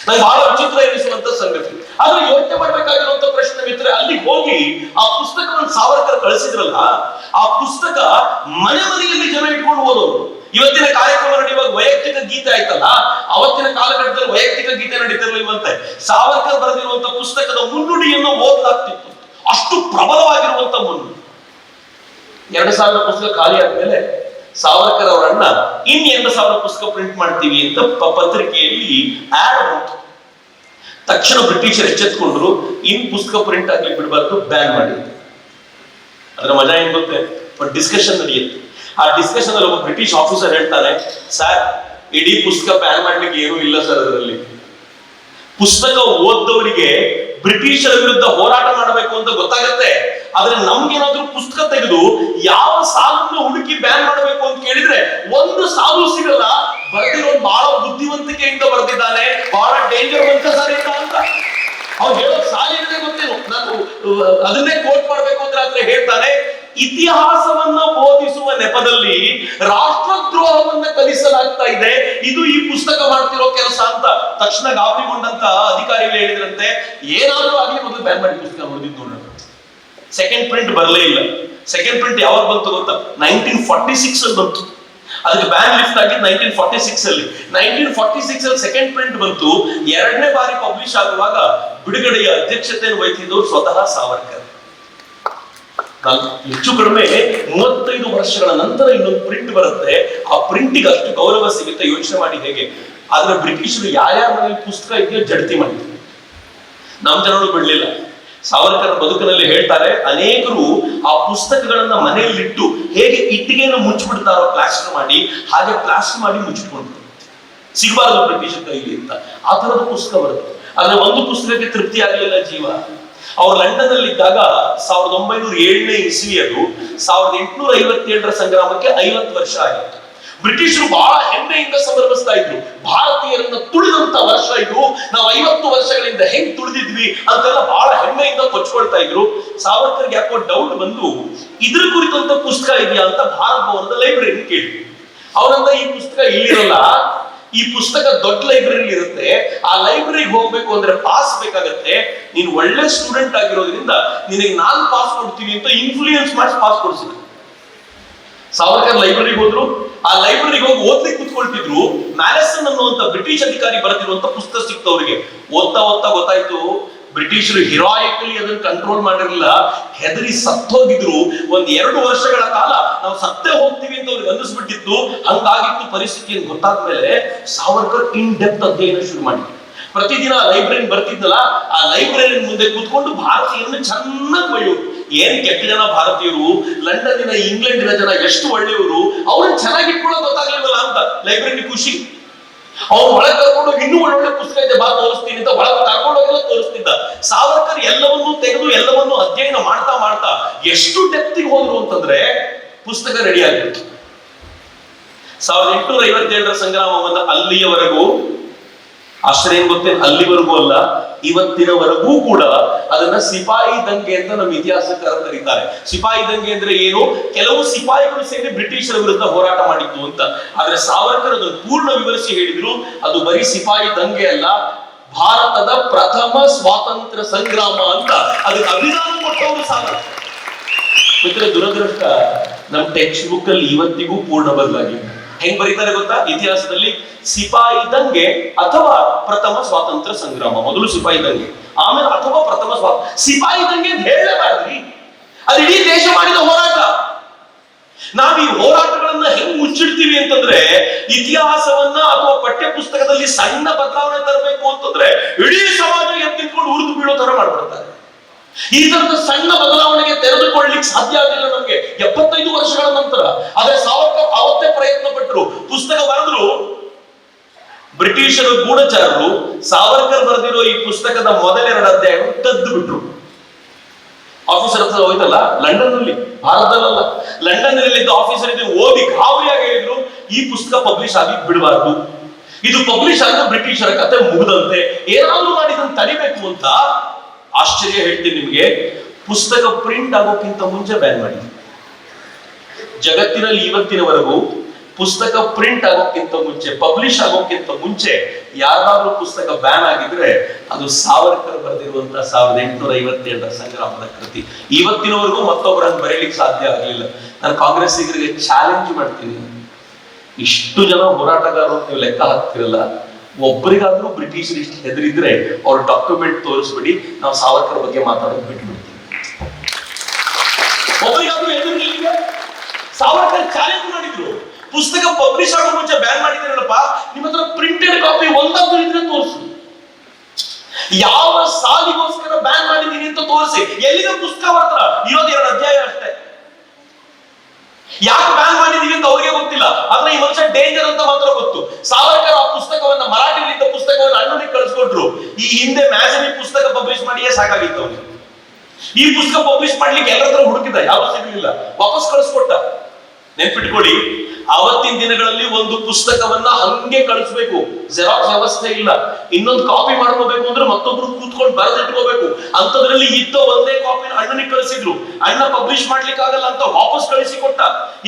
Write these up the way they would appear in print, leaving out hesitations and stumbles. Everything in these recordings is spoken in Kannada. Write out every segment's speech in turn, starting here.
ನಂಗೆ ಬಹಳ ವಿಚಿತ್ರ ಎನಿಸುವಂತ ಸಂಗತಿ. ಆದ್ರೆ ಯೋಚನೆ ಮಾಡ್ಬೇಕಾಗಿರುವಂತ ಪ್ರಶ್ನೆ ಮಿತ್ರ, ಅಲ್ಲಿಗೆ ಹೋಗಿ ಆ ಪುಸ್ತಕವನ್ನು ಸಾವರ್ಕರ್ ಕಳಿಸಿದ್ರಲ್ಲ, ಆ ಪುಸ್ತಕ ಮನೆ ಮನೆಯಲ್ಲಿ ಜನ ಇಟ್ಕೊಂಡು ಓದೋರು. ಇವತ್ತಿನ ಕಾರ್ಯಕ್ರಮ ನಡೆಯುವಾಗ ವೈಯಕ್ತಿಕ ಗೀತೆ ಆಯ್ತಲ್ಲ, ಅವತ್ತಿನ ಕಾಲಘಟ್ಟದಲ್ಲಿ ವೈಯಕ್ತಿಕ ಗೀತೆ ನಡೀತಿರ್ಲಿಲ್ವಂತೆ. ಸಾವರ್ಕರ್ ಬರೆದಿರುವಂತ ಪುಸ್ತಕದ ಮುನ್ನುಡಿಯನ್ನು ಓದಲಾಗ್ತಿತ್ತು, ಅಷ್ಟು ಪ್ರಬಲವಾಗಿರುವಂತ ಮುನ್ನುಡಿ. 2000 ಪುಸ್ತಕ ಖಾಲಿ ಆದ್ಮೇಲೆ ಸಾವರ್ಕರ್ ಅವರ ಅಣ್ಣ 2000 ಪುಸ್ತಕ ಪ್ರಿಂಟ್ ಮಾಡ್ತೀವಿ ಅಂತ ಪತ್ರಿಕೆಯಲ್ಲಿ ಆಡ್ ಬಂತು. ತಕ್ಷಣ ಬ್ರಿಟಿಷರು ಎಚ್ಚೆತ್ಕೊಂಡ್ರು, ಪುಸ್ತಕ ಪ್ರಿಂಟ್ ಆಗ್ಲಿಕ್ಕೆ ಬಿಡಬಾರ್ದು, ಬ್ಯಾನ್ ಮಾಡಿ. ಅದ್ರ ಮಜಾ ಏನ್ ಗೊತ್ತೇ, ಡಿಸ್ಕಷನ್ ನಡೆಯುತ್ತೆ. ಆ ಡಿಸ್ಕಷನ್ ಅಲ್ಲಿ ಒಬ್ಬ ಬ್ರಿಟಿಷ್ ಆಫೀಸರ್ ಹೇಳ್ತಾನೆ, ಸರ್ ಇಡೀ ಪುಸ್ತಕ ಬ್ಯಾನ್ ಮಾಡ್ಲಿಕ್ಕೆ ಏನೂ ಇಲ್ಲ ಸರ್, ಅದರಲ್ಲಿ ಪುಸ್ತಕ ಓದ್ದವರಿಗೆ ಬ್ರಿಟಿಷರ ವಿರುದ್ಧ ಹೋರಾಟ ಮಾಡಬೇಕು ಅಂತ ಗೊತ್ತಾಗತ್ತೆ. ಆದ್ರೆ ನಮ್ಗೇನಾದ್ರೂ ಪುಸ್ತಕ ತೆಗೆದು ಯಾವ ಸಾಲನ್ನು ಹುಡುಕಿ ಬ್ಯಾನ್ ಮಾಡಬೇಕು ಅಂತ ಕೇಳಿದ್ರೆ ಒಂದು ಸಾಲು ಸಿಗಲ್ಲ. ಬರೆದಿರೋ ಬಹಳ ಬುದ್ಧಿವಂತಿಕೆಯಿಂದ ಬರೆದಿದ್ದಾನೆ, ಬಹಳ ಡೇಂಜರ್ ಅಂತ ಸರ್ ಅಂತ ಅವ್ರು ಹೇಳೋ ಸಾಲಿದೆ ಗೊತ್ತೇನು. ನಾನು ಅದನ್ನೇ ಕೋಟ್ ಮಾಡ್ಬೇಕು ಅಂದ್ರೆ ಹೇಳ್ತಾನೆ, ಇತಿಹಾಸವನ್ನ ಬೋಧಿಸುವ ನೆಪದಲ್ಲಿ ರಾಷ್ಟ್ರದ್ರೋಹವನ್ನ ಕಲಿಸಲಾಗ್ತಾ ಇದೆ, ಇದು ಈ ಪುಸ್ತಕ ಮಾಡ್ತಿರೋ ಕೆಲಸ ಅಂತ ತಕ್ಷಣ ಗಾಬರಿಗೊಂಡಂತ ಅಧಿಕಾರಿಗಳು ಹೇಳಿದ್ರಂತೆ, ಏನಾದ್ರೂ ಆಗ್ಲಿ ಮೊದಲು ಬ್ಯಾನ್ ಮಾಡಿ ಪುಸ್ತಕ ನೋಡಿದ್ ನೋಡೋಣ. ಸೆಕೆಂಡ್ ಪ್ರಿಂಟ್ ಬರಲೇ ಇಲ್ಲ. ಸೆಕೆಂಡ್ ಪ್ರಿಂಟ್ ಯಾವಾಗ ಬಂತು ಗೊತ್ತಾ? 1946 ಅಲ್ಲಿ ಬಂತು. ಅದಕ್ಕೆ ಬ್ಯಾನ್ ಲಿಫ್ಟ್ ಆಗಿದ್ದು 1946 ಅಲ್ಲಿ. 1946 ಅಲ್ಲಿ ಸೆಕೆಂಡ್ ಪ್ರಿಂಟ್ ಬಂತು. ಎರಡನೇ ಬಾರಿ ಪಬ್ಲಿಷ್ ಆಗುವಾಗ ಬಿಡುಗಡೆಯ ಅಧ್ಯಕ್ಷತೆಯನ್ನು ವಹಿಸಿದ್ದು ಸ್ವತಃ ಸಾವರ್ಕರ್. ಹೆಚ್ಚು ಕಡಿಮೆ 35 ವರ್ಷಗಳ ನಂತರ ಇನ್ನೊಂದು ಪ್ರಿಂಟ್ ಬರುತ್ತೆ. ಆ ಪ್ರಿಂಟಿಗೆ ಅಷ್ಟು ಗೌರವ ಸಿಗುತ್ತೆ, ಯೋಚನೆ ಮಾಡಿ ಹೇಗೆ. ಆದ್ರೆ ಬ್ರಿಟಿಷರು ಯಾರ್ಯಾರ ಮನೆಯಲ್ಲಿ ಪುಸ್ತಕ ಇದೆಯೋ ಜಡ್ತಿ ಮಾಡಿದ್ರು, ನಮ್ಮ ಜನರು ಬಿಡ್ಲಿಲ್ಲ. ಸಾವರ್ಕರ್ ಬದುಕಿನಲ್ಲಿ ಹೇಳ್ತಾರೆ, ಅನೇಕರು ಆ ಪುಸ್ತಕಗಳನ್ನ ಮನೆಯಲ್ಲಿಟ್ಟು ಹೇಗೆ ಇಟ್ಟಿಗೆಯನ್ನು ಮುಚ್ಚಿಬಿಡ್ತಾರೋ ಪ್ಲಾಸ್ಟರ್ ಮಾಡಿ, ಹಾಗೆ ಪ್ಲಾಸ್ಟರ್ ಮಾಡಿ ಮುಚ್ಚಿಟ್ಕೊಂಡು ಸಿಗಬಾರದು ಬ್ರಿಟಿಷರ ಕೈಲಿ ಅಂತ ಆ ತರದ ಪುಸ್ತಕ ಬರುತ್ತೆ. ಆದ್ರೆ ಒಂದು ಪುಸ್ತಕಕ್ಕೆ ತೃಪ್ತಿ ಆಗಲಿಲ್ಲ ಜೀವ. ಅವ್ರು ಲಂಡನ್ ಅಲ್ಲಿ ಇದ್ದಾಗ 1907ನೇ ಇಸ್ವಿಯದು 1857ರ ಸಂಗ್ರಾಮಕ್ಕೆ 50 ವರ್ಷ ಆಗಿತ್ತು. ಬ್ರಿಟಿಷರು ಬಹಳ ಹೆಮ್ಮೆಯಿಂದ ಸಂಭ್ರಮಿಸ್ತಾ ಇದ್ರು, ಭಾರತೀಯರನ್ನ ತುಳಿದಂತ ವರ್ಷ ಇದು, ನಾವು 50 ವರ್ಷಗಳಿಂದ ಹೆಂಗ್ ತುಳಿದಿದ್ವಿ ಅಂತೆಲ್ಲ ಬಹಳ ಹೆಮ್ಮೆಯಿಂದ ಕೊಚ್ಕೊಳ್ತಾ ಇದ್ರು. ಸಾವರ್ಕರ್ಗೆ ಯಾಕೋ ಡೌಟ್ ಬಂದು ಇದ್ರ ಕುರಿತಂತ ಪುಸ್ತಕ ಇದೆಯಾ ಅಂತ ಭಾರತ ಭವನದ ಲೈಬ್ರರಿ ಕೇಳಿದ್ರು. ಅವನಂದ, ಈ ಪುಸ್ತಕ ಇಲ್ಲಿರಲ್ಲ, ಈ ಪುಸ್ತಕ ದೊಡ್ಡ ಲೈಬ್ರರಿ ಇರುತ್ತೆ, ಆ ಲೈಬ್ರರಿಗೆ ಹೋಗ್ಬೇಕು ಅಂದ್ರೆ ಪಾಸ್ ಬೇಕಾಗತ್ತೆ, ನೀನು ಒಳ್ಳೆ ಸ್ಟೂಡೆಂಟ್ ಆಗಿರೋದ್ರಿಂದ ನಿನಗೆ ನಾನು ಪಾಸ್ ಕೊಡ್ತೀನಿ ಅಂತ ಇನ್ಫ್ಲೂಯೆನ್ಸ್ ಮಾಡಿ ಪಾಸ್ ಕೊಡ್ಸಿದ್ರು. ಸಾವರ್ಕರ್ ಲೈಬ್ರರಿಗೆ ಹೋದ್ರು. ಆ ಲೈಬ್ರರಿಗೆ ಹೋಗಿ ಓದ್ಲಿಕ್ಕೆ ಕೂತ್ಕೊಳ್ತಿದ್ರು. ಮ್ಯಾಲಸನ್ ಅನ್ನುವಂತ ಬ್ರಿಟಿಷ್ ಅಧಿಕಾರಿ ಬರೆದಿರುವಂತ ಪುಸ್ತಕ ಸಿಕ್ತವ್ರಿಗೆ. ಓದ್ತಾ ಓದ್ತಾ ಗೊತ್ತಾಯ್ತು, ಬ್ರಿಟಿಷರು ಹಿರಾಯಿಕಲಿ ಅದನ್ನ ಕಂಟ್ರೋಲ್ ಮಾಡಿರಲಿಲ್ಲ, ಹೆದರಿ ಸತ್ತೋಗಿದ್ರು. 1-2 ವರ್ಷಗಳ ಕಾಲ ನಾವು ಸತ್ತೇ ಹೋಗ್ತೀವಿ ಅಂತ ಅವ್ರಿಗೆ ಅನ್ನಿಸ್ಬಿಟ್ಟಿತ್ತು. ಹಂಗಾಗಿತ್ತು ಪರಿಸ್ಥಿತಿ ಅಂತ ಗೊತ್ತಾದ್ಮೇಲೆ ಸಾವರ್ಕರ್ ಇನ್ ಡೆಪ್ತ್ ಅಧ್ಯಯನ ಶುರು ಮಾಡಿದ್ರು. ಪ್ರತಿದಿನ ಲೈಬ್ರರಿ ಬರ್ತಿದ್ನಲ್ಲ, ಆ ಲೈಬ್ರರಿ ಮುಂದೆ ಕೂತ್ಕೊಂಡು ಭಾರತೀಯರನ್ನ ಚೆನ್ನಾಗಿ ಬೈಯೋರು. ಏನ್ ಕೆಟ್ಟ ಜನ ಭಾರತೀಯರು, ಲಂಡನ್ನಿನ ಇಂಗ್ಲೆಂಡಿನ ಜನ ಎಷ್ಟು ಒಳ್ಳೆಯವರು, ಅವ್ರನ್ನ ಚೆನ್ನಾಗಿ ಇಟ್ಕೊಳ್ಳೋದು ಗೊತ್ತಾಗ್ಲಿಲ್ಲ ಅಂತ ಲೈಬ್ರರಿ ಖುಷಿ. ಅವ್ರು ಒಳಗೆ ಕರ್ಕೊಂಡು ಇನ್ನೂ ಒಳ್ಳೊಳ್ಳೆ ಪುಸ್ತಕ ಇದೆ ಬಾ ತೋರಿಸ್ತೀನಿ ಅಂತ ಒಳಗೆ ಕರ್ಕೊಂಡೋಗೆಲ್ಲ ತೋರಿಸ್ತಿದ್ದ. ಸಾವರ್ಕರ್ ಎಲ್ಲವನ್ನೂ ತೆಗೆದು ಎಲ್ಲವನ್ನೂ ಅಧ್ಯಯನ ಮಾಡ್ತಾ ಮಾಡ್ತಾ ಎಷ್ಟು ಡೆಪ್ತಿಗೆ ಹೋದ್ರು ಅಂತಂದ್ರೆ ಪುಸ್ತಕ ರೆಡಿ ಆಗಿತ್ತು. 1857ರ ಸಂಗ್ರಾಮವನ್ನ ಅಲ್ಲಿಯವರೆಗೂ, ಆಶ್ಚರ್ಯ ಏನ್ ಗೊತ್ತೇ, ಅಲ್ಲಿವರೆಗೂ ಅಲ್ಲ ಇವತ್ತಿನವರೆಗೂ ಕೂಡ ಅದನ್ನ ಸಿಪಾಯಿ ದಂಗೆ ಅಂತ ನಮ್ಮ ಇತಿಹಾಸಕಾರ ಕರೀತಾರೆ. ಸಿಪಾಯಿ ದಂಗೆ ಅಂದ್ರೆ ಏನು? ಕೆಲವು ಸಿಪಾಯಿಗಳು ಸೇರಿ ಬ್ರಿಟಿಷರ ವಿರುದ್ಧ ಹೋರಾಟ ಮಾಡಿತ್ತು ಅಂತ. ಆದ್ರೆ ಸಾವರ್ಕರ್ ಅದನ್ನು ಪೂರ್ಣ ವಿವರಿಸಿ ಹೇಳಿದ್ರು, ಅದು ಬರೀ ಸಿಪಾಯಿ ದಂಗೆ ಅಲ್ಲ, ಭಾರತದ ಪ್ರಥಮ ಸ್ವಾತಂತ್ರ್ಯ ಸಂಗ್ರಾಮ ಅಂತ ಅದಕ್ಕೆ ಅಭಿಧಾನ ಕೊಟ್ಟವರು ಸಾವರ್ಕರ್. ಮಿತ್ರ, ದುರದೃಷ್ಟ ನಮ್ಮ ಟೆಕ್ಸ್ಟ್ ಬುಕ್ ಅಲ್ಲಿ ಇವತ್ತಿಗೂ ಪೂರ್ಣ ಬದಲಾಗಿಲ್ಲ. ಹೆಂಗ್ ಬರೀತಾರೆ ಗೊತ್ತಾ? ಇತಿಹಾಸದಲ್ಲಿ ಸಿಪಾಯಿ ದಂಗೆ ಅಥವಾ ಪ್ರಥಮ ಸ್ವಾತಂತ್ರ್ಯ ಸಂಗ್ರಾಮ. ಮೊದಲು ಸಿಪಾಯಿ ದಂಗೆ, ಆಮೇಲೆ ಅಥವಾ ಪ್ರಥಮ ಸಿಪಾಯಿ ದಂಗೆ ಅಂತ ಹೇಳಲೇಬಾರ್ದ್ರಿ. ಅದು ಇಡೀ ದೇಶ ಮಾಡಿದ ಹೋರಾಟ. ನಾವ್ ಈ ಹೋರಾಟಗಳನ್ನ ಹೆಂಗ್ ಮುಚ್ಚಿಡ್ತೀವಿ ಅಂತಂದ್ರೆ, ಇತಿಹಾಸವನ್ನ ಅಥವಾ ಪಠ್ಯ ಪುಸ್ತಕದಲ್ಲಿ ಸಣ್ಣ ಬದಲಾವಣೆ ತರಬೇಕು ಅಂತಂದ್ರೆ ಇಡೀ ಸಮಾಜ ಎತ್ತಿಕೊಂಡು ಉರಿದು ಬೀಳೋ ತರ ಮಾಡ್ಬಿಡ್ತಾರೆ. ಈ ತರದ ಸಣ್ಣ ಬದಲಾವಣೆಗೆ ತೆರೆದುಕೊಳ್ಳಲಿಕ್ಕೆ ಸಾಧ್ಯ ಆಗಿಲ್ಲ ನಮ್ಗೆ 75 ವರ್ಷಗಳ ನಂತರ. ಆದ್ರೆ ಸಾವರ್ಕರ್ ಅವತ್ತೇ ಪ್ರಯತ್ನ ಪಟ್ಟರು, ಪುಸ್ತಕ ಬರೆದ್ರು. ಬ್ರಿಟಿಷರ ಗೂಢಚಾರರು ಸಾವರ್ಕರ್ ಬರೆದಿರೋ ಈ ಪುಸ್ತಕದ ಮೊದಲೆರಡು ಅಧ್ಯಾಯವನ್ನು ಕದ್ದು ಬಿಟ್ರು. ಆಫೀಸರ್ ಹತ್ರ ಹೋಯ್ತಲ್ಲ, ಲಂಡನ್ ನಲ್ಲಿ, ಭಾರತದಲ್ಲ, ಲಂಡನ್ ನಲ್ಲಿ ಆಫೀಸರ್ ಇದು ಓದಿ ಗಾಬರಿಯಾಗಿ ಹೇಳಿದ್ರು, ಈ ಪುಸ್ತಕ ಪಬ್ಲಿಷ್ ಆಗಿ ಬಿಡಬಾರ್ದು, ಇದು ಪಬ್ಲಿಷ್ ಆದ್ರೆ ಬ್ರಿಟಿಷರ ಕತೆ ಮುಗಿದಂತೆ, ಏನಾದ್ರೂ ಮಾಡಿ ಇದನ್ನು ತಡಿಬೇಕು ಅಂತ. ಆಶ್ಚರ್ಯ ಹೇಳ್ತೀನಿ ನಿಮ್ಗೆ, ಪುಸ್ತಕ ಪ್ರಿಂಟ್ ಆಗೋಕ್ಕಿಂತ ಮುಂಚೆ ಬ್ಯಾನ್ ಮಾಡಿದ್ರು. ಜಗತ್ತಿನಲ್ಲಿ ಇವತ್ತಿನವರೆಗೂ ಪುಸ್ತಕ ಪ್ರಿಂಟ್ ಆಗೋಕ್ಕಿಂತ ಮುಂಚೆ, ಪಬ್ಲಿಷ್ ಆಗೋಕ್ಕಿಂತ ಮುಂಚೆ ಯಾವ್ದಾದ್ರು ಪುಸ್ತಕ ಬ್ಯಾನ್ ಆಗಿದ್ರೆ ಅದು ಸಾವರ್ಕರ್ ಬರೆದಿರುವಂತಹ 1857 ಸಂಗ್ರಾಮದ ಕೃತಿ. ಇವತ್ತಿನವರೆಗೂ ಮತ್ತೊಬ್ಬರನ್ನು ಬರೀಲಿಕ್ಕೆ ಸಾಧ್ಯ ಆಗಲಿಲ್ಲ. ನಾನು ಕಾಂಗ್ರೆಸ್ಸಿಗರಿಗೆ ಚಾಲೆಂಜ್ ಮಾಡ್ತೀನಿ, ಇಷ್ಟು ಜನ ಹೋರಾಟಗಾರರು ನೀವು ಲೆಕ್ಕ ಹಾಕ್ತಿರಲ್ಲ, ಒಬ್ಬರಿಗಾದ್ರೂ ಬ್ರಿಟಿಷರು ಇಷ್ಟು ಹೆದರಿದ್ರೆ ಅವ್ರ ಡಾಕ್ಯುಮೆಂಟ್ ತೋರಿಸ್ಬಿಡಿ, ನಾವು ಸಾವರ್ಕರ್ ಬಗ್ಗೆ ಮಾತಾಡೋದು ಬಿಟ್ಬಿಡ್ತೀವಿ. ಒಬ್ಬರಿಗಾದ್ರೂ ಹೆದರಿಲ್ಲ. ಸಾವರ್ಕರ್ ಚಾಲೆಂಜ್ ಮಾಡಿದ್ರು, ಪುಸ್ತಕ ಪಬ್ಲಿಷ್ ಆಗೋ ಮುಂಚೆ ಬ್ಯಾನ್ ಮಾಡಿದ್ರಲ್ಲಪ್ಪ, ನಿಮ್ಮ ಹತ್ರ ಪ್ರಿಂಟೆಡ್ ಕಾಪಿ ಒಂದಾದ್ರೂ ಇದ್ರೆ ತೋರಿಸು, ಯಾವ ಸಾಲಿಗೋಸ್ಕರ ಬ್ಯಾನ್ ಮಾಡಿದೀನಿ ಅಂತ ತೋರಿಸಿ. ಎಲ್ಲಿದೆ ಪುಸ್ತಕ? ಮಾತ್ರ ಇರೋದು 2 ಅಧ್ಯಾಯ ಅಷ್ಟೇ. ಯಾಕೆ ಬ್ಯಾನ್ ಮಾಡಿದೀವಿ ಅಂತ ಅವ್ರಿಗೆ ಗೊತ್ತಿಲ್ಲ, ಆದ್ರೆ ಈ ಮನುಷ್ಯ ಡೇಂಜರ್ ಅಂತ ಮಾತ್ರ ಗೊತ್ತು. ಸಾವರ್ಕರ್ ಆ ಪುಸ್ತಕವನ್ನ, ಮರಾಠಿಲಿದ್ದ ಪುಸ್ತಕವನ್ನ ಅಣ್ಣನಿಗೆ ಕಳಿಸ್ಕೊಟ್ರು. ಈ ಹಿಂದೆ ಮ್ಯಾಗಜಿನ್ ಪುಸ್ತಕ ಪಬ್ಲಿಷ್ ಮಾಡಿಯೇ ಸಾಕಾಗಿತ್ತು ಅವನಿಗೆ. ಈ ಪುಸ್ತಕ ಪಬ್ಲಿಷ್ ಮಾಡ್ಲಿಕ್ಕೆ ಎಲ್ಲರ ಹತ್ರ ಹುಡುಕಿದ, ಯಾರು ಸಿಗಲಿಲ್ಲ, ವಾಪಸ್ ಕಳಿಸ್ಕೊಟ್ಟ. ನೆನ್ಪಿಟ್ಕೊಳ್ಳಿ, ಅವತ್ತಿನ ದಿನಗಳಲ್ಲಿ ಒಂದು ಪುಸ್ತಕವನ್ನ ಹಂಗೆ ಕಳಿಸ್ಬೇಕು, ಜೆರಾಕ್ಸ್ ವ್ಯವಸ್ಥೆ ಇಲ್ಲ. ಇನ್ನೊಂದು ಕಾಪಿ ಮಾಡ್ಕೋಬೇಕು ಅಂದ್ರೆ ಮತ್ತೊಬ್ರು ಕೂತ್ಕೊಂಡು ಬರೆದಿಟ್ಕೋಬೇಕು. ಅಂತದ್ರಲ್ಲಿ ಇದ್ದ ಒಂದೇ ಕಾಪಿನ ಅಣ್ಣನಿಗೆ ಕಳಿಸಿದ್ರು. ಅಣ್ಣ ಪಬ್ಲಿಷ್ ಮಾಡ್ಲಿಕ್ಕೆ ಆಗಲ್ಲ ಅಂತ ವಾಪಸ್ ಕಳಿಸಿಕೊಟ್ಟ.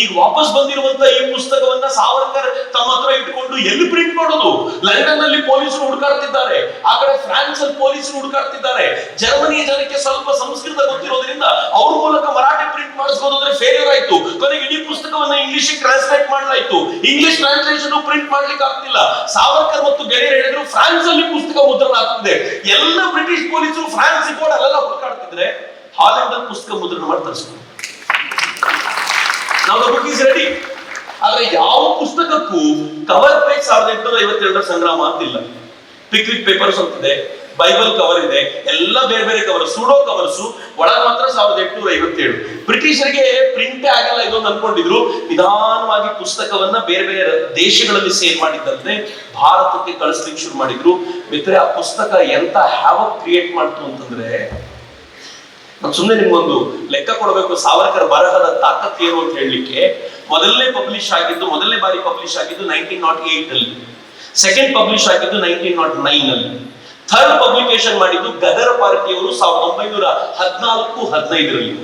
ಈಗ ವಾಪಸ್ ಬಂದಿರುವಂತ ಈ ಪುಸ್ತಕವನ್ನ ಸಾವರ್ಕರ್ ತಮ್ಮ ಹತ್ರ ಇಟ್ಕೊಂಡು ಎಲ್ಲಿ ಪ್ರಿಂಟ್ ಮಾಡೋದು? ಲಂಡನ್ ನಲ್ಲಿ ಪೊಲೀಸರು ಹುಡುಕಾಡ್ತಿದ್ದಾರೆ, ಆ ಕಡೆ ಫ್ರಾನ್ಸ್ ಅಲ್ಲಿ ಪೊಲೀಸರು ಹುಡುಕಾಡ್ತಿದ್ದಾರೆ. ಜರ್ಮನಿಯ ಜನಕ್ಕೆ ಸ್ವಲ್ಪ ಸಂಸ್ಕೃತ ಗೊತ್ತಿರೋದ್ರಿಂದ ಅವ್ರ ಮೂಲಕ ಮರಾಠಿ ಪ್ರಿಂಟ್ ಮಾಡಿಸ್ಬೋದಾದ್ರೆ ಫೇಲ್ಯೂರ್ ಆಯ್ತು. ಕೊನೆಗೆ ಇಡೀ ಪುಸ್ತಕವನ್ನ ಇಂಗ್ಲಿಷ್ ಟ್ರಾನ್ಸ್ಲೇಟ್ ಮಾಡಲಾಯ್ತು. ಇಂಗ್ಲಿಷ್ ಟ್ರಾನ್ಸ್ಲೇಷನ್ ಪ್ರಿಂಟ್ ಮಾಡ್ಲಿಕ್ಕೆ ಆಗ್ತಿಲ್ಲ. ಸಾವರ್ಕರ್ ಮತ್ತು ಗೆಳೆಯರು ಹೇಳಿದ್ರು, ಫ್ರಾನ್ಸ್ ಅಲ್ಲಿ ಪುಸ್ತಕ ಮುದ್ರಣ ಆಗ್ತಿದೆ. ಎಲ್ಲ ಬ್ರಿಟಿಷ್ ಪೊಲೀಸರು ಫ್ರಾನ್ಸ್ ಬೋರ್ಡ್ ಅಲ್ಲೆಲ್ಲ ಹುಡುಕಾಡ್ತಿದ್ರೆ ಹಾಲೆಂಡ್ ಅಲ್ಲಿ ಪುಸ್ತಕ ಮುದ್ರಣ ಮಾಡಿ ತರಿಸ್ಕೊಂಡು ನಾವು ಬುಕ್ ಈಸ್ ರೆಡಿ. ಆದ್ರೆ ಯಾವ ಪುಸ್ತಕಕ್ಕೂ ಕವರ್ ಪೇಜ್ 1852 ಸಂಗ್ರಾಮ ಅಂತಿಲ್ಲ. ಪಿಕ್ವಿಕ್ ಪೇಪರ್ಸ್ ಅಂತಿದೆ, ಬೈಬಲ್ ಕವರ್ ಇದೆ, ಎಲ್ಲ ಬೇರೆ ಬೇರೆ ಕವರ್, ಸೂಡೋ ಕವರ್ಸು, ಒಳಗೆ ಮಾತ್ರ 1857. ಬ್ರಿಟಿಷರಿಗೆ ಪ್ರಿಂಟೇ ಆಗಿಲ್ಲ ಇದೊಂದು ಅನ್ಕೊಂಡಿದ್ರು. ನಿಧಾನವಾಗಿ ಪುಸ್ತಕವನ್ನ ಬೇರೆ ಬೇರೆ ದೇಶಗಳಲ್ಲಿ ಸೇಲ್ ಮಾಡಿದ್ದಂತೆ ಭಾರತಕ್ಕೆ ಕಳಿಸ್ಲಿಕ್ಕೆ ಶುರು ಮಾಡಿದ್ರು. ಮಿತ್ರೆ, ಆ ಪುಸ್ತಕ ಎಂತ ಹ್ಯಾವಕ್ ಕ್ರಿಯೇಟ್ ಮಾಡ್ತು ಅಂತಂದ್ರೆ, ನಾನು ಸುಮ್ಮನೆ ನಿಮ್ಗೊಂದು ಲೆಕ್ಕ ಕೊಡಬೇಕು, ಸಾವರ್ಕರ್ ಬರಹದ ತಾಕತ್ ಏನು ಅಂತ ಹೇಳಲಿಕ್ಕೆ. ಮೊದಲನೇ ಬಾರಿ ಪಬ್ಲಿಷ್ ಆಗಿದ್ದು 1908 ಅಲ್ಲಿ, ಸೆಕೆಂಡ್ ಪಬ್ಲಿಷ್ ಆಗಿದ್ದು 1909 ಅಲ್ಲಿ, ಥರ್ಡ್ ಪಬ್ಲಿಕೇಶನ್ ಮಾಡಿದ್ದು ಗದರ್ ಪಾರ್ಟಿಯವರು 1914-15ರಲ್ಲಿ.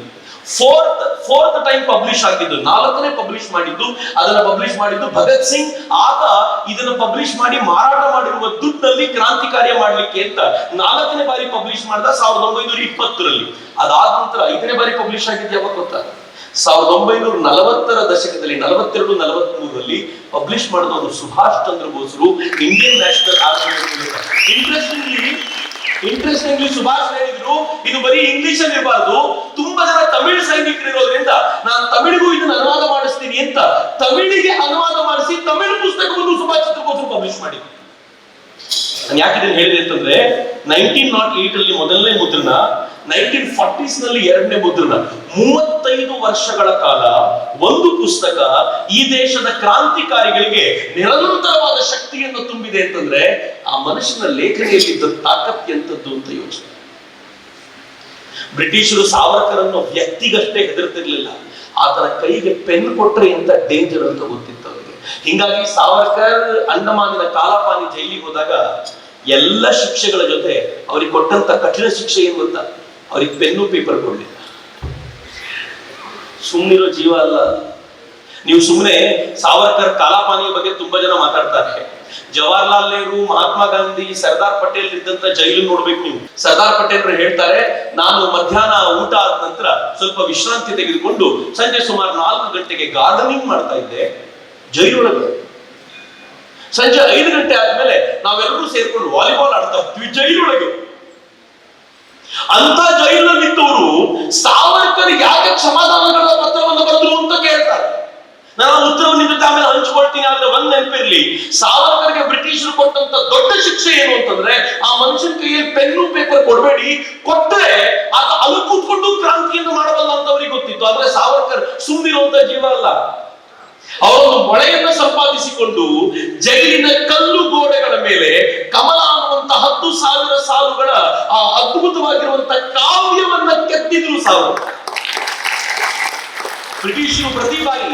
ಫೋರ್ತ್ ಟೈಮ್ ಪಬ್ಲಿಷ್ ಆಗಿದ್ದು, 4ನೇ ಪಬ್ಲಿಷ್ ಮಾಡಿದ್ದು, ಅದನ್ನ ಪಬ್ಲಿಷ್ ಮಾಡಿದ್ದು ಭಗತ್ ಸಿಂಗ್. ಆಗ ಇದನ್ನ ಪಬ್ಲಿಷ್ ಮಾಡಿ ಮಾರಾಟ ಮಾಡಿರುವ ದುಡ್ಡಲ್ಲಿ ಕ್ರಾಂತಿ ಕಾರ್ಯ ಮಾಡ್ಲಿಕ್ಕೆ ಅಂತ 4ನೇ ಬಾರಿ ಪಬ್ಲಿಷ್ ಮಾಡಿದ 1920ರಲ್ಲಿ. ಅದಾದ ನಂತರ 5ನೇ ಬಾರಿ ಪಬ್ಲಿಷ್ ಆಗಿದ್ದು ಯಾವಾಗ ಗೊತ್ತಾ? 1940ರ ದಶಕದಲ್ಲಿ, 42-43ರಲ್ಲಿ ಪಬ್ಲಿಷ್ ಮಾಡಿದವರು ಸುಭಾಷ್ ಚಂದ್ರ ಬೋಸ್ರು Indian National Army. Interestingly Subhash ಹೇಳಿದ್ರು, ಇದು ಬರೀ ಇಂಗ್ಲಿಷ್ ಅಲ್ಲಿ ಇರಬಾರ್ದು, ತುಂಬಾ ಜನ ತಮಿಳು ಸೈನಿಕರು ಇರೋದ್ರಿಂದ ನಾನು ತಮಿಳಿಗೂ ಇದನ್ನ ಅನುವಾದ ಮಾಡಿಸ್ತೀನಿ ಅಂತ ತಮಿಳಿಗೆ ಅನುವಾದ ಮಾಡಿಸಿ ತಮಿಳು ಪುಸ್ತಕವನ್ನು ಸುಭಾಷ್ ಚಂದ್ರ ಬೋಸ್ ಪಬ್ಲಿಷ್ ಮಾಡಿ. ನಾನು ಯಾಕೆ ಇದನ್ನು ಹೇಳಿದೆ ಅಂತಂದ್ರೆ, 1908 ಅಲ್ಲಿ ಮೊದಲನೇ ಮುದ್ರಣ, 1940s ನಲ್ಲಿ 2ನೇ ಮುದ್ರಣ. 35 ವರ್ಷಗಳ ಕಾಲ ಒಂದು ಪುಸ್ತಕ ಈ ದೇಶದ ಕ್ರಾಂತಿಕಾರಿಗಳಿಗೆ ನಿರಂತರವಾದ ಶಕ್ತಿಯನ್ನು ತುಂಬಿದೆ ಅಂತಂದ್ರೆ ಆ ಮನುಷ್ಯನ ಲೇಖನಿಯಲ್ಲಿದ್ದ ತಾಕತ್ ಎಂತದ್ದು ಅಂತ ಯೋಚನೆ. ಬ್ರಿಟಿಷರು ಸಾವರ್ಕರನ್ನು ವ್ಯಕ್ತಿಗಷ್ಟೇ ಹೆದರ್ತಿರ್ಲಿಲ್ಲ, ಆತನ ಕೈಗೆ ಪೆನ್ ಕೊಟ್ರೆ ಎಂತ ಡೇಂಜರ್ ಅಂತ ಗೊತ್ತಿತ್ತು ಅವರಿಗೆ. ಹಿಂಗಾಗಿ ಸಾವರ್ಕರ್ ಅಂಡಮಾನಿನ ಕಾಲಾಪಾನಿ ಜೈಲಿಗೆ ಹೋದಾಗ ಎಲ್ಲ ಶಿಕ್ಷೆಗಳ ಜೊತೆ ಅವ್ರಿಗೆ ಕೊಟ್ಟಂತ ಕಠಿಣ ಶಿಕ್ಷೆ ಏನು ಗೊತ್ತಾ? ಅವ್ರಿಗೆ ಪೆನ್ನು ಪೇಪರ್ ಕೊಡ್ಲಿಲ್ಲ. ಸುಮ್ಮನಿರೋ ಜೀವ ಅಲ್ಲ. ನೀವು ಸುಮ್ಮನೆ ಸಾವರ್ಕರ್ ಕಾಲಾಪಾನಿಯ ಬಗ್ಗೆ ತುಂಬಾ ಜನ ಮಾತಾಡ್ತಾರೆ. ಜವಾಹರ್ಲಾಲ್ ನೆಹರು, ಮಹಾತ್ಮ ಗಾಂಧಿ, ಸರ್ದಾರ್ ಪಟೇಲ್ ಇದ್ದಂತ ಜೈಲು ನೋಡ್ಬೇಕು ನೀವು. ಸರ್ದಾರ್ ಪಟೇಲ್ ಹೇಳ್ತಾರೆ, ನಾನು ಮಧ್ಯಾಹ್ನ ಊಟ ಆದ ನಂತರ ಸ್ವಲ್ಪ ವಿಶ್ರಾಂತಿ ತೆಗೆದುಕೊಂಡು ಸಂಜೆ ಸುಮಾರು 4 ಗಂಟೆಗೆ ಗಾರ್ಡನಿಂಗ್ ಮಾಡ್ತಾ ಇದ್ದೆ ಜೈಲೊಳಗೆ. ಸಂಜೆ 5 ಗಂಟೆ ಆದ್ಮೇಲೆ ನಾವೆಲ್ಲರೂ ಸೇರ್ಕೊಂಡು ವಾಲಿಬಾಲ್ ಆಡ್ತಾ ಇದ್ವಿ ಜೈಲೊಳಗೆ. ಅಂತ ಜೈಲಿನಲ್ಲಿದ್ದವರು ಸಾವರ್ಕರ್ ಯಾಕೆ ಕ್ಷಮಾದಾನಗಳ ಪತ್ರವನ್ನು ಬರೆದ್ರು ಅಂತ ಕೇಳ್ತಾರೆ. ನಾನು ಉತ್ತರವನ್ನು ನಿಮಗೆ ಆಮೇಲೆ ಹಂಚ್ಕೊಳ್ತೀನಿ. ಆದ್ರೆ ಒಂದ್ ನೆನಪಿರ್ಲಿ, ಸಾವರ್ಕರ್ಗೆ ಬ್ರಿಟಿಷರು ಕೊಟ್ಟಂತ ದೊಡ್ಡ ಶಿಕ್ಷೆ ಏನು ಅಂತಂದ್ರೆ, ಆ ಮನುಷ್ಯನ ಕೈಯಲ್ಲಿ ಪೆನ್ನು ಪೇಪರ್ ಕೊಡಬೇಡಿ, ಕೊಟ್ಟರೆ ಆತ ಅಲ್ಲಿ ಕೂತ್ಕೊಂಡು ಕ್ರಾಂತಿಯನ್ನು ಮಾಡಬಲ್ಲ ಅಂತ ಅವ್ರಿಗೆ ಗೊತ್ತಿತ್ತು. ಆದ್ರೆ ಸಾವರ್ಕರ್ ಸುಮ್ಮನಿರುವಂತ ಜೀವ ಅಲ್ಲ. ಅವರೊಂದು ಮೊಳೆಯನ್ನ ಸಂಪಾದಿಸಿಕೊಂಡು ಜೈಲಿನ ಕಲ್ಲು ಗೋಡೆಗಳ ಮೇಲೆ ಕಮಲ ಅನ್ನುವಂತ 10,000 ಸಾಲುಗಳ ಆ ಅದ್ಭುತವಾಗಿರುವಂತ ಕಾವ್ಯವನ್ನ ಕೆತ್ತಿದ್ರು ಸಾವರ್ಕರ್. ಬ್ರಿಟಿಷರು ಪ್ರತಿ ಬಾರಿ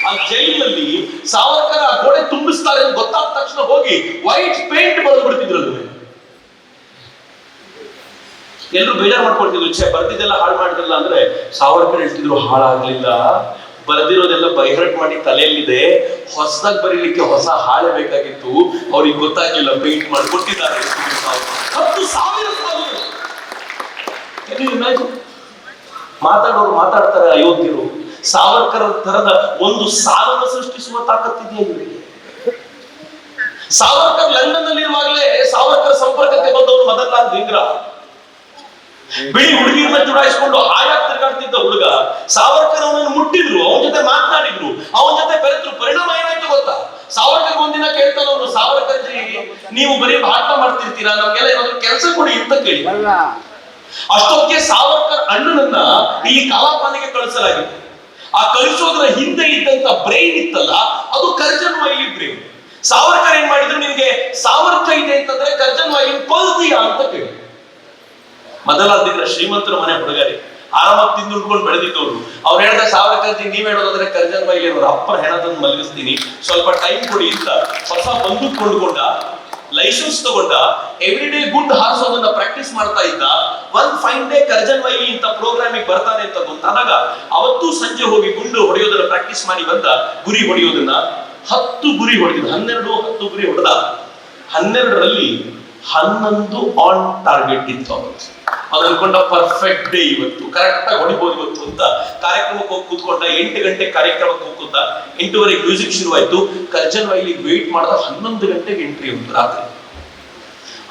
ಆ ಜೈಲಿನಲ್ಲಿ ಸಾವರ್ಕರ್ ಆ ಗೋಡೆ ತುಂಬಿಸ್ತಾರೆ ಅಂತ ಗೊತ್ತಾದ ತಕ್ಷಣ ಹೋಗಿ ವೈಟ್ ಪೇಂಟ್ ಬರೆದು ಬಿಡ್ತಿದ್ರು. ಅದನ್ನ ಎಲ್ಲರೂ ಬೇಜಾರು ಮಾಡ್ಕೊಳ್ತಿದ್ರು, ಬರ್ದಿದ್ದೆಲ್ಲ ಹಾಳು ಮಾಡಿದ್ರಲ್ಲ ಅಂದ್ರೆ. ಸಾವರ್ಕರ್ ಹೇಳ್ತಿದ್ರು, ಹಾಳಾಗ್ಲಿಲ್ಲ, ಬರೆದಿರೋದೆಲ್ಲ ಬೈಹರ್ಟ್ ಮಾಡಿ ತಲೆಯಲ್ಲಿದೆ, ಹೊಸದಾಗಿ ಬರೀಲಿಕ್ಕೆ ಹೊಸ ಹಾಳೆ ಬೇಕಾಗಿತ್ತು, ಅವ್ರಿಗೆ ಗೊತ್ತಾಗಿಲ್ಲ, ಪೇಂಟ್ ಮಾಡಿ ಕೊಟ್ಟಿದ್ದಾರೆ 10,000 ಸಾಲುಗಳು. ಮಾತಾಡೋರು ಮಾತಾಡ್ತಾರೆ, ಅಯೋಗ್ಯರು. ಸಾವರ್ಕರ್ ತರದ ಒಂದು ಸಾಲನ್ನು ಸೃಷ್ಟಿಸುವ ತಾಕತ್ತಿದೆಯಾ ಇವರಿಗೆ? ಸಾವರ್ಕರ್ ಲಂಡನ್ ನಲ್ಲಿರುವಾಗಲೇ ಸಾವರ್ಕರ್ ಸಂಪರ್ಕಕ್ಕೆ ಬಂದವರು ಮದನ್ಲಾಲ್ ಧಿಂಗ್ರಾ. ಬಿಳಿ ಹುಡುಗಿಯನ್ನ ಚುಡಾಯಿಸಿಕೊಂಡು ಹಾಯಾಗಿ ತಿರುಗಾಡ್ತಿದ್ದ ಹುಡುಗ. ಸಾವರ್ಕರ್ ಅವನನ್ನು ಮುಟ್ಟಿದ್ರು, ಅವನ ಜೊತೆ ಮಾತನಾಡಿದ್ರು, ಅವನ ಜೊತೆ ಬೆರೆತರು. ಪರಿಣಾಮ ಏನಾಯ್ತು ಗೊತ್ತಾ? ಸಾವರ್ಕರ್ ಒಂದಿನ ಕೇಳ್ತಾನ ಅವನು, ಸಾವರ್ಕರ್ ಜಿ ನೀವು ಬರೀ ಭಾಷಣ ಮಾಡ್ತಿರ್ತೀರಾ, ನಮ್ಗೆಲ್ಲ ಏನಾದ್ರು ಕೆಲಸ ಕೊಡಿ ಅಂತ ಕೇಳಿ. ಅಷ್ಟೊತ್ತಿಗೆ ಸಾವರ್ಕರ್ ಅಣ್ಣನನ್ನ ಇಲ್ಲಿ ಕಾಲಾಪಾನಿಗೆ ಕಳಿಸಲಾಗಿತ್ತು. ಆ ಕಳಿಸೋದ್ರ ಹಿಂದೆ ಇದ್ದಂತ ಬ್ರೈನ್ ಇತ್ತಲ್ಲ, ಅದು ಕರ್ಜನ್ ವೈಲಿ ಬ್ರೈನ್. ಸಾವರ್ಕರ್ ಏನ್ ಮಾಡಿದ್ರು, ನಿಮ್ಗೆ ಸಾಮರ್ಥ್ಯ ಇದೆ ಅಂತಂದ್ರೆ ಕರ್ಜನ್ ವೈಲಿ ಕೊಲ್ತೀಯಾ ಅಂತ ಕೇಳಿ. ಮದನ್ಲಾಲ್ ಧಿಂಗ್ರಾ ಶ್ರೀಮಂತರ ಮನೆ ಹುಡುಗರಿ, ಆರಾಮಾಗಿ ತಿಂದುಕೊಂಡು ಬೆಳೆದಿದ್ದವ್ರು. ಅವ್ರು ಹೇಳ್ದ, ಸಾವರ್ಕರ್ ಜಿ ನೀವ್ ಹೇಳೋದಾದ್ರೆ ಕರ್ಜನ್ ವೈಲಿ ಅವ್ರ ಅಪ್ಪರ ಹೆಣ ತಂದು ಮಲಗಿಸ್ತೀನಿ, ಸ್ವಲ್ಪ ಟೈಮ್ ಕೊಡಿ ಅಂತ ಹೊಸ ಬಂದೂಕ್ ಕೊಂಡ್ಕೊಂಡ, ಲೈಸೆನ್ಸ್ ತಗೊಂಡ, ಎವ್ರಿ ಡೇ ಗುಂಡು ಹಾರಿಸೋದನ್ನ ಪ್ರಾಕ್ಟೀಸ್ ಮಾಡ್ತಾ ಇದ್ದ. ಒಂದ್ ಫೈನ್ ಡೇ ಕರ್ಜನ್ ವೈಲಿ ಇಂತ ಪ್ರೋಗ್ರಾಮಿಗೆ ಬರ್ತಾನೆ ಅಂತ ಗೊತ್ತಾದಾಗ ಅವತ್ತು ಸಂಜೆ ಹೋಗಿ ಗುಂಡು ಹೊಡೆಯೋದನ್ನ ಪ್ರಾಕ್ಟೀಸ್ ಮಾಡಿ ಬಂದ. ಗುರಿ ಹೊಡೆಯೋದನ್ನ 10 ಗುರಿ ಹೊಡೆದಿದ್ದ, 10 ಗುರಿ ಹೊಡೆದ. 12ರಲ್ಲಿ 11 ಆನ್ ಟಾರ್ಗೆಟ್ ಇತ್ತು. ಅವ್ನು ಅನ್ಕೊಂಡ ಪರ್ಫೆಕ್ಟ್ ಡೇ ಇವತ್ತು, ಕರೆಕ್ಟ್ ಆಗಿ ಹೊಡಿಬಹುದು ಇವತ್ತು ಅಂತ ಕಾರ್ಯಕ್ರಮಕ್ಕೆ ಹೋಗಿ ಕೂತ್ಕೊಂಡ. 8 ಗಂಟೆ ಕಾರ್ಯಕ್ರಮಕ್ಕೆ ಹೋಗಿ ಕೂತ, 8:30 ಮ್ಯೂಸಿಕ್ ಶುರುವಾಯ್ತು. ಕರ್ಜನ್ ವೈಲಿ ವೇಟ್ ಮಾಡಿದ 11 ಗಂಟೆಗೆ ಎಂಟ್ರಿ ಉಂಟು ರಾತ್ರಿ.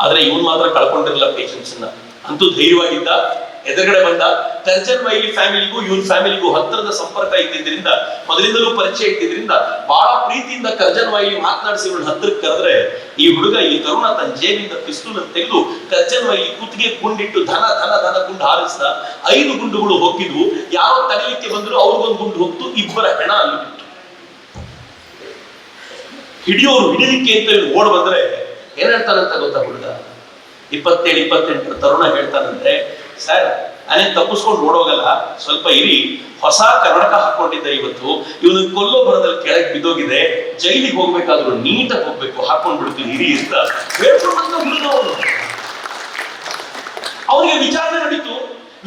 ಆದ್ರೆ ಇವನ್ ಮಾತ್ರ ಕಳ್ಕೊಂಡಿರಲಿಲ್ಲ ಪೇಷನ್ಸ್ ಅನ್ನ. ಅಂತೂ ಧೈರ್ಯವಾಗಿದ್ದ, ಎದುರುಗಡೆ ಬಂದ. ಕರ್ಜನ್ ವೈಲಿ ಫ್ಯಾಮಿಲಿಗೂ ಇವನ್ ಫ್ಯಾಮಿಲಿಗೂ ಹತ್ತಿರದ ಸಂಪರ್ಕ ಇದ್ದಿದ್ರಿಂದ, ಮೊದಲಿಂದಲೂ ಪರಿಚಯ ಇದ್ದಿದ್ರಿಂದ ಬಹಳ ಪ್ರೀತಿಯಿಂದ ಕರ್ಜನ್ ವೈಲಿ ಮಾತನಾಡಿಸಿ ಇವಳು ಹತ್ತಿರಕ್ಕೆ ಕರೆದ್ರೆ, ಈ ಹುಡುಗ, ಈ ತರುಣ ತನ್ನ ಜೇಬಿಂದ ಪಿಸ್ತೂಲ್ ಅನ್ನು ತೆಗೆದು ಕರ್ಜನ್ ವೈಲಿ ಕುತ್ತಿಗೆ ಗುಂಡಿಟ್ಟು ಧನ ಧನ ಧನ ಗುಂಡು ಹಾರಿಸಿದ. 5 ಗುಂಡುಗಳು ಹೋಗಿದ್ವು. ಯಾರೋ ತಡೆಯಲಿಕ್ಕೆ ಬಂದ್ರು, ಅವ್ರಿಗೊಂದು ಗುಂಡು ಹೋಗ್ತು, ಇಬ್ಬರ ಹೆಣ ಅಲ್ಲಿ ಬಿತ್ತು. ಹಿಡಿಯೋರು ಹಿಡಿಲಿಕ್ಕೆ ಅಂತ ಓಡ್ ಬಂದ್ರೆ ಏನ್ ಹೇಳ್ತಾನಂತ ಗೊತ್ತಾ ಹುಡುಗ? 27-28 ತರುಣ ಹೇಳ್ತಾನಂದ್ರೆ, ಸರ್ ನಾನೇನ್ ತಪ್ಪಿಸ್ಕೊಂಡು ಓಡೋಗಲ್ಲ, ಸ್ವಲ್ಪ ಇರಿ, ಹೊಸ ಕನ್ನಡಕ ಹಾಕೊಂಡಿದ್ದೆ ಇವತ್ತು, ಇವನು ಕೊಲ್ಲೋ ಬರದಲ್ಲಿ ಕೆಳಗೆ ಬಿದ್ದೋಗಿದೆ, ಜೈಲಿಗೆ ಹೋಗ್ಬೇಕಾದ್ರು ನೀಟಾಗಿ ಹೋಗ್ಬೇಕು, ಹಾಕೊಂಡ್ ಬಿಡ್ತೀನಿ ಇರಿ ಅಂತ ಹೇಳ್ಕೊಂಡಂತ ಹುಡುಗ ಅವನು. ಅವನಿಗೆ ವಿಚಾರಣೆ ನಡೀತು.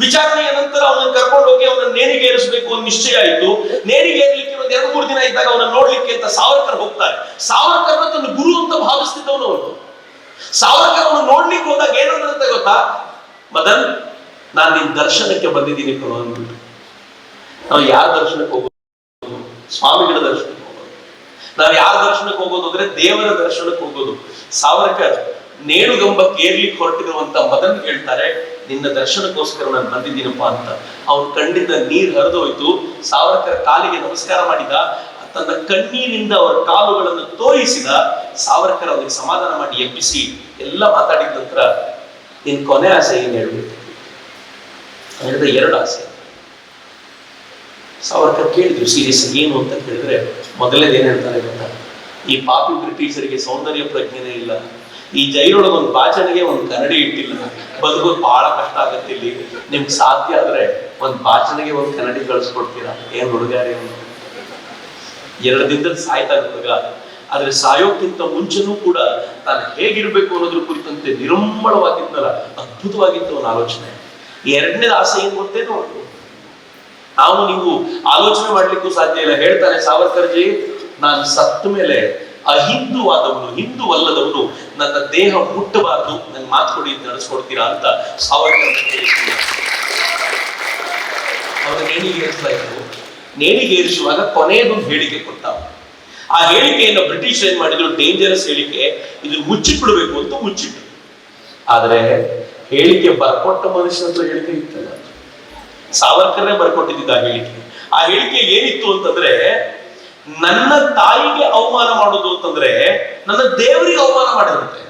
ವಿಚಾರಣೆಯ ನಂತರ ಅವನನ್ನು ಕರ್ಕೊಂಡು ಹೋಗಿ ಅವನನ್ನು ನೇಣಿಗೆ ಏರಿಸಬೇಕು ಅಂತ ನಿಶ್ಚಯ ಆಯಿತು. ನೇಣಿಗೆ ಏರ್ಲಿಕ್ಕೆ ಒಂದು 2-3 ದಿನ ಇದ್ದಾಗ ಅವನನ್ನು ನೋಡ್ಲಿಕ್ಕೆ ಅಂತ ಸಾವರ್ಕರ್ ಹೋಗ್ತಾರೆ. ಸಾವರ್ಕರ್ನ ತನ್ನ ಗುರು ಅಂತ ಭಾವಿಸ್ತಿದ್ದವನು ಅವನು. ಸಾವರ್ಕರ್ ಅವನು ನೋಡ್ಲಿಕ್ಕೆ ಹೋದಾಗ ಏನಂದ್ರೆ ಗೊತ್ತಾ? ಮದನ್, ನಾನು ನಿನ್ ದರ್ಶನಕ್ಕೆ ಬಂದಿದ್ದೀನಿ ಕಣೋ ಅಂದ್ಬಿಟ್ಟು. ನಾವು ಯಾರ ದರ್ಶನಕ್ಕೆ ಹೋಗೋದು? ಸ್ವಾಮಿಗಳ ದರ್ಶನಕ್ಕೆ ಹೋಗೋದು. ನಾವು ಯಾರ ದರ್ಶನಕ್ಕೆ ಹೋಗೋದು ಅಂದ್ರೆ ದೇವರ ದರ್ಶನಕ್ಕೆ ಹೋಗೋದು. ಸಾವರ್ಕರ್ ನೇಣುಗಂಬಕ್ಕೆ ಏರ್ಲಿಕ್ಕೆ ಹೊರಟಿರುವಂತ ಮದನ್ ಹೇಳ್ತಾರೆ, ನಿನ್ನ ದರ್ಶನಕ್ಕೋಸ್ಕರ ನಾನು ಬಂದಿದ್ದೀನಪ್ಪ ಅಂತ. ಅವನು ಕಣ್ಣಿಂದ ನೀರು ಹರಿದೋಯ್ತು. ಸಾವರ್ಕರ್ ಕಾಲಿಗೆ ನಮಸ್ಕಾರ ಮಾಡಿದ. ತನ್ನ ಕಣ್ಣೀರಿನಿಂದ ಅವರ ಕಾಲುಗಳನ್ನು ತೋರಿಸಿದ. ಸಾವರ್ಕರ್ ಅವರಿಗೆ ಸಮಾಧಾನ ಮಾಡಿ ಎಬ್ಬಿಸಿ ಎಲ್ಲ ಮಾತಾಡಿದ ನಂತರ, ನಿನ್ ಕೊನೆ ಆಸೆ ಏನ್ ಹೇಳ್ಬೇಕು? ಹೇಳಿದ 2 ಆಸೆ. ಸಾವರ್ಕರ್ ಕೇಳಿದ್ರು ಸೀರಿಯಸ್ ಏನು ಅಂತ ಕೇಳಿದ್ರೆ, ಮೊದಲನೇದು ಏನ್ ಹೇಳ್ತಾರೆ ಗೊತ್ತಾ? ಈ ಪಾಪಿ ಬ್ರಿಟಿಷರಿಗೆ ಸೌಂದರ್ಯ ಪ್ರಜ್ಞೆನೇ ಇಲ್ಲ, ಈ ಜೈಲೊಳಗೆ ಒಂದು ಬಾಚಣಿಗೆ ಒಂದು ಕನ್ನಡಿ ಇಟ್ಟಿಲ್ಲ, ಬದುಕೋದು ಬಹಳ ಕಷ್ಟ ಆಗತ್ತೆ ಇಲ್ಲಿ, ನಿಮ್ಗೆ ಸಾಧ್ಯ ಆದ್ರೆ ಒಂದು ಬಾಚಣಿಗೆ ಒಂದು ಕನ್ನಡಿ ಕಳಿಸ್ಕೊಡ್ತೀರಾ? ಏನ್ ಹುಡುಗಾರಿ? 2 ದಿನದಲ್ಲಿ ಸಾಯ್ತಾನೆ ಹುಡುಗ. ಆದ್ರೆ ಸಾಯೋಕ್ಕಿಂತ ಮುಂಚೆನೂ ಕೂಡ ತಾನು ಹೇಗಿರ್ಬೇಕು ಅನ್ನೋದ್ರ ಕುರಿತಂತೆ ನಿರಂಬಳವಾಗಿದ್ದಲ್ಲ, ಅದ್ಭುತವಾಗಿತ್ತು ಅವನ ಆಲೋಚನೆ. 2ನೇದು ಆಸೆ ಏನ್ ಗೊತ್ತೇನೋ, ನಾವು ನೀವು ಆಲೋಚನೆ ಮಾಡ್ಲಿಕ್ಕೂ ಸಾಧ್ಯ ಇಲ್ಲ. ಹೇಳ್ತಾನೆ ಸಾವರ್ಕರ್ ಜಿ, ನಾನು ಸತ್ತ ಮೇಲೆ ಅಹಿಂದುವಾದವನು, ಹಿಂದುವಲ್ಲದವನು ನನ್ನ ದೇಹ ಮುಟ್ಟಬಾರದು, ನನ್ ಮಾತು ಕೊಡಿ, ನಡೆಸ್ಕೊಡ್ತೀರಾ ಅಂತ ಸಾವರ್ಕರ್ ಅವರ ನೇಣಿಗೆ ಏರಿಸಲಾಯಿತು. ನೇಣಿಗೆ ಏರಿಸುವಾಗ ಕೊನೆಯದೊಂದು ಹೇಳಿಕೆ ಕೊಟ್ಟ. ಆ ಹೇಳಿಕೆಯನ್ನು ಬ್ರಿಟಿಷ್ ಏನ್ ಮಾಡಿದ್ರು, ಡೇಂಜರಸ್ ಹೇಳಿಕೆ, ಇದು ಮುಚ್ಚಿಟ್ಬಿಡ್ಬೇಕು ಅಂತ ಮುಚ್ಚಿಟ್ಟು. ಆದ್ರೆ ಹೇಳಿಕೆ ಬರ್ಕೊಟ್ಟ ಮನುಷ್ಯನತ್ರ ಹೇಳಿಕೆ ಇತ್ತಲ್ಲ, ಸಾವರ್ಕರ್ನೇ ಬರ್ಕೊಟ್ಟಿದ್ದ ಆ ಹೇಳಿಕೆ. ಆ ಹೇಳಿಕೆ ಏನಿತ್ತು ಅಂತಂದ್ರೆ, ನನ್ನ ತಾಯಿಗೆ ಅವಮಾನ ಮಾಡೋದು ಅಂತಂದ್ರೆ ನನ್ನ ದೇವರಿಗೆ ಅವಮಾನ ಮಾಡಿರುತ್ತೆ.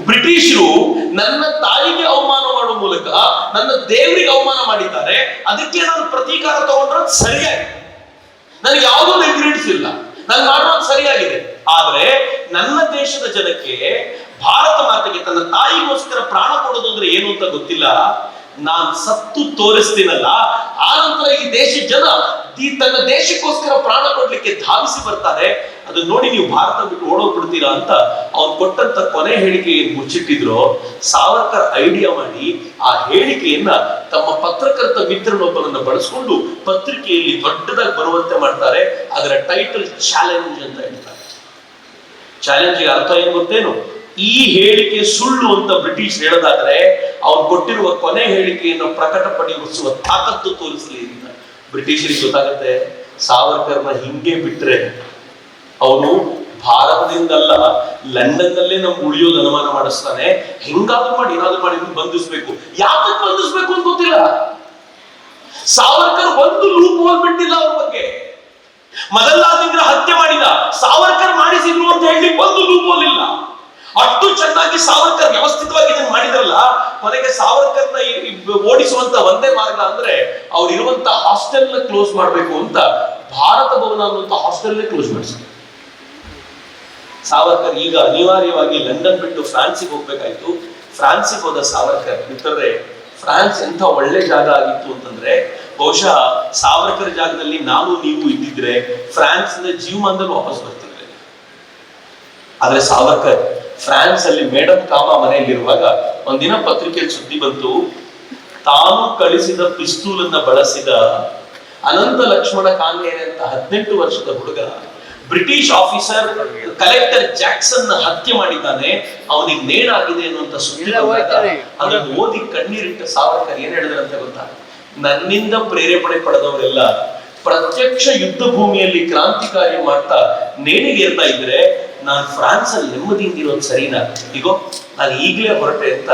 ಬ್ರಿಟಿಷರು ನನ್ನ ತಾಯಿಗೆ ಅವಮಾನ ಮಾಡುವ ಮೂಲಕ ನನ್ನ ದೇವರಿಗೆ ಅವಮಾನ ಮಾಡಿದ್ದಾರೆ. ಅದಕ್ಕೆ ನಾನು ಪ್ರತೀಕಾರ ತಗೊಂಡ್ರೆ ಸರಿಯಾಗಿ, ನನಗೆ ಯಾವುದೋ ರಿಗ್ರೆಟ್ಸ್ ಇಲ್ಲ, ನಾನು ಮಾಡೋದು ಸರಿಯಾಗಿದೆ. ಆದ್ರೆ ನನ್ನ ದೇಶದ ಜನಕ್ಕೆ, ಭಾರತ ಮಾತೆಗೆ ತನ್ನ ತಾಯಿಗೋಸ್ಕರ ಪ್ರಾಣ ಕೊಡೋದು ಅಂದ್ರೆ ಏನು ಅಂತ ಗೊತ್ತಿಲ್ಲ. ನಾನ್ ಸತ್ತು ತೋರಿಸ್ತೀನಲ್ಲ, ಆ ನಂತರ ಈ ದೇಶದ ಜನ ತನ್ನ ದೇಶಕ್ಕೋಸ್ಕರ ಪ್ರಾಣ ಕೊಡ್ಲಿಕ್ಕೆ ಧಾವಿಸಿ ಬರ್ತಾರೆ. ಅದನ್ನ ನೋಡಿ ನೀವು ಭಾರತ ಬಿಟ್ಟು ಓಡೋಗ್ಬಿಡ್ತೀರಾ ಅಂತ ಅವ್ರು ಕೊಟ್ಟಂತ ಕೊನೆ ಹೇಳಿಕೆಯನ್ನು ಮುಚ್ಚಿಟ್ಟಿದ್ರು. ಸಾವರ್ಕರ್ ಐಡಿಯಾ ಮಾಡಿ ಆ ಹೇಳಿಕೆಯನ್ನ ತಮ್ಮ ಪತ್ರಕರ್ತ ಮಿತ್ರನೊಬ್ಬನನ್ನ ಬಳಸಿಕೊಂಡು ಪತ್ರಿಕೆಯಲ್ಲಿ ದೊಡ್ಡದಾಗಿ ಬರುವಂತೆ ಮಾಡ್ತಾರೆ. ಅದರ ಟೈಟಲ್ ಚಾಲೆಂಜ್ ಅಂತ ಹೇಳ್ತಾರೆ. ಚಾಲೆಂಜ್ಗೆ ಅರ್ಥ ಏನ್ ಗೊತ್ತೇನು? ಈ ಹೇಳಿಕೆ ಸುಳ್ಳು ಅಂತ ಬ್ರಿಟಿಷ್ ಹೇಳೋದಾದ್ರೆ ಅವ್ರು ಕೊಟ್ಟಿರುವ ಕೊನೆ ಹೇಳಿಕೆಯನ್ನು ಪ್ರಕಟಪಡಿಸುವ ತಾಕತ್ತು ತೋರಿಸಲಿ ಅಂತ ಬ್ರಿಟಿಷರಿಗೆ ಗೊತ್ತಾಗುತ್ತೆ. ಸಾವರ್ಕರ್ನ ಹಿಂಗೆ ಬಿಟ್ರೆ ಅವನು ಭಾರತದಿಂದಲ್ಲ ಲಂಡನ್ ನಲ್ಲೇ ನಮ್ಗೆ ಉಳಿಯೋದು ಅನುಮಾನ ಮಾಡಿಸ್ತಾನೆ. ಹಿಂಗಾದ್ರೂ ಮಾಡಿ ಏನಾದ್ರೂ ಮಾಡಿ ಬಂಧಿಸ್ಬೇಕು. ಯಾಕೆ ಬಂಧಿಸ್ಬೇಕು ಅಂತ ಗೊತ್ತಿಲ್ಲ. ಸಾವರ್ಕರ್ ಒಂದು ಲೂಪ್ ಹೋಲ್ ಬಿಟ್ಟಿಲ್ಲ ಅವ್ರ ಬಗ್ಗೆ. ಮದಲ್ಲಾದಿಂಗ್ರ ಹತ್ಯೆ ಮಾಡಿದ, ಸಾವರ್ಕರ್ ಮಾಡಿಸಿದ್ರು ಅಂತ ಹೇಳಿ ಒಂದು ಲೂಪ್ ಹೋಲ್ ಇಲ್ಲ. ಅಷ್ಟು ಚೆನ್ನಾಗಿ ಸಾವರ್ಕರ್ ವ್ಯವಸ್ಥಿತವಾಗಿ ಇದನ್ನು ಮಾಡಿದ್ರಲ್ಲ. ಕೊನೆಗೆ ಸಾವರ್ಕರ್ನ ಓಡಿಸುವಂತ ಒಂದೇ ಮಾರ್ಗ ಅಂದ್ರೆ ಅವ್ರು ಇರುವಂತ ಹಾಸ್ಟೆಲ್ ನ ಕ್ಲೋಸ್ ಮಾಡ್ಬೇಕು ಅಂತ ಭಾರತ ಭವನ ಅನ್ನುವಂತ ಹಾಸ್ಟೆಲ್ ಕ್ಲೋಸ್ ಮಾಡಿಸಿದ್ರು. ಸಾವರ್ಕರ್ ಈಗ ಅನಿವಾರ್ಯವಾಗಿ ಲಂಡನ್ ಬಿಟ್ಟು ಫ್ರಾನ್ಸಿಗೆ ಹೋಗ್ಬೇಕಾಯ್ತು. ಫ್ರಾನ್ಸಿಗೆ ಹೋದ ಸಾವರ್ಕರ್ ಮಿತ್ರರೇ, ಫ್ರಾನ್ಸ್ ಎಂಥ ಒಳ್ಳೆ ಜಾಗ ಆಗಿತ್ತು ಅಂತಂದ್ರೆ ಬಹುಶಃ ಸಾವರ್ಕರ್ ಜಾಗದಲ್ಲಿ ನಾನು ನೀವು ಇದ್ದಿದ್ರೆ ಫ್ರಾನ್ಸ್ ಜೀವಮಾನದಲ್ಲಿ ವಾಪಸ್ ಬರ್ತಿದ್ರೆ. ಆದ್ರೆ ಸಾವರ್ಕರ್ ಫ್ರಾನ್ಸ್ ಅಲ್ಲಿ ಮೇಡಮ್ ಕಾಮ ಮನೆಯಲ್ಲಿರುವಾಗ ಒಂದಿನ ಪತ್ರಿಕೆಯಲ್ಲಿ ಸುದ್ದಿ ಬಂತು. ತಾನು ಕಳಿಸಿದ ಪಿಸ್ತೂಲ್ ಅನ್ನ ಬಳಸಿದ ಅನಂತ ಲಕ್ಷ್ಮಣ ಕಾನ್ವೇರ್ ಅಂತ 18 ವರ್ಷದ ಹುಡುಗ ಬ್ರಿಟಿಷ್ ಆಫೀಸರ್ ಕಲೆಕ್ಟರ್ ಜಾಕ್ಸನ್ ಹತ್ಯೆ ಮಾಡಿದ್ದಾನೆ, ಅವನಿಗೆ ನೇಣಾಗಿದೆ ಅನ್ನುವಂತ ಸುದ್ದಿ ಬಂದಾಗ ಅದನ್ನು ಓದಿ ಕಣ್ಣೀರಿಟ್ಟ ಸಾವರ್ಕರ್ ಏನ್ ಹೇಳಿದ್ರಂತ ಗೊತ್ತಾ? ನನ್ನಿಂದ ಪ್ರೇರೇಪಣೆ ಪಡೆದವರೆಲ್ಲ ಪ್ರತ್ಯಕ್ಷ ಯುದ್ಧ ಭೂಮಿಯಲ್ಲಿ ಕ್ರಾಂತಿಕಾರ್ಯ ಮಾಡ್ತಾ ನೇಣಿಗೇರ್ತಾ ಇದ್ರೆ ನಾನು ಫ್ರಾನ್ಸ್ ಅಲ್ಲಿ ನೆಮ್ಮದಿಯಿಂದ ಇರೋದು ಸರಿನಾ? ಈಗೋ ನಾನು ಈಗಲೇ ಹೊರಟೆ ಅಂತ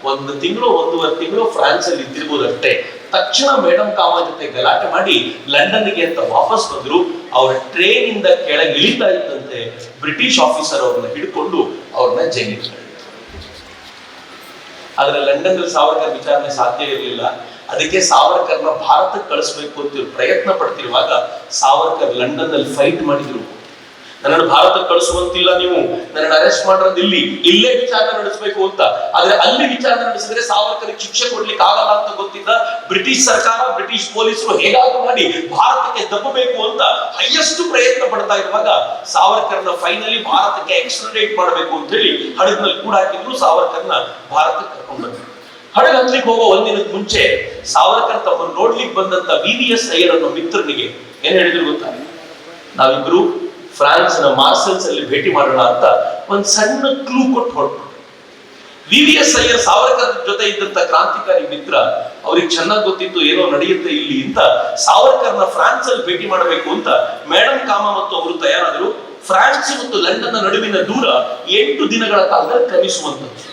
1 ತಿಂಗಳು 1.5 ತಿಂಗಳು ಫ್ರಾನ್ಸ್ ಅಲ್ಲಿ ಇದ್ದಿರ್ಬೋದಷ್ಟೇ. ತಕ್ಷಣ ಮೇಡಮ್ ಕಾಮ ಜೊತೆ ಗಲಾಟೆ ಮಾಡಿ ಲಂಡನ್ಗೆ ಅಂತ ವಾಪಸ್ ಬಂದ್ರು. ಅವರ ಟ್ರೈನ್ ಇಂದ ಕೆಳಗೆ ಇಳಿತಾ ಇದ್ದಂತೆ ಬ್ರಿಟಿಷ್ ಆಫೀಸರ್ ಅವ್ರನ್ನ ಹಿಡ್ಕೊಂಡು ಅವ್ರನ್ನ ಜೈಲಿಗೆ. ಆದ್ರೆ ಲಂಡನ್ ಅಲ್ಲಿ ಸಾವರ್ಕರ್ ವಿಚಾರಣೆ ಸಾಧ್ಯ ಇರಲಿಲ್ಲ. ಅದಕ್ಕೆ ಸಾವರ್ಕರ್ನ ಭಾರತಕ್ಕೆ ಕಳಿಸ್ಬೇಕು ಅಂತ ಪ್ರಯತ್ನ ಪಡ್ತಿರುವಾಗ ಸಾವರ್ಕರ್ ಲಂಡನ್ ಅಲ್ಲಿ ಫೈಟ್ ಮಾಡಿದ್ರು. ನನ್ನನ್ನು ಭಾರತಕ್ಕೆ ಕಳಿಸುವಂತಿಲ್ಲ, ನೀವು ನನ್ನನ್ನು ಅರೆಸ್ಟ್ ಮಾಡೋದು ಇಲ್ಲೇ ವಿಚಾರಣೆ ನಡೆಸಬೇಕು ಅಂತ. ಆದ್ರೆ ಅಲ್ಲಿ ವಿಚಾರಣೆ ನಡೆಸಿದ್ರೆ ಸಾವರ್ಕರ್ಗೆ ಶಿಕ್ಷೆ ಕೊಡ್ಲಿಕ್ಕೆ ಆಗಲ್ಲ ಅಂತ ಗೊತ್ತಿದ್ದ ಬ್ರಿಟಿಷ್ ಸರ್ಕಾರ, ಬ್ರಿಟಿಷ್ ಪೊಲೀಸರು ಹೇಗಾದ್ರೂ ಮಾಡಿ ಭಾರತಕ್ಕೆ ದಬ್ಬಬೇಕು ಅಂತ ಹೈಯೆಸ್ಟ್ ಪ್ರಯತ್ನ ಪಡ್ತಾ ಇರುವಾಗ ಸಾವರ್ಕರ್ನ ಫೈನಲಿ ಭಾರತಕ್ಕೆ ಎಕ್ಸ್ಟ್ರಡೇಟ್ ಮಾಡಬೇಕು ಅಂತ ಹೇಳಿ ಹಡಗಿನಲ್ಲಿ ಕೂಡ ಹಾಕಿದ್ರು. ಸಾವರ್ಕರ್ನ ಭಾರತಕ್ಕೆ ಕರ್ಕೊಂಡು ಬಂದ್ರು. ಹಡಗ ಹತ್ಲಿಕ್ಕೆ ಹೋಗೋ 1 ದಿನದ ಮುಂಚೆ ಸಾವರ್ಕರ್ ತಮ್ಮನ್ನು ನೋಡ್ಲಿಕ್ಕೆ ಬಂದಂತ VVS ಅಯ್ಯರ್ ಅನ್ನೋ ಮಿತ್ರನಿಗೆ ಏನ್ ಹೇಳಿದ್ರು ಗೊತ್ತಾ? ನಾವಿಬ್ರು ಫ್ರಾನ್ಸ್ ನ ಮಾರ್ಸೆಲ್ಸ್ ಅಲ್ಲಿ ಭೇಟಿ ಮಾಡೋಣ ಅಂತ ಒಂದ್ ಸಣ್ಣ ಕ್ಲೂ ಕೊಟ್ಟು ಹೊರಟು. VVS ಅಯ್ಯರ್ ಸಾವರ್ಕರ್ ಜೊತೆ ಇದ್ದಂತ ಕ್ರಾಂತಿಕಾರಿ ಮಿತ್ರ. ಅವ್ರಿಗೆ ಚೆನ್ನಾಗಿ ಗೊತ್ತಿತ್ತು ಏನೋ ನಡೆಯುತ್ತೆ ಇಲ್ಲಿ ಅಂತ. ಸಾವರ್ಕರ್ನ ಫ್ರಾನ್ಸ್ ಅಲ್ಲಿ ಭೇಟಿ ಮಾಡಬೇಕು ಅಂತ ಮೇಡಮ್ ಕಾಮ ಮತ್ತು ಅವರು ತಯಾರಾದರು. ಫ್ರಾನ್ಸ್ ಮತ್ತು ಲಂಡನ್ ನಡುವಿನ ದೂರ 8 ದಿನಗಳ ಕಾಲದಲ್ಲಿ ಕ್ರಮಿಸುವಂತದ್ದು.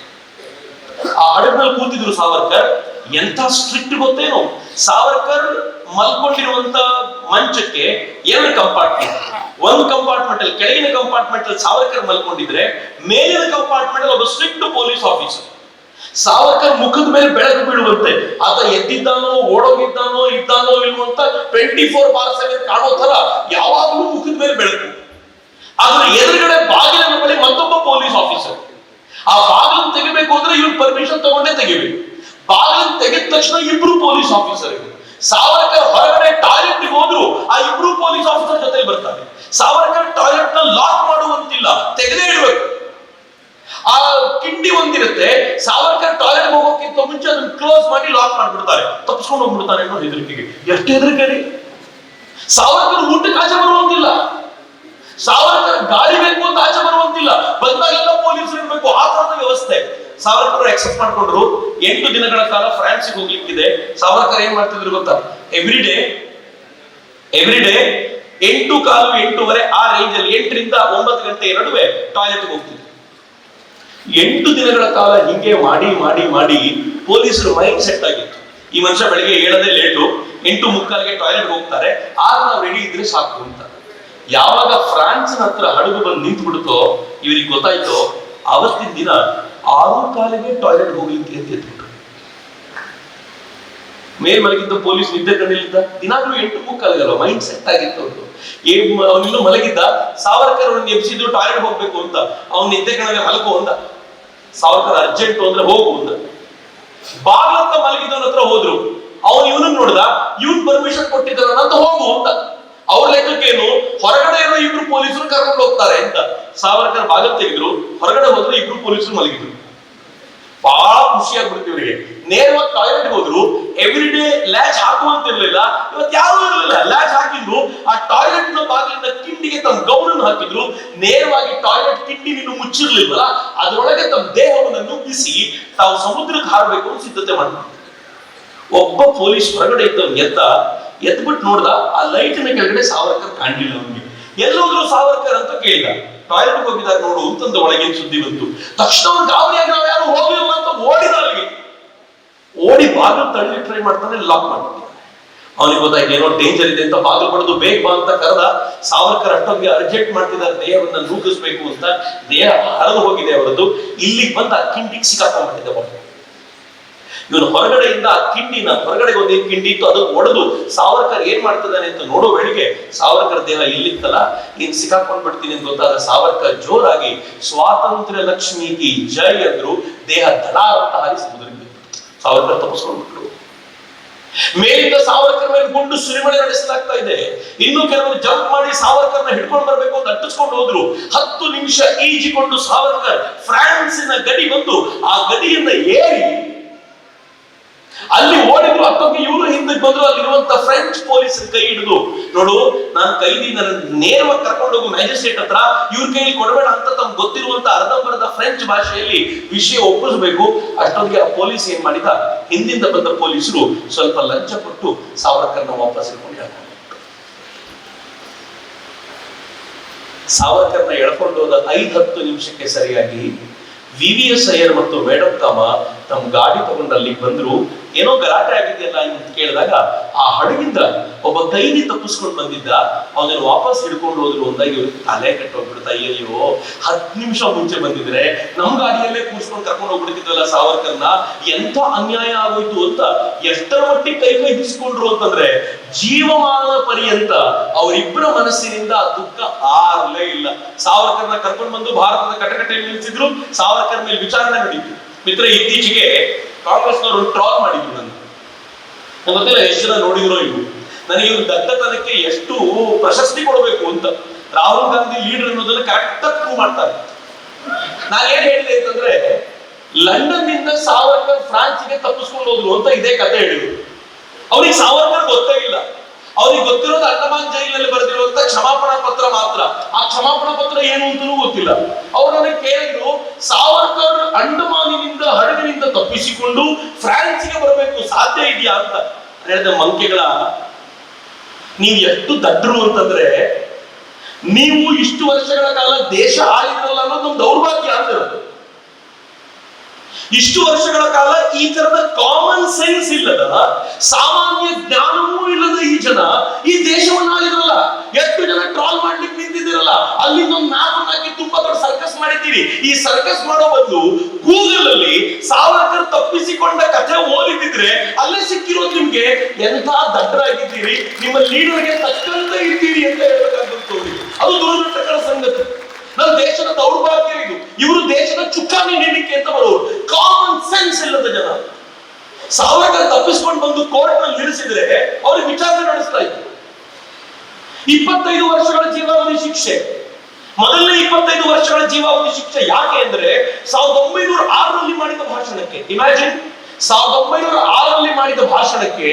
ಆ ಹಡಗಿನಲ್ಲಿ ಕೂತಿದ್ರು ಸಾವರ್ಕರ್. ಎಂಥ ಸ್ಟ್ರಿಕ್ಟ್ ಗೊತ್ತೇನು? ಸಾವರ್ಕರ್ ಮಲ್ಕೊಂಡಿರುವಂತ ಮಂಚಕ್ಕೆ 2 ಕಂಪಾರ್ಟ್ಮೆಂಟ್. ಒಂದು ಕಂಪಾರ್ಟ್ಮೆಂಟ್ ಅಲ್ಲಿ, ಕೆಳಗಿನ ಕಂಪಾರ್ಟ್ಮೆಂಟ್ ಅಲ್ಲಿ ಸಾವರ್ಕರ್ ಮಲ್ಕೊಂಡಿದ್ರೆ ಮೇಲಿನ ಕಂಪಾರ್ಟ್ಮೆಂಟ್ ಅಲ್ಲಿ ಒಬ್ಬ ಸ್ಟ್ರಿಕ್ಟ್ ಪೊಲೀಸ್ ಆಫೀಸರ್. ಸಾವರ್ಕರ್ ಮುಖದ ಮೇಲೆ ಬೆಳಕು ಬೀಳುವಂತೆ ಆತ ಎದ್ದಿದ್ದಾನೋ ಓಡೋಗಿದ್ದಾನೋ ಇದ್ದಾನೋ ಇಲ್ವಂತ 24/7 ಕಾಣೋ ತರ ಯಾವಾಗಲೂ ಮುಖದ ಮೇಲೆ ಬೆಳಕು. ಆದ್ರೆ ಎದುರುಗಡೆ ಬಾಗಿಲಿನ ಬಳಿ ಮತ್ತೊಬ್ಬ ಪೊಲೀಸ್ ಆಫೀಸರ್. ಆ ಬಾಗಿಲನ್ನು ತೆಗಿಬೇಕು ಅಂದ್ರೆ ಇವ್ರು ಪರ್ಮಿಷನ್ ತಗೊಂಡೇ ತೆಗಿಬೇಕು. ಬಾಗಿಲನ್ನು ತೆಗೆದ ತಕ್ಷಣ 2 ಪೊಲೀಸ್ ಆಫೀಸರ್. ಸಾವರ್ಕರ್ ಹೊರಗಡೆ ಟಾಯ್ಲೆಟ್ ಹೋದ್ರು ಆ 2 ಪೊಲೀಸ್ ಆಫೀಸರ್ ಜೊತೆ ಬರ್ತಾರೆ. ಸಾವರ್ಕರ್ ಟಾಯ್ಲೆಟ್ ನ ಲಾಕ್ ಮಾಡುವಂತಿಲ್ಲ, ತೆಗೆದೇ ಇಡಬೇಕು. ಆ ಕಿಂಡಿ ಒಂದಿರುತ್ತೆ, ಸಾವರ್ಕರ್ ಟಾಯ್ಲೆಟ್ ಹೋಗೋಕ್ಕಿಂತ ಮುಂಚೆ ಅದನ್ನ ಕ್ಲೋಸ್ ಮಾಡಿ ಲಾಕ್ ಮಾಡ್ಬಿಡ್ತಾರೆ. ತಪ್ಪಿಸ್ಕೊಂಡು ಹೋಗ್ಬಿಡ್ತಾನೆ ಅನ್ನೋ ಹೆದರಿಕೆಗೆ. ಎಷ್ಟು ಹೆದರಿಕೆ! ಸಾವರ್ಕರ್ ಊಟಕ್ಕೆ ಆಚೆ ಬರುವಂತಿಲ್ಲ, ಸಾವರ್ಕರ್ ಗಾಳಿ ಬೇಕು ಅಂತ ಆಚೆ ಬರುವಂತಿಲ್ಲ, ಬಂದಾಗೆಲ್ಲ ಪೊಲೀಸರು ಇರಬೇಕು. ಆ ತರದ ವ್ಯವಸ್ಥೆ. ಸಾವರ್ಕರ್ ಎಕ್ಸೆಪ್ಟ್ ಮಾಡ್ಕೊಂಡ್ರು. 8 ದಿನಗಳ ಕಾಲ ಫ್ರಾನ್ಸಿಗೆ ಹೋಗ್ಲಿಕ್ಕಿದೆ. ಸಾವರ್ಕರ್ ಏನ್ ಮಾಡ್ತಿದ್ರು ಗೊತ್ತಾ? ಎವ್ರಿ ಡೇ 8:15 8:30 ಆ ರೇಂಜ್ ಅಲ್ಲಿ 8 ರಿಂದ 9 ಗಂಟೆ ನಡುವೆ ಟಾಯ್ಲೆಟ್ಗೆ ಹೋಗ್ತಿದ್ರು. 8 ದಿನಗಳ ಕಾಲ ಹಿಂಗೆ ಮಾಡಿ ಮಾಡಿ ಮಾಡಿ ಪೊಲೀಸರು ಮೈಂಡ್ ಸೆಟ್ ಆಗಿತ್ತು. ಈ ಮನುಷ್ಯ ಬೆಳಿಗ್ಗೆ ಹೇಳದೆ ಲೇಟು, 8:45ಗೆ ಟಾಯ್ಲೆಟ್ ಹೋಗ್ತಾರೆ, ಆಗ ನಾವು ರೆಡಿ ಇದ್ರೆ ಸಾಕು ಅಂತ. ಯಾವಾಗ ಫ್ರಾನ್ಸ್ ಹತ್ರ ಹಡಗು ಬಂದು ನಿಂತು ಬಿಡುತ್ತೋ ಇವರಿಗೆ ಗೊತ್ತಾಯ್ತು, ಅವತ್ತಿನ ದಿನ 6:15ಗೆ ಟಾಯ್ಲೆಟ್ ಹೋಗ್ಲಿಕ್ಕೆ ಅಂತ ಎದ್ಬಿಟ್ರು. ಮೇಲ್ ಮಲಗಿದ್ದ ಪೊಲೀಸ್ ನಿದ್ದೆ ಕಂಡಿಲ್ಲ. ದಿನಾಗ್ಲೂ 8:45 ಮೈಂಡ್ ಸೆಟ್ ಆಗಿತ್ತು ಅವ್ರು. ಅವನಿನ್ನೂ ಮಲಗಿದ್ದ. ಸಾವರ್ಕರ್ ಅವನ್ನ ಎಬ್ಸಿದ್ರು ಟಾಯ್ಲೆಟ್ ಹೋಗ್ಬೇಕು ಅಂತ. ಅವ್ನ ನಿದ್ದೆ ಕಣಗೆ ಮಲಗು ಅಂದ. ಸಾವರ್ಕರ್ ಅರ್ಜೆಂಟ್ ಅಂದ್ರೆ ಹೋಗು ಅಂದ. ಬಾಗ್ಲತ್ತ ಮಲಗಿದ್ದವನ ಹತ್ರ ಹೋದ್ರು. ಅವನು ಇವನನ್ನ ನೋಡ್ದ, ಇವನ್ ಪರ್ಮಿಷನ್ ಕೊಟ್ಟಿದ್ದಾನ ಅಂತ ಹೋಗು ಅಂತ. ಅವ್ರ ಲೆಕ್ಕಕ್ಕೇನು ಹೊರಗಡೆ ಏನೋ 2 ಪೊಲೀಸರು ಕರ್ಕೊಂಡು ಹೋಗ್ತಾರೆ ಅಂತ. ಸಾವರ್ಕರ್ ಬಾಗಿಲು ತೆಗೆದ್ರು, ಹೊರಗಡೆ ಹೋದ್ರೆ 2 ಪೊಲೀಸರು ಮಲಗಿದ್ರು. ಬಹಳ ಖುಷಿಯಾಗ್ಬಿಡ್ತು ಇವರಿಗೆ. ನೇರವಾಗಿ ಟಾಯ್ಲೆಟ್ ಹೋದ್ರು. ಎವ್ರಿ ಡೇ ಲ್ಯಾಚ್ ಹಾಕುವಂತಿರ್ಲಿಲ್ಲ. ಇವತ್ತು ಯಾರು ಇರಲಿಲ್ಲ, ಲ್ಯಾಚ್ ಹಾಕಿದ್ರು. ಆ ಟಾಯ್ಲೆಟ್ ನ ಬಾಗಿಲಿಂದ ಕಿಂಡಿಗೆ ತಮ್ಮ ಗೌನನ್ನು ಹಾಕಿದ್ರು. ನೇರವಾಗಿ ಟಾಯ್ಲೆಟ್ ಕಿಂಡಿ ನೀನು ಮುಚ್ಚಿರ್ಲಿಲ್ವಲ್ಲ, ಅದರೊಳಗೆ ತಮ್ಮ ದೇಹವನ್ನು ನುಗ್ಗಿಸಿ ತಾವು ಸಮುದ್ರಕ್ಕೆ ಹಾರಬೇಕು ಅಂತ ಸಿದ್ಧತೆ ಮಾಡಿದ್ರು. ಒಬ್ಬ ಪೊಲೀಸ್ ಹೊರಗಡೆ ಇದ್ದವ್ ಎದ್ಬಿಟ್ಟು ನೋಡ್ದ, ಆ ಲೈಟಿನ ಕೆಳಗಡೆ ಸಾವರ್ಕರ್ ಕಾಣಲಿಲ್ಲ. ಅವನಿಗೆ ಎಲ್ಲೋದ್ರು ಸಾವರ್ಕರ್ ಅಂತ ಕೇಳಿದ. ಟಾಯ್ಲೆಟ್ ಹೋಗಿದ್ದಾರೆ ನೋಡು ಅಂತಂದ ಒಳಗಿನ ಸುದ್ದಿ ಬಂತು. ತಕ್ಷಣ ಅವ್ರು ಗಾಬರಿಯಾಗಿ ನಾವು ಯಾರು ಹೋಗಿಲ್ಲ ಅಂತ ಓಡಿದ. ಅಲ್ಲಿಗೆ ಓಡಿ ಬಾಗಿಲು ತಳ್ಳಿ ಟ್ರೈ ಮಾಡ್ತಾನೆ, ಲಾಕ್ ಮಾಡ್ತಾನೆ. ಅವನಿಗೆ ಗೊತ್ತಾಯ್ತು ಏನೋ ಡೇಂಜರ್ ಇದೆ ಅಂತ ಬಾಗಿಲು ಪಡೆದು ಬೇಗ ಬಾ ಅಂತ ಕರೆದ. ಸಾವರ್ಕರ್ ಅಷ್ಟೊಂದಿಗೆ ಅರ್ಜೆಂಟ್ ಮಾಡ್ತಿದ್ದಾರೆ ದೇಹವನ್ನ ನುಗ್ಗಿಸ್ಬೇಕು ಅಂತ. ದೇಹ ಹರಿದು ಹೋಗಿದೆ ಅವರದ್ದು. ಇಲ್ಲಿಗೆ ಬಂದ ಆ ಕಿಂಡಿಗೆ ಸಿಕ್ಕಾಕೊಂಡ್ಬಿಟ್ಟಿದೆ ಬಾಡಿ. ಇವನು ಹೊರಗಡೆಯಿಂದ ಆ ಕಿಂಡಿನ ಹೊರಗಡೆ ಒಂದೇ ಕಿಂಡಿ ಇತ್ತು, ಅದು ಒಡೆದು ಸಾವರ್ಕರ್ ಏನ್ ಮಾಡ್ತಿದ್ದಾನೆ ಅಂತ ನೋಡೋ ವೇಳೆಗೆ ಸಾವರ್ಕರ್ ದೇಹ ಇಲ್ಲಿತ್ತಲ್ಲ, ಇನ್ ಸಿಕ್ಕಾಕೊಂಡ್ ಬಿಡ್ತೀನಿ ಅಂತ ಗೊತ್ತಾದ ಸಾವರ್ಕರ್ ಜೋರಾಗಿ ಸ್ವಾತಂತ್ರ್ಯ ಲಕ್ಷ್ಮಿ ಕಿ ಜೈ ಅಂದ್ರು. ದೇಹ ದಡಾರ ಅಂತ ಹಾರಿ ಸಮುದ್ರಕ್ಕೆ ಬಿತ್ತು. ಸಾವರ್ಕರ್ ತಪ್ಪಿಸ್ಕೊಂಡ್ಬಿಟ್ರು. ಮೇಲಿಂದ ಸಾವರ್ಕರ್ ಮೇಲೆ ಗುಂಡು ಸುರಿಮಳೆ ನಡೆಸಲಾಗ್ತಾ ಇದೆ. ಇನ್ನು ಕೆಲವರು ಜಂಪ್ ಮಾಡಿ ಸಾವರ್ಕರ್ನ ಹಿಡ್ಕೊಂಡು ಬರ್ಬೇಕು ಅಂತ ಅಟ್ಟಿಸ್ಕೊಂಡು ಹೋದ್ರು. 10 ನಿಮಿಷ ಈಜಿಕೊಂಡು ಸಾವರ್ಕರ್ ಫ್ರಾನ್ಸಿನ ಗಡಿ ಬಂದು ಆ ಗಡಿಯನ್ನ ಏರಿ ಅಲ್ಲಿ ಓಡಿದ್ರು. ಅತ್ತೊಂದು ಇವರು ಹಿಂದಕ್ಕೆ ಬಂದ್ರು. ಅಲ್ಲಿರುವಂತ ಫ್ರೆಂಚ್ ಪೊಲೀಸರ ಕೈ ಹಿಡಿದು, ನೋಡು ನಾನು ಕೈದಿ, ನನ್ನ ನೇರವಾಗಿ ಕರ್ಕೊಂಡು ಹೋಗು ಮ್ಯಾಜಿಸ್ಟ್ರೇಟ್ ಹತ್ರ, ಇವ್ರ ಕೈಲಿ ಕೊಡಬೇಡ ಅಂತ ತಮ್ಗೆ ಗೊತ್ತಿರುವಂತ ಅರ್ಧಂಬರ್ಧ ಫ್ರೆಂಚ್ ಭಾಷೆಯಲ್ಲಿ ವಿಷಯ ಒಪ್ಪಿಸಬೇಕು. ಅಷ್ಟೊಂದಿಗೆ ಆ ಪೊಲೀಸ್ ಏನ್ ಮಾಡಿದ, ಹಿಂದಿಂದ ಬಂದ ಪೊಲೀಸರು ಸ್ವಲ್ಪ ಲಂಚ ಕೊಟ್ಟು ಸಾವರ್ಕರ್ನ ವಾಪಸ್ ಇಟ್ಕೊಂಡು ಸಾವರ್ಕರ್ನ ಎಳ್ಕೊಂಡು ಹೋದ 5-10 ನಿಮಿಷಕ್ಕೆ ಸರಿಯಾಗಿ VVS ಅಯ್ಯರ್ ಮತ್ತು ಮೇಡಮ್ ಕಾಮ ತಮ್ಮ ಗಾಡಿ ತಗೊಂಡು ಅಲ್ಲಿಗೆ ಬಂದ್ರು. ಏನೋ ಗಲಾಟೆ ಆಗಿದೆಯಲ್ಲ ಅಂತ ಕೇಳಿದಾಗ ಆ ಹಡಗಿಂದ ಒಬ್ಬ ಕೈದಿ ತಪ್ಪಿಸ್ಕೊಂಡು ಬಂದಿದ್ದ, ಅವನನ್ನು ವಾಪಸ್ ಹಿಡ್ಕೊಂಡು ಹೋದ್ರು. ಒಂದಾಗಿ ಇವ್ರಿಗೆ ತಲೆ ಕೆಟ್ಟೋಗ್ಬಿಡ್ತಾ, ಅಯ್ಯೋ 10 ನಿಮಿಷ ಮುಂಚೆ ಬಂದಿದ್ರೆ ನಮ್ ಗಾಡಿಯಲ್ಲೇ ಕೂರ್ಸ್ಕೊಂಡು ಕರ್ಕೊಂಡು ಹೋಗ್ಬಿಡ್ತಿದ್ವಲ್ಲ ಸಾವರ್ಕರ್ನ, ಎಂಥ ಅನ್ಯಾಯ ಆಗೋಯ್ತು ಅಂತ ಎಷ್ಟರ ಮಟ್ಟಿಗೆ ಕೈ ಹಿಡಿಸ್ಕೊಂಡ್ರು ಅಂತಂದ್ರೆ ಜೀವಮಾನ ಪರ್ಯಂತ ಅವರಿಬ್ಬರ ಮನಸ್ಸಿನಿಂದ ಆ ದುಃಖ ಆರ್ಲೇ ಇಲ್ಲ. ಸಾವರ್ಕರ್ನ ಕರ್ಕೊಂಡು ಬಂದು ಭಾರತದ ಕಟಕಟೆಯಲ್ಲಿ ನಿಲ್ಲಿಸಿದ್ರು. ಸಾವರ್ಕರ್ ಮೇಲೆ ವಿಚಾರಣೆ ನಡೀತು. ಮಿತ್ರ, ಇತ್ತೀಚೆಗೆ ಕಾಂಗ್ರೆಸ್ನವರು ಟ್ರಾಲ್ ಮಾಡಿದ್ರು. ನನಗೆ ಗೊತ್ತಿಲ್ಲ ಎಷ್ಟು ಜನ ನೋಡಿದ್ರು ಇವು. ನನಗೆ ಇವ್ರ ದಡ್ಡತನಕ್ಕೆ ಎಷ್ಟು ಪ್ರಶಸ್ತಿ ಕೊಡಬೇಕು ಅಂತ. ರಾಹುಲ್ ಗಾಂಧಿ ಲೀಡರ್ ಅನ್ನೋದನ್ನ ಕರೆಕ್ಟ್ ಆಗಿ ಪ್ರೂವ್ ಮಾಡ್ತಾರೆ. ನಾನು ಏನ್ ಹೇಳಿದೆ ಅಂತಂದ್ರೆ, ಲಂಡನ್ ನಿಂದ ಸಾವರ್ಕರ್ ಫ್ರಾನ್ಸ್ಗೆ ತಪ್ಪಿಸ್ಕೊಂಡು ಹೋದ್ರು ಅಂತ ಇದೇ ಕತೆ ಹೇಳಿದ್ರು. ಅವ್ರಿಗೆ ಸಾವರ್ಕರ್ ಗೊತ್ತೇ ಇಲ್ಲ. ಅವ್ರಿಗೆ ಗೊತ್ತಿರೋದು ಅಂಡಮಾನ್ ಜೈಲಿನಲ್ಲಿ ಬರೆದಿರುವಂತ ಕ್ಷಮಾಪಣಾ ಪತ್ರ ಮಾತ್ರ. ಆ ಕ್ಷಮಾಪಣಾ ಪತ್ರ ಏನು ಅಂತಲೂ ಗೊತ್ತಿಲ್ಲ. ಅವ್ರು ನನಗೆ ಕೇಳಿದ್ರು, ಸಾವರ್ಕರ್ ಅಂಡಮಾನಿನಿಂದ ಹಡಗಿನಿಂದ ತಪ್ಪಿಸಿಕೊಂಡು ಫ್ರಾನ್ಸ್ಗೆ ಬರಬೇಕು, ಸಾಧ್ಯ ಇದೆಯಾ ಅಂತ. ಹೇಳಿದ, ಮಂಕೆಗಳ, ನೀವು ಎಷ್ಟು ದಡ್ಡರು ಅಂತಂದ್ರೆ, ನೀವು ಇಷ್ಟು ವರ್ಷಗಳ ಕಾಲ ದೇಶ ಆಳಿದ್ರಲ್ಲ ಅನ್ನೋದು ಒಂದು ದೌರ್ಭಾಗ್ಯ ಅಂತ. ಇಷ್ಟು ವರ್ಷಗಳ ಕಾಲ ಈ ತರದ ಕಾಮನ್ ಸೆನ್ಸ್ ಇಲ್ಲದ, ಸಾಮಾನ್ಯ ಜ್ಞಾನವೂ ಇಲ್ಲದ ಈ ಜನ ಈ ದೇಶವನ್ನ ಆಳಿದ್ರಲ್ಲ. ಎಷ್ಟು ಜನ ಟ್ರಾಲ್ ಮಾಡ್ಲಿಕ್ಕೆ ನಿಂತಿದ್ದೀರಲ್ಲ, ಅಲ್ಲಿಂದ ಒಂದು ಮ್ಯಾಪ್ ಹಾಕಿ ತುಂಬಾ ದೊಡ್ಡ ಸರ್ಕಸ್ ಮಾಡಿದ್ದೀರಿ. ಈ ಸರ್ಕಸ್ ಮಾಡೋ ಬದಲು ಗೂಗಲ್ ಅಲ್ಲಿ ಸಾವರ್ಕರ್ ತಪ್ಪಿಸಿಕೊಂಡ ಕಥೆ ಓದಿದ್ರೆ ಅಲ್ಲೇ ಸಿಕ್ಕಿರೋದು ನಿಮ್ಗೆ. ಎಂಥ ದಡ್ಡರಾಗಿದ್ದೀರಿ, ನಿಮ್ಮ ಲೀಡರ್ಗೆ ತಕ್ಕಂತೆ ಇದ್ದೀರಿ ಅಂತ ಹೇಳಬೇಕಾಗುತ್ತೆ. ಅದು ದುರದೃಷ್ಟಕರ ಸಂಗತಿ. ನಮ್ಮ ದೇಶದ ದೌರ್ಭಾಗ್ಯ ಇದು. ಇವರು ದೇಶದ ಚುಕ್ಕಾಣಿ ನೀಡಿಕೆ ಅಂತ ಬರೋರು, ಕಾಮನ್ ಸೆನ್ಸ್ ಇಲ್ಲದ ಜನ. ಸಾವರ್ಕರ್ ತಪ್ಪಿಸ್ಕೊಂಡು ಬಂದು ಕೋರ್ಟ್ ನಲ್ಲಿ ನಿಲ್ಲಿಸಿದ್ರೆ ಅವ್ರಿಗೆ ವಿಚಾರಣೆ ನಡೆಸ್ತಾ ಇತ್ತು. 25 ವರ್ಷಗಳ ಜೀವಾವಧಿ ಶಿಕ್ಷೆ. ಮೊದಲನೇ 25 ವರ್ಷಗಳ ಜೀವಾವಧಿ ಶಿಕ್ಷೆ ಯಾಕೆ ಅಂದ್ರೆ 1906ರಲ್ಲಿ ಮಾಡಿದ ಭಾಷಣಕ್ಕೆ. ಇಮ್ಯಾಜಿನ್, 1906ರಲ್ಲಿ ಮಾಡಿದ ಭಾಷಣಕ್ಕೆ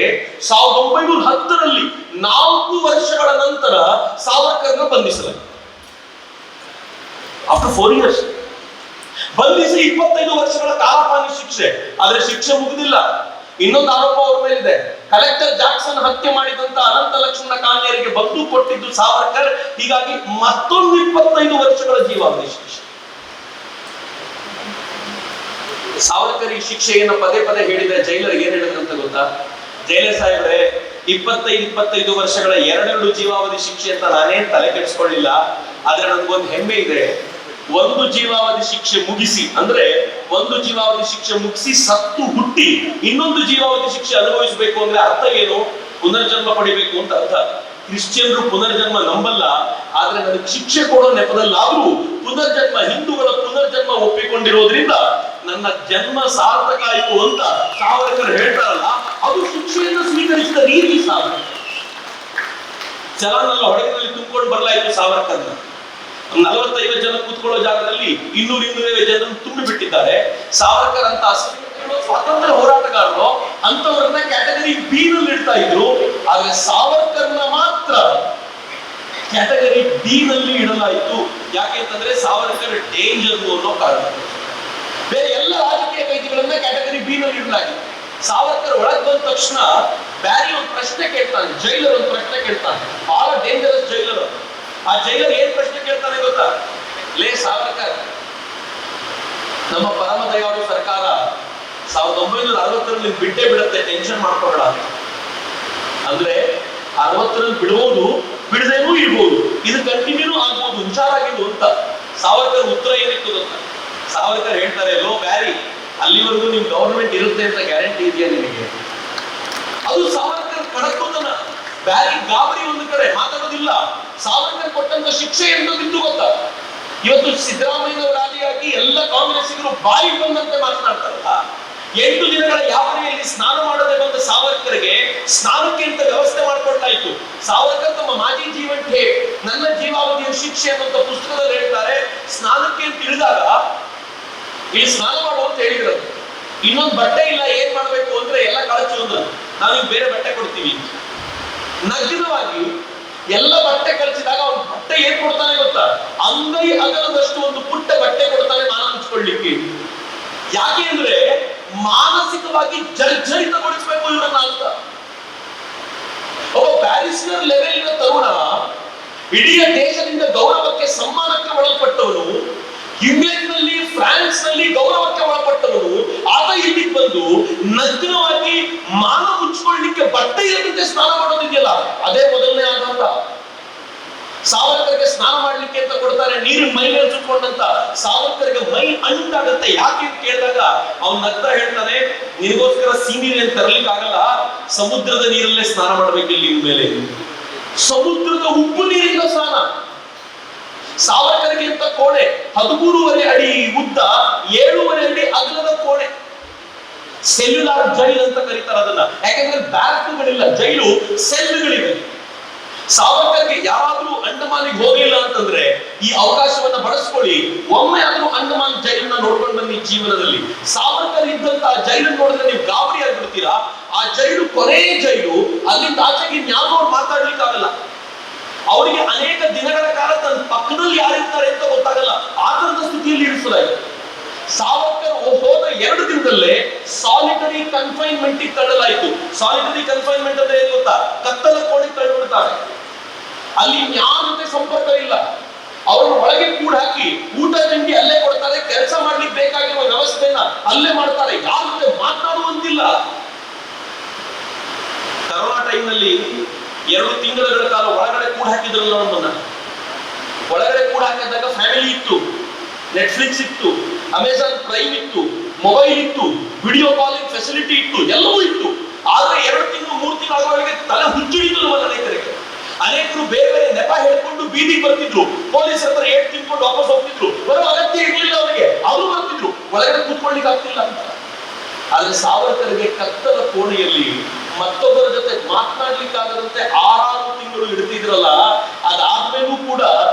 1910ರಲ್ಲಿ 4 ವರ್ಷಗಳ ನಂತರ ಸಾವರ್ಕರ್ನ ಬಂಧಿಸಲಾಗಿದೆ. ಆಫ್ಟರ್ 4 years ಬಂಧಿಸಿ 25 ವರ್ಷಗಳ ಕಾಲಾಪಾನಿ ಶಿಕ್ಷೆ. ಆದ್ರೆ ಶಿಕ್ಷೆ ಮುಗಿದಿಲ್ಲ. ಇನ್ನೊಂದು ಆರೋಪ ಅವ್ರ ಮೇಲಿದೆ. ಕಲೆಕ್ಟರ್ ಜಾಕ್ಸನ್ ಹತ್ಯೆ ಮಾಡಿದಂತ ಅನಂತ ಲಕ್ಷ್ಮಣ ಕಾನ್ಯರಿಗೆ ಬಂದು ಕೊಟ್ಟಿದ್ದು ಸಾವರ್ಕರ್. ಹೀಗಾಗಿ ಮತ್ತೊಂದು 25 ವರ್ಷಗಳ ಜೀವಾವಧಿ ಶಿಕ್ಷೆ. ಸಾವರ್ಕರ್ ಈ ಶಿಕ್ಷೆಯನ್ನು ಪದೇ ಪದೇ ಹೇಳಿದ್ರೆ ಜೈಲರ್ ಏನ್ ಹೇಳಿದ್ರಂತ ಗೊತ್ತಾ? ಜೈಲರ್ ಸಾಹೇಬ್ರೆ, 25 ವರ್ಷಗಳ 2 ಜೀವಾವಧಿ ಶಿಕ್ಷೆ ಅಂತ ನಾನೇನ್ ತಲೆ ಕೆಡಿಸ್ಕೊಳ್ಳಿಲ್ಲ. ಆದ್ರೆ ನನ್ಗೊಂದು ಹೆಮ್ಮೆ ಇದೆ. ಒಂದು ಜೀವಾವಧಿ ಶಿಕ್ಷೆ ಮುಗಿಸಿ, ಅಂದ್ರೆ ಒಂದು ಜೀವಾವಧಿ ಶಿಕ್ಷೆ ಮುಗಿಸಿ ಸತ್ತು ಹುಟ್ಟಿ ಇನ್ನೊಂದು ಜೀವಾವಧಿ ಶಿಕ್ಷೆ ಅನುಭವಿಸಬೇಕು ಅಂದ್ರೆ ಅರ್ಥ ಏನು? ಪುನರ್ಜನ್ಮ ಪಡಿಬೇಕು ಅಂತ ಅರ್ಥ. ಕ್ರಿಶ್ಚಿಯನ್ರು ಪುನರ್ಜನ್ಮ ನಂಬಲ್ಲ. ಆದ್ರೆ ನನಗೆ ಶಿಕ್ಷೆ ಕೊಡೋ ನೆಪದಲ್ಲಾದ್ರೂ ಪುನರ್ಜನ್ಮ, ಹಿಂದೂಗಳ ಪುನರ್ಜನ್ಮ ಒಪ್ಪಿಕೊಂಡಿರೋದ್ರಿಂದ ನನ್ನ ಜನ್ಮ ಸಾರ್ಥಕ ಆಯ್ತು ಅಂತ ಸಾವರ್ಕರ್ ಹೇಳ್ತಾರಲ್ಲ, ಅದು ಶಿಕ್ಷೆಯನ್ನು ಸ್ವೀಕರಿಸಿದ ರೀತಿ ಸಾವರ್ಕರ್. ಚಲನಲ್ಲ ಹೊಡಗಿನಲ್ಲಿ ತುಂಬಿಕೊಂಡು ಬರ್ಲಾಯ್ತು ಸಾವರ್ಕರ್ನ. 45 ಜನ ಕೂತ್ಕೊಳ್ಳೋ ಜಾಗದಲ್ಲಿ 200 ಜನ ತುಂಬಿ ಬಿಟ್ಟಿದ್ದಾರೆ. ಸಾವರ್ಕರ್ ಅಂತ ಸ್ವಾತಂತ್ರ್ಯ ಹೋರಾಟಗಾರರು ಅಂತವರನ್ನ ಕ್ಯಾಟಗರಿ ಬಿ ನಲ್ಲಿ ಇಡ್ತಾ ಇದ್ರು. ಆದ್ರೆ ಸಾವರ್ಕರ್ನ ಮಾತ್ರ ಕ್ಯಾಟಗರಿ ಡಿ ನಲ್ಲಿ ಇಡಲಾಯಿತು. ಯಾಕೆ ಅಂತಂದ್ರೆ ಸಾವರ್ಕರ್ ಡೇಂಜರ್ ಅನ್ನೋ ಕಾರಣ. ಬೇರೆ ಎಲ್ಲ ರಾಜಕೀಯ ಕೈದಿಗಳನ್ನ ಕ್ಯಾಟಗರಿ ಬಿ ನಲ್ಲಿ ಇಡಲಾಗಿದೆ. ಸಾವರ್ಕರ್ ಒಳಗ್ ಬಂದ ತಕ್ಷಣ ಬ್ಯಾರಿ ಒಂದು ಪ್ರಶ್ನೆ ಕೇಳ್ತಾನೆ, ಜೈಲರ್ ಒಂದು ಪ್ರಶ್ನೆ ಕೇಳ್ತಾನೆ, ಬಹಳ ಡೇಂಜರಸ್ ಜೈಲರ್. ಆ ಜೈಲರ್ ಏನ್ ಪ್ರಶ್ನೆ ಕೇಳ್ತಾನೆ ಗೊತ್ತಾ? ಲೇ ಸಾವರ್ಕರ್, ನಮ್ಮ ಪರಮ ದಯಾಳು ಸರ್ಕಾರ 1960ರಲ್ಲಿ ಬಿಟ್ಟೇ ಬಿಡುತ್ತೆ, ಟೆನ್ಷನ್ ಮಾಡ್ಕೋಬೇಡ ಅಂತ. ಅಂದ್ರೆ 60ರಲ್ಲಿ ಬಿಡಬಹುದು, ಬಿಡದೇನೂ ಇರ್ಬೋದು, ಇದು ಕಂಟಿನ್ಯೂ ಆಗ್ಬೋದು, ಹುಷಾರಾಗಿದ್ದು ಅಂತ. ಸಾವರ್ಕರ್ ಉತ್ತರ ಏನಿತ್ತು ಗೊತ್ತಾ? ಸಾವರ್ಕರ್ ಹೇಳ್ತಾರೆ, ಲೋ ಬ್ಯಾರಿ, ಅಲ್ಲಿವರೆಗೂ ನಿಮ್ ಗವರ್ಮೆಂಟ್ ಇರುತ್ತೆ ಅಂತ ಗ್ಯಾರಂಟಿ ಇದೆಯಾ ನಿನಗೆ? ಅದು ಸಾವರ್ಕರ್ ಕಡಕೋತನ. ಬ್ಯಾರಿ ಗಾಬರಿ ಒಂದು ಕಡೆ ಮಾತಾಡೋದಿಲ್ಲ. ಸಾವರ್ಕರ್ ಕೊಟ್ಟಂತ ಶಿಕ್ಷೆ ಎಂತದಿತ್ತು ಗೊತ್ತಾ? ಇವತ್ತು ಸಿದ್ದರಾಮಯ್ಯನವರ ಆದಿಯಾಗಿ ಎಲ್ಲ ಕಾಂಗ್ರೆಸ್ಸಿಗರು ಬಾಯಿ ಬಂದಂತೆ ಮಾತನಾಡ್ತಾರಲ್ಲ. 8 ದಿನಗಳ ಯಾವನೆಯಲ್ಲಿ ಸ್ನಾನ ಮಾಡದೆ ಬಂದ ಸಾವರ್ಕರ್ಗೆ ಸ್ನಾನಕ್ಕೆ ಅಂತ ವ್ಯವಸ್ಥೆ ಮಾಡಿಕೊಡ್ಲಾಯಿತು. ಸಾವರ್ಕರ್ ತಮ್ಮ ಮಾಜಿ ಜೀವನ್ ಠೇಪ್, ನನ್ನ ಜೀವಾವಧಿಯ ಶಿಕ್ಷೆ ಅನ್ನುವಂತ ಪುಸ್ತಕದಲ್ಲಿ ಹೇಳ್ತಾರೆ, ಸ್ನಾನಕ್ಕೆ ಅಂತ ಇಳಿದಾಗ ಇಲ್ಲಿ ಸ್ನಾನ ಮಾಡು ಅಂತ ಹೇಳಿದ್ರು. ಇನ್ನೊಂದು ಬಟ್ಟೆ ಇಲ್ಲ, ಏನ್ ಮಾಡ್ಬೇಕು ಅಂದ್ರೆ ಎಲ್ಲ ಕಳಚು ಅಂದ್ರೆ ನಾವೀಗ ಬೇರೆ ಬಟ್ಟೆ ಕೊಡ್ತೀವಿ. ನಗ್ನವಾಗಿ ಎಲ್ಲ ಬಟ್ಟೆ ಕಳಿಸಿದಾಗ ಅವ್ನು ಬಟ್ಟೆ ಏನ್ ಕೊಡ್ತಾನೆ ಗೊತ್ತಾ? ಅಂಗೈ ಅಗಲದಷ್ಟು ಒಂದು ಪುಟ್ಟ ಬಟ್ಟೆ ಕೊಡ್ತಾನೆ ಮಾನ ಮುಚ್ಕೊಳ್ಳಿಕ್ಕೆ. ಯಾಕೆ ಅಂದ್ರೆ ಮಾನಸಿಕವಾಗಿ ಜರ್ಜರಿತಗೊಳಿಸಬೇಕು ಇವರನ್ನ ಅಂತ. ಒಬ್ಬ ಬ್ಯಾರಿಸ್ಟರ್ ಲೆವೆಲ್ನ ತರುಣ, ಇಡೀ ದೇಶದಿಂದ ಗೌರವಕ್ಕೆ ಸಮ್ಮಾನಕ್ಕೆ ಒಳಪಟ್ಟವನು, ಇಂಗ್ಲೆಂಡ್ ನಲ್ಲಿ ಫ್ರಾನ್ಸ್ ನಲ್ಲಿ ಗೌರವಕ್ಕೆ ಒಳಪಟ್ಟವನು, ಆತ ಇಲ್ಲಿಗೆ ಬಂದು ನಗ್ನವಾಗಿ ಮಾನ ಮುಚ್ಚಿಕೊಳ್ಳಲಿಕ್ಕೆ ಬಟ್ಟೆ ಇಲ್ಲದಂತೆ ಸ್ನಾನ ಮಾಡೋದಿದೆಯಲ್ಲ, ಅದೇ ಮೊದಲನೇ ಆಘಾತ. ಸಾವರ್ಕರ್ಗೆ ಸ್ನಾನ ಮಾಡ್ಲಿಕ್ಕೆ ಅಂತ ಕೊಡ್ತಾರೆ, ನೀರು ಮೈ ಮೇಲೆ ಸುಟ್ಕೊಂಡಂತ. ಸಾವರ್ಕರ್ಗೆ ಮೈ ಅಂಟಾಗತ್ತೆ. ಯಾಕೆ ಅಂತ ಕೇಳಿದಾಗ ಅವ್ನ ನಗ್ತಾ ಹೇಳ್ತಾನೆ, ನಿನಗೋಸ್ಕರ ಸೀನೀರ್ ಅಂತ ತರಲಿಕ್ಕೆ ಆಗಲ್ಲ, ಸಮುದ್ರದ ನೀರಲ್ಲೇ ಸ್ನಾನ ಮಾಡ್ಬೇಕಿಲ್ಲಿ ಮೇಲೆ, ಸಮುದ್ರದ ಉಪ್ಪು ನೀರಿಂದ ಸ್ನಾನ. ಸಾವರ್ಕರ್ಗೆ ಅಂತ ಕೋಣೆ 13.5 ಅಡಿ ಉದ್ದ, 7.5 ಅಡಿ ಅಗಲದ ಕೋಣೆ, ಸೆಲ್ಯುಲಾರ್ ಜೈಲ್ ಅಂತ ಕರೀತಾರೆ ಅದನ್ನ. ಯಾಕಂದ್ರೆ ಬ್ಯಾರಕ್ಗಳಿಲ್ಲ, ಜೈಲು ಸೆಲ್ಗಳಿವೆ. ಸಾವರ್ಕರ್ಗೆ ಯಾರಾದ್ರೂ ಅಂಡಮಾನಿಗೆ ಹೋಗಿಲ್ಲ ಅಂತಂದ್ರೆ ಈ ಅವಕಾಶವನ್ನ ಬಳಸ್ಕೊಳ್ಳಿ, ಒಮ್ಮೆ ಆದ್ರೂ ಅಂಡಮಾನ್ ಜೈಲನ್ನ ನೋಡ್ಕೊಂಡು ಬನ್ನಿ ಜೀವನದಲ್ಲಿ. ಸಾವರ್ಕರ್ ಇದ್ದಂತ ಜೈಲನ್ನು ನೋಡಿದ್ರೆ ನೀವು ಗಾಬರಿ ಆಗ್ಬಿಡ್ತೀರಾ. ಆ ಜೈಲು ಕೊನೆ ಜೈಲು, ಅಲ್ಲಿಂದ ಆಚೆಗೆ ಇನ್ಯಾರೋ ಮಾತಾಡ್ಲಿಕ್ಕೆ ಆಗಲ್ಲ. ಅವರಿಗೆ ಅನೇಕ ದಿನಗಳ ಕಾಲ ತನ್ನ ಪಕ್ಕದಲ್ಲಿ ಯಾರಿರ್ತಾರೆ ಅಂತ ಗೊತ್ತಾಗಲ್ಲ, ಆ ತರದ ಸ್ಥಿತಿಯಲ್ಲಿ ಇರಿಸಲಾಗಿದೆ. ಸಾವರ್ಕರ್ ಹೋದ 2 ದಿನದಲ್ಲೇ ಸಾಲಿಟರಿ ಕನ್ಫೈನ್ಮೆಂಟ್ ತಳ್ಳಲಾಯಿತು. ಸಾಲಿಟರಿ ಕನ್ಫೈನ್ಮೆಂಟ್ ಅಂದ್ರೆ ಏನ್ ಗೊತ್ತಾ? ಕತ್ತಲ ಕೋಣೆಗೆ ತಳ್ಳಿಬಿಡ್ತಾರೆ. ಅಲ್ಲಿ ಯಾರ ಜೊತೆ ಸಂಪರ್ಕ ಇಲ್ಲ. ಅವರನ್ನು ಒಳಗೆ ಕೂಡ ಹಾಕಿ ಊಟ ತಿಂಡಿ ಅಲ್ಲೇ ಕೊಡ್ತಾರೆ, ಕೆಲಸ ಮಾಡ್ಲಿಕ್ಕೆ ಬೇಕಾಗಿರುವ ವ್ಯವಸ್ಥೆನ ಅಲ್ಲೇ ಮಾಡ್ತಾರೆ, ಯಾರ ಜೊತೆ ಮಾತನಾಡುವಂತಿಲ್ಲ. ಕರೋನಾ ಟೈಮ್ ನಲ್ಲಿ 2 ತಿಂಗಳ ಕಾಲ ಒಳಗಡೆ ಕೂಡ ಹಾಕಿದ್ರಲ್ಲ ನಮ್ಮನ್ನ. ಒಳಗಡೆ ಕೂಡ ಹಾಕಿದಾಗ ಫ್ಯಾಮಿಲಿ ಇತ್ತು, ನೆಟ್ಫ್ಲಿಕ್ಸ್ ಇತ್ತು, ಅಮೆಜಾನ್ ಪ್ರೈಮ್ ಇತ್ತು, ಮೊಬೈಲ್ ಇತ್ತು, ವಿಡಿಯೋ ಕಾಲಿಂಗ್ ಫೆಸಿಲಿಟಿ ಇತ್ತು, ಎಲ್ಲವೂ ಇತ್ತು. ಆದ್ರೆ 2 ತಿಂಗಳು 3 ತಿಂಗಳು ಆಗುವವರೆಗೆ ತಲೆ ಹುಚ್ಚಿಡಿತು ನಮ್ಮ ಅನೇಕರಿಗೆ. ಅನೇಕರು ಬೇರೆ ಬೇರೆ ನೆಪ ಹೇಳ್ಕೊಂಡು ಬೀದಿಗೆ ಬರ್ತಿದ್ರು, ಪೊಲೀಸ್ ಹತ್ರ ಏಟ್ ತಿನ್ಕೊಂಡು ವಾಪಸ್ ಹೋಗ್ತಿದ್ರು. ಬರೋ ಅಗತ್ಯ ಇರ್ಲಿಲ್ಲ ಅವರಿಗೆ, ಅವರು ಬರ್ತಿದ್ರು, ಒಳಗಡೆ ಕೂತ್ಕೊಳ್ಳಿಕ್ಕೆ ಆಗ್ತಿಲ್ಲ ಅಂತ. ಆದ್ರೆ ಸಾವರ್ಕರ್ಗೆ ಕತ್ತಲ ಕೋಣೆಯಲ್ಲಿ ಮತ್ತೊಬ್ಬರ ಜೊತೆ ಮಾತನಾಡ್ಲಿಕ್ಕಾಗದಂತೆ 6 ತಿಂಗಳು ಇಡ್ತಿದ್ರಲ್ಲ, ಅದಾದ್ಮೇಲೂ ಕೂಡ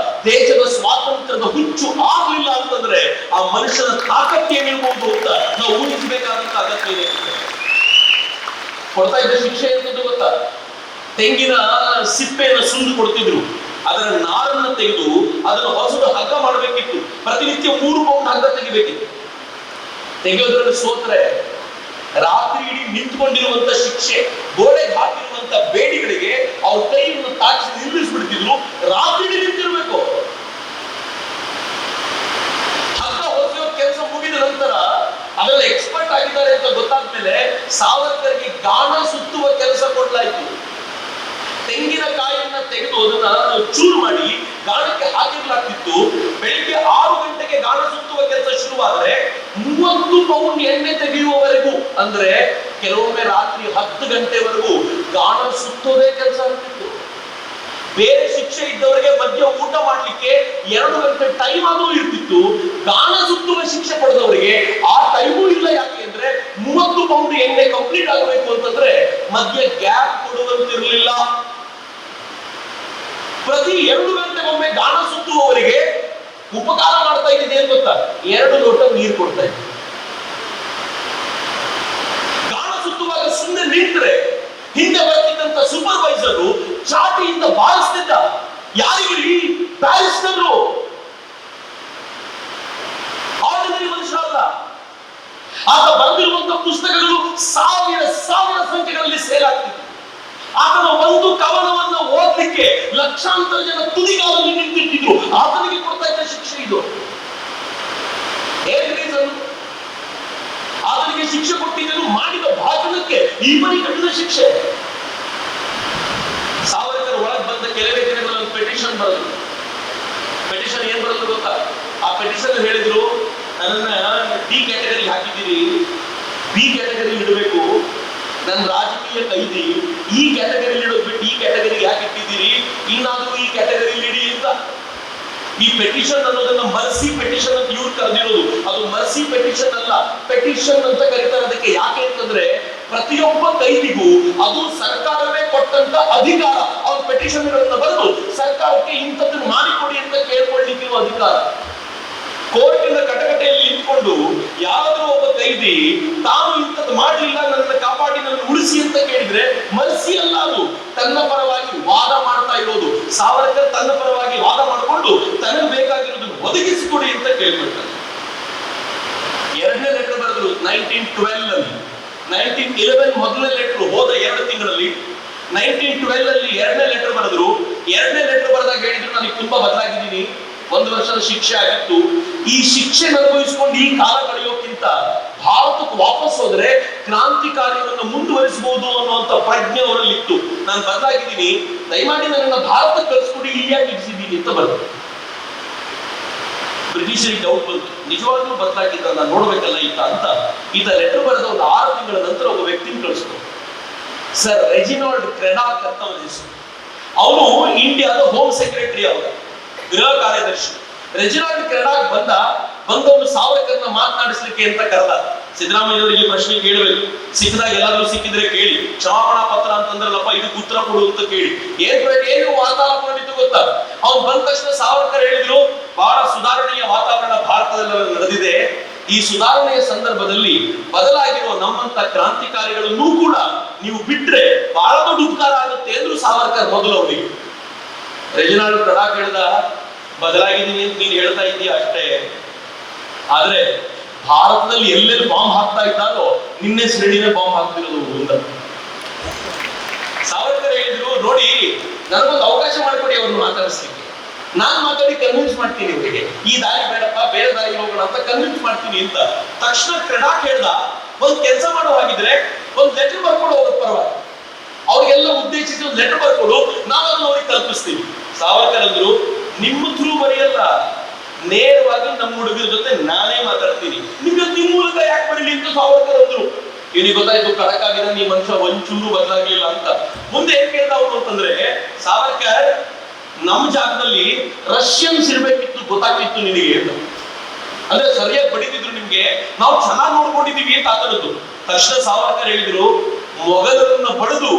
ದೇಶದ ಸ್ವಾತಂತ್ರ್ಯದ ಹುಚ್ಚು ಆಗ್ಲಿಲ್ಲ ಅಂತಂದ್ರೆ ಆ ಮನುಷ್ಯನ ತಾಕತ್ತು ಏನಿರ್ಬೋದು ಅಂತ ನಾವು ಊಹಿಸಬೇಕಾದಂತ ಅಗತ್ಯ ಇದೆ. ಕೊಡ್ತಾ ಇದ್ದ ಶಿಕ್ಷೆ ಎಂತದ್ದು ಗೊತ್ತಾ? ತೆಂಗಿನ ಸಿಪ್ಪೆಯನ್ನು ಸುಂದು ಕೊಡ್ತಿದ್ರು, ಅದರ ನಾರನ್ನ ತೆಗೆದು ಅದನ್ನು ಹೊಸದು ಹಗ್ಗ ಮಾಡಬೇಕಿತ್ತು. ಪ್ರತಿನಿತ್ಯ 3 ಪೌಂಡ್ ಹಗ್ಗ ತೆಗಿಬೇಕಿತ್ತು. ತೆಗೆಯೋದ್ರಲ್ಲಿ ಸೋತ್ರೆ ರಾತ್ರಿ ಇಡೀ ನಿಂತ್ಕೊಂಡಿರುವಂತ ಶಿಕ್ಷೆ, ಗೋಡೆಗೆ ಹಾಕಿರುವಂತ ಬೇಡಿಗಳಿಗೆ ಅವ್ರ ಕೈಯನ್ನು ತಾಕಿಸಿ ನಿಲ್ಲಿಸ್ಬಿಡ್ತಿದ್ರು. ರಾತ್ರಿ ಇಡೀ ನಿಂತಿರ್ಬೇಕು. ಹಗ್ಗ ಹೊಸೆಯೋ ಕೆಲಸ ಮುಗಿದ ನಂತರ ಅದರಲ್ಲಿ ಎಕ್ಸ್ಪರ್ಟ್ ಆಗಿದ್ದಾರೆ ಅಂತ ಗೊತ್ತಾದ್ಮೇಲೆ ಸಾವರ್ಕರ್ಗೆ ಗಾಣ ಸುತ್ತುವ ಕೆಲಸ ಕೊಡ್ಲಾಯ್ತು. ತೆಂಗಿನಕಾಯಿಯನ್ನ ತೆಗೆದು ಅದನ್ನ ಚೂರು ಮಾಡಿ ಗಾಣಕ್ಕೆ ಹಾಕಿರ್ಲಾಗ್ತಿತ್ತು. ಬೆಳಿಗ್ಗೆ 6 ಗಂಟೆಗೆ ಗಾಣ ಸುತ್ತುವ ಕೆಲಸ ಶುರುವಾದ್ರೆ 30 ಪೌಂಡ್ ಎಣ್ಣೆ ತೆಗೆಯುವವರೆಗೂ, ಅಂದ್ರೆ ಕೆಲವೊಮ್ಮೆ ರಾತ್ರಿ 10 ಗಂಟೆವರೆಗೂ ಗಾಣ ಸುತ್ತೋದೇ ಕೆಲಸ ಆಗ್ತಿತ್ತು. ಬೇರೆ ಶಿಕ್ಷೆ ಇದ್ದವರಿಗೆ ಮಧ್ಯ ಊಟ ಮಾಡ್ಲಿಕ್ಕೆ 2 ಗಂಟೆ ಟೈಮ್ ಆದ್ರೂ ಇರ್ತಿತ್ತು. ಗಾಣ ಸುತ್ತುವ ಶಿಕ್ಷೆ ಪಡೆದವರಿಗೆ ಆ ಟೈಮೂ ಇಲ್ಲ. ಯಾಕೆ ಅಂದ್ರೆ 30 ಪೌಂಡ್ ಎಣ್ಣೆ ಕಂಪ್ಲೀಟ್ ಆಗಬೇಕು ಅಂತಂದ್ರೆ ಮಧ್ಯ ಗ್ಯಾಪ್ ಕೊಡುವಂತಿರ್ಲಿಲ್ಲ. ಪ್ರತಿ 2 ಗಂಟೆಗೊಮ್ಮೆ ಗಾಣ ಸುತ್ತುವವರಿಗೆ ಉಪಕಾರ ಮಾಡ್ತಾ ಇದ್ದಿದೆ ಏನ್ ಗೊತ್ತಾ? 2 ಲೋಟ ನೀರು ಕೊಡ್ತಾ ಇದ್ದೆ. ಗಾಣ ಸುತ್ತುವಾಗ ಲಾಠಿಯಿಂದ ಬಾರಿಸ್ತಿದ್ದ. ಯಾರಿಗಿರಿ? ಬ್ಯಾರಿಸ್ಟರು, ಆರ್ಡಿನರಿ ಮನುಷ್ಯ ಅಲ್ಲ. ಆತ ಬರೆದಿರುವಂತಹ ಪುಸ್ತಕಗಳು ಸಾವಿರ ಸಂಖ್ಯೆಗಳಲ್ಲಿ ಸೇಲ್ ಆಗ್ತಿತ್ತು. ಆತನ ಒಂದು ಕವನವನ್ನ ಓದಲಿಕ್ಕೆ ಲಕ್ಷಾಂತರ ಜನ ತುದಿಗಾಲಲ್ಲಿ ನಿಂತಿಟ್ಟಿದ್ರು. ಆತನಿಗೆ ಕೊಡ್ತಾ ಇದ್ದ ಶಿಕ್ಷೆ ಇದು. ಏನ್ ರೀಸನ್? ಆತನಿಗೆ ಶಿಕ್ಷೆ ಕೊಟ್ಟಿದ್ದನ್ನು ಮಾಡಿದ ಭಾಷಣಕ್ಕೆ ಈವನಿಗೆ ಕಟ್ಟಿದ ಶಿಕ್ಷೆ. ಸಾವರ್ಕರ್ ಒಳಗೆ ಬಂದ ಕೆಲವೇ ದಿನಗಳಲ್ಲಿ ಪೆಟಿಷನ್ ಬರೆದ್ರು. ಪೆಟಿಷನ್ ಏನ್ ಬರೆದ್ರು ಗೊತ್ತಾ? ಆ ಪೆಟಿಷನ್ ಹೇಳಿದ್ರು, ನನ್ನ ಡಿ ಕ್ಯಾಟಗರಿ ಹಾಕಿದ್ದೀರಿ, ಬಿ ಕ್ಯಾಟಗರಿ ಇಡಬೇಕು, ನನ್ನ ರಾಜಕೀಯ ಕೈದಿ, ಈ ಕ್ಯಾಟಗರಿ ಇಡೋದು ಬಿಟ್ಟು ಈ ಕ್ಯಾಟಗರಿಗೆ ಯಾಕೆ ಇಟ್ಟಿದ್ದೀರಿ, ಇನ್ನಾದ್ರೂ ಈ ಕ್ಯಾಟಗರಿ ಇಡಿ ಅಂತ. ಈ ಪೆಟಿಷನ್ ಅನ್ನೋದನ್ನ ಮರ್ಸಿ ಪೆಟಿಷನ್ ಅಂತ ಇವ್ರು ಕರೆದಿರೋದು. ಅದು ಮರ್ಸಿ ಪೆಟಿಷನ್ ಅಲ್ಲ, ಪೆಟಿಷನ್ ಅಂತ ಕರೀತಾರೆ. ಅದಕ್ಕೆ ಯಾಕೆ ಅಂತಂದ್ರೆ ಪ್ರತಿಯೊಬ್ಬ ಕೈದಿಗೂ ಅದು ಸರ್ಕಾರವೇ ಕೊಟ್ಟಂತ ಅಧಿಕಾರ. ಅವ್ರ ಪೆಟಿಷನ್ ಗಳನ್ನ ಬರೆದು ಸರ್ಕಾರಕ್ಕೆ ಇಂಥದ್ದನ್ನು ಮಾಡಿಕೊಡಿ ಅಂತ ಕೇಳ್ಕೊಳ್ಳಿಕ್ಕಿರುವ ಅಧಿಕಾರ. ಕೋರ್ಟಿನ ಕಟಕಟೆಯಲ್ಲಿ ನಿಂತ್ಕೊಂಡು ಯಾರಾದ್ರೂ ಒಬ್ಬ ಕೈದಿ ತಾನು ಇಂಥದ್ದು ಮಾಡಲಿಲ್ಲ, ನನ್ನನ್ನು ಕಾಪಾಡಿ, ನನ್ನ ಉಳಿಸಿ ಅಂತ ಕೇಳಿದ್ರೆ ಮರ್ಸಿ ಅಲ್ಲ, ಅದು ತನ್ನ ಪರವಾಗಿ ವಾದ ಮಾಡ್ತಾ ಇರೋದು. ಸಾವರ್ಕರ್ ತನ್ನ ಪರವಾಗಿ ವಾದ ಮಾಡಿಕೊಂಡು ತನಗೆ ಬೇಕಾಗಿರೋದನ್ನು ಒದಗಿಸಿಕೊಡಿ ಅಂತ ಕೇಳ್ಕೊಳ್ತಾರೆ. ಎರಡನೇ ಲೆಟರ್ ಬರೆದ್ರು 1912 ಅಲ್ಲಿ. 1911 ಮೊದಲನೇ ಲೆಟರ್ ಹೋದ 2 ತಿಂಗಳಲ್ಲಿ, 1912 ಅಲ್ಲಿ ಎರಡನೇ ಲೆಟರ್ ಬರೆದ್ರು. ಎರಡನೇ ಲೆಟರ್ ಬರೆದಾಗ ಹೇಳಿದ್ರು, ನನಗೆ ತುಂಬಾ ಬದಲಾಗಿದ್ದೀನಿ, 1 ವರ್ಷದ ಶಿಕ್ಷೆ ಆಗಿತ್ತು, ಈ ಶಿಕ್ಷೆ ಅನುಭವಿಸಿಕೊಂಡು ಈ ಕಾಲ ಕಳೆಯೋಕ್ಕಿಂತ ಭಾರತಕ್ಕೆ ವಾಪಸ್ ಹೋದ್ರೆ ಕ್ರಾಂತಿಕಾರ್ಯವನ್ನು ಮುಂದುವರಿಸಬಹುದು ಅನ್ನುವಂತ ಪ್ರಜ್ಞೆ ಅವರಲ್ಲಿ ಇತ್ತು. ನಾನು ಬದಲಾಗಿದ್ದೀನಿ, ದಯಮಾಡಿ ನನ್ನನ್ನು ಭಾರತಕ್ಕೆ ಕಳಿಸ್ಕೊಂಡು ಇಲ್ಲಿಯಾಗಿ ಇರಿಸಿದ್ದೀನಿ ಅಂತ ಬರ್ತದೆ. ಬ್ರಿಟಿಷರಿಗೆ ಡೌಟ್ ಬಂತು, ನಿಜವಾಗ್ಲೂ ಬದಲಾಗಿದ್ದ, ನಾನು ನೋಡ್ಬೇಕಲ್ಲ ಈತ ಅಂತ. ಈತ ಲೆಟರ್ ಬರೆದ ಒಂದು 6 ತಿಂಗಳ ನಂತರ ಒಬ್ಬ ವ್ಯಕ್ತಿನ ಕಳಿಸ್ತು. ಸರ್ ರೆಜಿನಾಲ್ಡ್ ಕ್ರೆಡಾಕ್ ಅಂತ ಅವನ ಹೆಸರು. ಅವನು ಇಂಡಿಯಾದ ಹೋಮ್ ಸೆಕ್ರೆಟರಿ, ಅವರ ಗೃಹ ಕಾರ್ಯದರ್ಶಿ. ರೆಜಿನಾಲ್ಡ್ ಕ್ರೆಡಾಕ್ ಬಂದವನು ಸಾವರ್ಕರ್ನ ಮಾತನಾಡಿಸ್ಲಿಕ್ಕೆ ಅಂತ ಕರೆದ. ಸಿದ್ದರಾಮಯ್ಯವರಿಗೆ ಪ್ರಶ್ನೆ ಕೇಳಬೇಕು, ಸಿಕ್ಕಿದಾಗ ಎಲ್ಲಾದ್ರೂ ಸಿಕ್ಕಿದ್ರೆ ಕೇಳಿ, ಕ್ಷಮಾಪಣಾ ಪತ್ರ ಅಂತಂದ್ರಲ್ಲಪ್ಪ ಇದಕ್ಕೆ ಉತ್ತರ ಕೊಡು ಅಂತ ಕೇಳಿ. ಏನು ವಾತಾವರಣ ನಡೀತು ಗೊತ್ತಾ? ಅವ್ನು ಬಂದ ತಕ್ಷಣ ಸಾವರ್ಕರ್ ಹೇಳಿದ್ರು, ಬಹಳ ಸುಧಾರಣೆಯ ವಾತಾವರಣ ಭಾರತದಲ್ಲಿ ನಡೆದಿದೆ, ಈ ಸುಧಾರಣೆಯ ಸಂದರ್ಭದಲ್ಲಿ ಬದಲಾಗಿರುವ ನಮ್ಮಂತ ಕ್ರಾಂತಿಕಾರಿಗಳನ್ನೂ ಕೂಡ ನೀವು ಬಿಟ್ರೆ ಬಹಳ ದೊಡ್ಡ ಉಪಕಾರ ಆಗುತ್ತೆ ಎಂದ್ರು ಸಾವರ್ಕರ್ ಮೊದಲು ಅವರಿಗೆ. ರೆಜಿನಾಲ್ಡ್ ಕ್ರೆಡಾಕ್ ಹೇಳ್ದ, ಬದಲಾಗಿದ್ದೀನಿ ಅಂತ ನೀನು ಹೇಳ್ತಾ ಇದ್ದೀಯ ಅಷ್ಟೇ, ಆದ್ರೆ ಭಾರತದಲ್ಲಿ ಎಲ್ಲೆಲ್ಲಿ ಬಾಂಬ್ ಹಾಕ್ತಾ ಇದ್ದಾರೋ ನಿನ್ನೆ ಶ್ರೇಣಿನೇ ಬಾಂಬ್ ಹಾಕ್ತಿರೋದು ಅಂತ ಸಾವರ್ಕರ್ ಹೇಳಿದ್ರು. ನೋಡಿ, ನನಗೊಂದು ಅವಕಾಶ ಮಾಡಿಕೊಡಿ ಅವ್ರನ್ನ ಮಾತಾಡಿಸ್ಲಿಕ್ಕೆ, ನಾನ್ ಮಾತಾಡಿ ಕನ್ವಿನ್ಸ್ ಮಾಡ್ತೀನಿ ಇವರಿಗೆ, ಈ ದಾರಿ ಬೇಡಪ್ಪ ಬೇರೆ ದಾರಿ ಹೋಗೋಣ ಅಂತ ಕನ್ವಿನ್ಸ್ ಮಾಡ್ತೀನಿ ಅಂತ. ತಕ್ಷಣ ಕ್ರೆಡಾಕ್ ಹೇಳ್ದ, ಒಂದ್ ಕೆಲಸ ಮಾಡೋ ಹಾಗಿದ್ರೆ ಒಂದ್ ಲೆಟರ್ ಬರ್ಕೊಡು ಅವ್ರ ಪರವಾಗಿ, ಅವ್ರಿಗೆಲ್ಲ ಉದ್ದೇಶಿಸಿ ಒಂದು ಲೆಟರ್ ಬರ್ಕೊಡು, ನಾವು ಅದನ್ನ ಅವ್ರಿಗೆ ತಲುಪಿಸ್ತೀವಿ. ಸಾವರ್ಕರ್ ಅಂದ್ರು, ನಿಮ್ಮ ಥ್ರೂ ಬರೆಯಲ್ಲ, ನೇರವಾಗಿ ನಮ್ಮ ಹುಡುಗರ ಜೊತೆ ನಾನೇ ಮಾತಾಡ್ತೀನಿ, ನಿಮ್ಗೆ ನಿಮ್ಮ ಮೂಲಕ ಯಾಕೆ ಬರೀಲಿ ಅಂತ ಸಾವರ್ಕರ್ ಅಂದ್ರು. ಇವನಿಗೆ ಗೊತ್ತಾಯ್ತು, ಖಡಕ್ ಆಗಿದ ಈ ಮನುಷ್ಯ ಒಂಚೂರು ಬದಲಾಗಿಲ್ಲ ಅಂತ. ಮುಂದೆ ಏನ್ ಕೇಳ್ದ ಅವನು ಅಂತಂದ್ರೆ, ಸಾವರ್ಕರ್ ನಮ್ಮ ಜಾಗದಲ್ಲಿ ರಷ್ಯನ್ಸ್ ಇರ್ಬೇಕಿತ್ತು, ಗೊತ್ತಾಗ್ತಿತ್ತು ನಿನಗೆ ಅಂತ. ಅಂದ್ರೆ ಸರಿಯಾಗಿ ಬಡಿದಿದ್ರು ನಿಮ್ಗೆ, ನಾವು ಚೆನ್ನಾಗಿ ನೋಡ್ಕೊಂಡಿದೀವಿ ಅಂತ ಆತರದ್ದು. ತಕ್ಷಣ ಸಾವರ್ಕರ್ ಹೇಳಿದ್ರು, ಮೊಘಲರನ್ನ ಬಡಿದು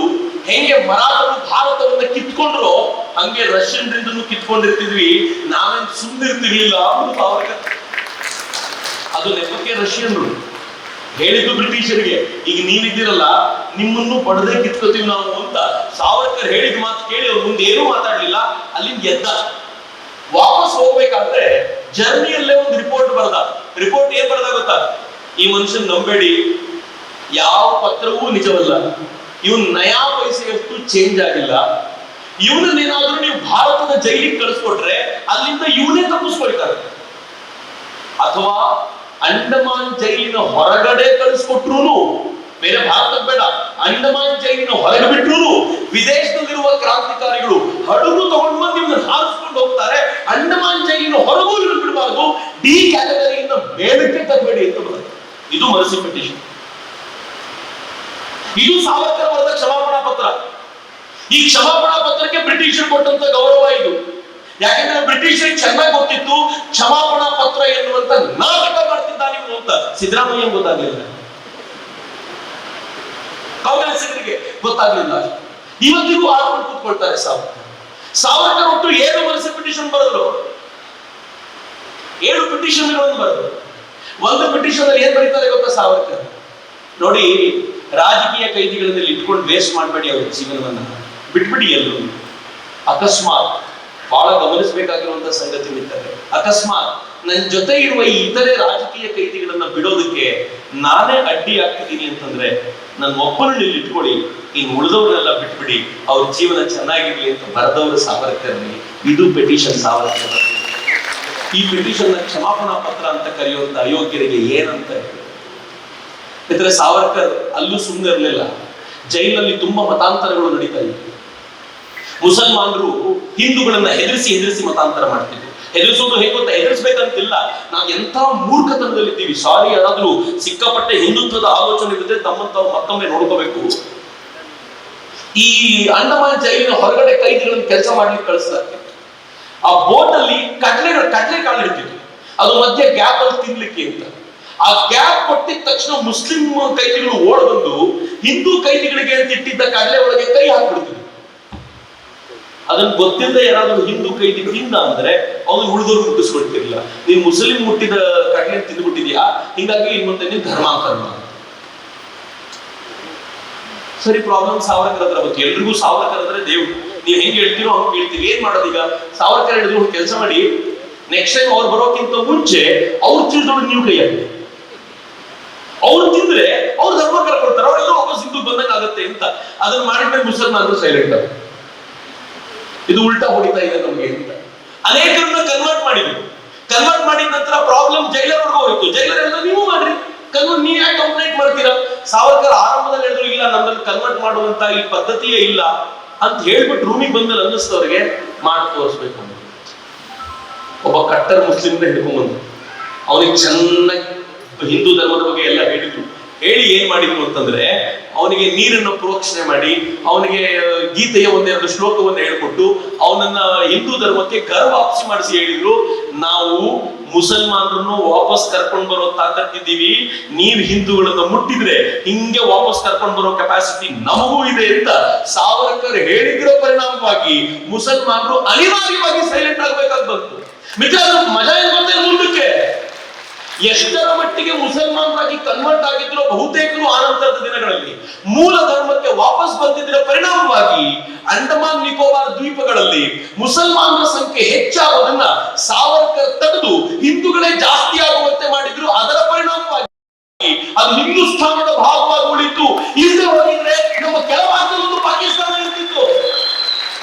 ಹೆಂಗೆ ಮರಾಠರು ಭಾರತವನ್ನ ಕಿತ್ಕೊಂಡ್ರು ಹಂಗೆ ರಷ್ಯನ್ರಿಂದನೂ ಕಿತ್ಕೊಂಡಿರ್ತಿದ್ವಿ, ನಾವೇನ್ ಸುಮ್ಮನಿರ್ತಿರ್ಲಿಲ್ಲ ಅಂತ ಸಾವರ್ಕರ್. ಅದು ನೆಪಕ್ಕೆ ರಷ್ಯನ್ರು ಹೇಳಿದ್ದು ಬ್ರಿಟಿಷರಿಗೆ, ಈಗ ನೀವಿದ್ದೀರಲ್ಲ ನಿಮ್ಮನ್ನು ಬಡದೇ ಕಿತ್ಕೋತೀವಿ ನಾವು ಅಂತ. ಸಾವರ್ಕರ್ ಹೇಳಿದ ಮಾತು ಕೇಳಿ ಅವ್ರು ಮುಂದೆ ಏನೂ ಮಾತಾಡ್ಲಿಲ್ಲ, ಅಲ್ಲಿಂದ ಎದ್ದ. ವಾಪಸ್ ಹೋಗ್ಬೇಕಾದ್ರೆ ಜರ್ನಿಯಲ್ಲೇ ಒಂದು ರಿಪೋರ್ಟ್ ಬರ್ದ. ರಿಪೋರ್ಟ್ ಏನ್ ಬರ್ದ ಗೊತ್ತಾ? ಈ ಮನುಷ್ಯನ್ ನಂಬೇಡಿ, ಯಾವ ಪತ್ರವೂ ನಿಜವಲ್ಲ, ಇವನ್ ನಯಾ ಪೈಸೆಯಷ್ಟು ಚೇಂಜ್ ಆಗಿಲ್ಲ, ಇವನನ್ನೇನಾದ್ರೂ ನೀವು ಭಾರತದ ಜೈಲಿಗೆ ಕಳಿಸ್ಕೊಟ್ರೆ ಅಲ್ಲಿಂದ ಇವನೇ ತಪ್ಪಿಸ್ಕೊಳ್ತಾರೆ, ಅಥವಾ ಅಂಡಮಾನ್ ಜೈಲಿನ ಹೊರಗಡೆ ಕಳಿಸ್ಕೊಟ್ರು, ಬೇರೆ ಭಾರತಕ್ಕೆ ಬೇಡ, ಅಂಡಮಾನ್ ಜೈಲಿನ ಹೊರಗೆ ಬಿಟ್ರು ವಿದೇಶದಲ್ಲಿರುವ ಕ್ರಾಂತಿಕಾರಿಗಳು ಹಡಗು ತಗೊಂಡು ಬಂದು ನಿಮ್ಮನ್ನ ಹಾರಿಸ್ಕೊಂಡು ಹೋಗ್ತಾರೆ, ಅಂಡಮಾನ್ ಜೈಲಿನ ಹೊರಗೂ ಬಿಡಬಾರ್ದು, ಡಿ ಕ್ಯಾಟಗರಿಯಿಂದ ಮೇಲಕ್ಕೆ ತರಬೇಡಿ ಅಂತ ಬರುತ್ತೆ. ಇದು ಮರ್ಸಿ ಪೆಟಿಷನ್. ಇದು ಸಾವರ್ಕರ್ ಬರೆದ ಕ್ಷಮಾಪಣಾ ಪತ್ರ. ಈ ಕ್ಷಮಾಪಣಾ ಪತ್ರಕ್ಕೆ ಬ್ರಿಟಿಷರು ಕೊಟ್ಟಂತ ಗೌರವ ಇದು. ಯಾಕೆಂದ್ರೆ ಬ್ರಿಟಿಷರಿಗೆ ಚೆನ್ನಾಗಿ ಗೊತ್ತಿತ್ತು ಕ್ಷಮಾಪಣಾ ಪತ್ರ ಎನ್ನುವಂತ ನಾಟಕ ಮಾಡ್ತಿದ್ದಾನೆ ಇವನು ಅಂತ. ಸಿದ್ದರಾಮಯ್ಯ ಗೊತ್ತಾಗ್ಲಿಲ್ಲ, ಕಾಂಗ್ರೆಸ್ಸಿಗರಿಗೆ ಗೊತ್ತಾಗ್ಲಿಲ್ಲ. ಇವತ್ತಿಗೂ ಆಡ್ಕೊಂಡು ಕೂತ್ಕೊಳ್ತಾರೆ ಸಾವರ್ಕರ್. ಸಾವರ್ಕರ್ ಒಟ್ಟು 7 ವರ್ಷ ಪಿಟಿಷನ್ ಬರೆದ್ರು, 7 ಪಿಟಿಷನ್ಗಳನ್ನು ಬರೆದ್ರು. ಒಂದು ಪಿಟಿಷನ್ ಅಲ್ಲಿ ಏನ್ ಬರೀತಾರೆ ಗೊತ್ತಾ ಸಾವರ್ಕರ್? ನೋಡಿ, ರಾಜಕೀಯ ಕೈದಿಗಳನ್ನೆಲ್ಲ ಇಟ್ಕೊಂಡು ವೇಸ್ಟ್ ಮಾಡಬೇಡಿ, ಅವ್ರ ಜೀವನವನ್ನ ಬಿಟ್ಬಿಡಿ, ಎಲ್ಲರೂ ಅಕಸ್ಮಾತ್ ಬಹಳ ಗಮನಿಸಬೇಕಾಗಿರುವಂತಹ ಸಂಗತಿ ಮಿತ್ರರೇ, ಅಕಸ್ಮಾತ್ ನನ್ನ ಜೊತೆ ಇರುವ ಈ ಇತರೆ ರಾಜಕೀಯ ಕೈದಿಗಳನ್ನ ಬಿಡೋದಕ್ಕೆ ನಾನೇ ಅಡ್ಡಿ ಆಗ್ತಿದ್ದೀನಿ ಅಂತಂದ್ರೆ ನನ್ನ ಒಬ್ಬರನ್ನ ಇಲ್ಲಿ ಇಟ್ಕೊಳ್ಳಿ, ಇನ್ನು ಉಳಿದವ್ರನ್ನೆಲ್ಲ ಬಿಟ್ಬಿಡಿ, ಅವ್ರ ಜೀವನ ಚೆನ್ನಾಗಿರ್ಲಿ ಅಂತ ಬರೆದವರು ಸಾವರ್ಕರ್ನಿ. ಇದು ಪೆಟಿಷನ್ ಸಾವರ್ಕರ್. ಈ ಪೆಟಿಷನ್ ಕ್ಷಮಾಪಣಾ ಪತ್ರ ಅಂತ ಕರೆಯುವಂತ ಅಯೋಗ್ಯರಿಗೆ ಏನಂತ ಇದ್ರೆ, ಸಾವರ್ಕರ್ ಅಲ್ಲೂ ಸುಮ್ಮನೆ ಇರಲಿಲ್ಲ. ಜೈಲಿನಲ್ಲಿ ತುಂಬಾ ಮತಾಂತರಗಳು ನಡೀತಾ ಇತ್ತು. ಮುಸಲ್ಮಾನರು ಹಿಂದೂಗಳನ್ನ ಹೆದರಿಸಿ ಮತಾಂತರ ಮಾಡ್ತಿದ್ರು. ಹೆದರಿಸೋದು ಹೇಗೆ ಗೊತ್ತಾ? ಹೆದರಿಸ್ಬೇಕಂತಿಲ್ಲ, ನಾವು ಎಂಥ ಮೂರ್ಖತನದಲ್ಲಿದ್ದೀವಿ. ಸಾರಿ, ಯಾರಾದ್ರೂ ಸಿಕ್ಕಾಪಟ್ಟೆ ಹಿಂದುತ್ವದ ಆಲೋಚನೆ ಇದ್ರೆ ತಮ್ಮಂತಾವು ಮತ್ತೊಮ್ಮೆ ನೋಡ್ಕೋಬೇಕು. ಈ ಅಂಡಮಾನ್ ಜೈಲಿನ ಹೊರಗಡೆ ಕೈದಿಗಳನ್ನು ಕೆಲಸ ಮಾಡ್ಲಿಕ್ಕೆ ಕಳಿಸ್ತಾರೆ. ಆ ಬೋಟ್ ಅಲ್ಲಿ ಕಡಲೆ ಕಾಳು ಇರ್ತಿತ್ತು, ಅದು ಮಧ್ಯೆ ಗ್ಯಾಪ್ ಅಲ್ಲಿ ತಿನ್ಲಿಕ್ಕೆ ಅಂತ. ಆ ಗ್ಯಾಪ್ ಕೊಟ್ಟಿದ ತಕ್ಷಣ ಮುಸ್ಲಿಂ ಕೈದಿಗಳು ಓಡ್ ಬಂದು ಹಿಂದೂ ಕೈದಿಗಳಿಗೆ ಅಂತ ಇಟ್ಟಿದ್ದ ಕಡಲೆ ಒಳಗೆ ಕೈ ಹಾಕ್ಬಿಡ್ತಿದ್ರು. ಅದನ್ನ ಗೊತ್ತಿಲ್ಲದೆ ಯಾರಾದ್ರೂ ಹಿಂದೂ ಕೈದಿ ತಿಂದ ಅಂದ್ರೆ ಅವನು ಉಳಿದವ್ರು ಮುಟ್ಟಿಸ್ಕೊಳ್ತಿರ್ಲಿಲ್ಲ. ನೀನ್ ಮುಸ್ಲಿಂ ಮುಟ್ಟಿದ ಕಡಲೆ ತಿಂದ್ಬಿಟ್ಟಿದ್ಯಾ, ಹಿಂಗಾಗಿ ಇನ್ ಮುಂದೆ ನೀನ್ ಧರ್ಮಾಂತರ. ಸರಿ, ಪ್ರಾಬ್ಲಮ್ ಸಾವರ್ಕರ್ ಹತ್ರ ಬಂತು. ಎಲ್ರಿಗೂ ಸಾವರ್ಕರ್ ಅಂದ್ರೆ ದೇವ್ರು. ನೀವ್ ಹೆಂಗ್ ಹೇಳ್ತೀರೋ ಅವ್ರು ಹೇಳ್ತೀವಿ. ಏನ್ ಮಾಡೋದೀಗ? ಸಾವರ್ಕರ್ ಹೇಳಿದ್ರು ಕೆಲಸ ಮಾಡಿ, ನೆಕ್ಸ್ಟ್ ಟೈಮ್ ಅವ್ರು ಬರೋಕ್ಕಿಂತ ಮುಂಚೆ ಅವ್ರು ತಿಳ್ದೊಳಗೆ ನೀವು ಕೈ ಹಾಕಿ. ಅವ್ರು ತಿಂದ್ರೆ ಅವ್ರು ಧರ್ಮ ಕರ್ಕೊಳ್ತಾರೆ, ಅವರೆಲ್ಲ ವಾಪಸ್ ಹಿಂದೂ ಬಂದಂಗ ಆಗುತ್ತೆ ಅಂತ. ಅದನ್ನ ಮಾಡಿದ್ಮೇಲೆ ಮುಸಲ್ಮಾನರು ಸೈಲೆಂಟ್ ಆಗ. ಇದು ಉಲ್ಟಾ ಹೊಡಿತಾ ಇದೆ ನಮ್ಗೆ ಅಂತ ಅನೇಕರನ್ನ ಕನ್ವರ್ಟ್ ಮಾಡಿದ್ರು. ಕನ್ವರ್ಟ್ ಮಾಡಿದ ನಂತರ ಪ್ರಾಬ್ಲಮ್ ಜೈಲರ್ವರೆಗೂ ಹೋಯ್ತು. ಜೈಲರ್ ನೀವು ಮಾಡ್ರಿ ಕನ್ವರ್ಟ್, ನೀವ್ ಯಾಕೆ ಕಂಪ್ಲೇಂಟ್ ಮಾಡ್ತೀರಾ? ಸಾವರ್ಕರ್ ಆರಂಭದಲ್ಲಿ ಹೇಳಿದ್ರು, ಇಲ್ಲ ನಮ್ಮಲ್ಲಿ ಕನ್ವರ್ಟ್ ಮಾಡುವಂತ ಈ ಪದ್ಧತಿಯೇ ಇಲ್ಲ ಅಂತ ಹೇಳ್ಬಿಟ್ಟು ರೂಮಿಗೆ ಬಂದಲ್ಲಿ ಅನ್ನಿಸ್ತವ್ರಿಗೆ ಮಾಡಿ ತೋರಿಸ್ಬೇಕು ಅಂತ ಒಬ್ಬ ಕಟ್ಟರ್ ಮುಸ್ಲಿಮ್ನ ಹಿಡ್ಕೊಂಡ್ಬಂದ್ರು. ಅವನಿಗೆ ಚೆನ್ನಾಗಿ ಹಿಂದೂ ಧರ್ಮದ ಬಗ್ಗೆ ಎಲ್ಲ ಹೇಳಿದ್ರು. ಹೇಳಿ ಏನ್ ಮಾಡಿದ್ರು ಅಂತಂದ್ರೆ, ಅವನಿಗೆ ನೀರನ್ನು ಪ್ರೋಕ್ಷಣೆ ಮಾಡಿ, ಅವನಿಗೆ ಗೀತೆಯ ಒಂದೆರಡು ಶ್ಲೋಕವನ್ನು ಹೇಳ್ಕೊಟ್ಟು ಅವನನ್ನ ಹಿಂದೂ ಧರ್ಮಕ್ಕೆ ವಾಪಸಿ ಮಾಡಿಸಿ ಹೇಳಿದ್ರು, ನಾವು ಮುಸಲ್ಮಾನರನ್ನು ವಾಪಸ್ ಕರ್ಕೊಂಡ್ ಬರೋ ತಾಕತ್ತಿದ್ದೀವಿ, ನೀವ್ ಹಿಂದೂಗಳನ್ನ ಮುಟ್ಟಿದ್ರೆ ಹಿಂಗೆ ವಾಪಸ್ ಕರ್ಕೊಂಡ್ ಬರೋ ಕೆಪಾಸಿಟಿ ನಮಗೂ ಇದೆ ಅಂತ ಸಾವರ್ಕರ್ ಹೇಳಿದಿರೋ ಪರಿಣಾಮವಾಗಿ ಮುಸಲ್ಮಾನರು ಅನಿವಾರ್ಯವಾಗಿ ಸೈಲೆಂಟ್ ಆಗ್ಬೇಕಾಗಿ ಬಂತು. ಮಿತ್ರ, ಮಜಾ ಏನ್ ಗೊತ್ತೇ ಮುಂದಕ್ಕೆ ಎಷ್ಟರ ಮಟ್ಟಿಗೆ ಮುಸಲ್ಮಾನರಾಗಿ ಕನ್ವರ್ಟ್ ಆಗಿದ್ರು ಬಹುತೇಕರು ಆನಂತರದ ದಿನಗಳಲ್ಲಿ ಮೂಲ ಧರ್ಮಕ್ಕೆ ವಾಪಸ್ ಬಂದಿದ್ದರ ಪರಿಣಾಮವಾಗಿ ಅಂಡಮಾನ್ ನಿಕೋಬಾರ್ ದ್ವೀಪಗಳಲ್ಲಿ ಮುಸಲ್ಮಾನರ ಸಂಖ್ಯೆ ಹೆಚ್ಚಾಗುವುದನ್ನ ಸಾವರ್ಕರ್ ತಡೆದು ಹಿಂದೂಗಳೇ ಜಾಸ್ತಿ ಆಗುವಂತೆ ಮಾಡಿದ್ರು. ಅದರ ಪರಿಣಾಮವಾಗಿ ಅದು ಹಿಂದೂಸ್ಥಾನದ ಭಾಗವಾಗಿ ಉಳಿತು. ಇಲ್ಲದೆ ಹೋಗಿದ್ರೆ ನಮ್ಮ ಕೆಳಭಾಗದಲ್ಲೊಂದು ಪಾಕಿಸ್ತಾನ ಇರ್ತಿತ್ತು.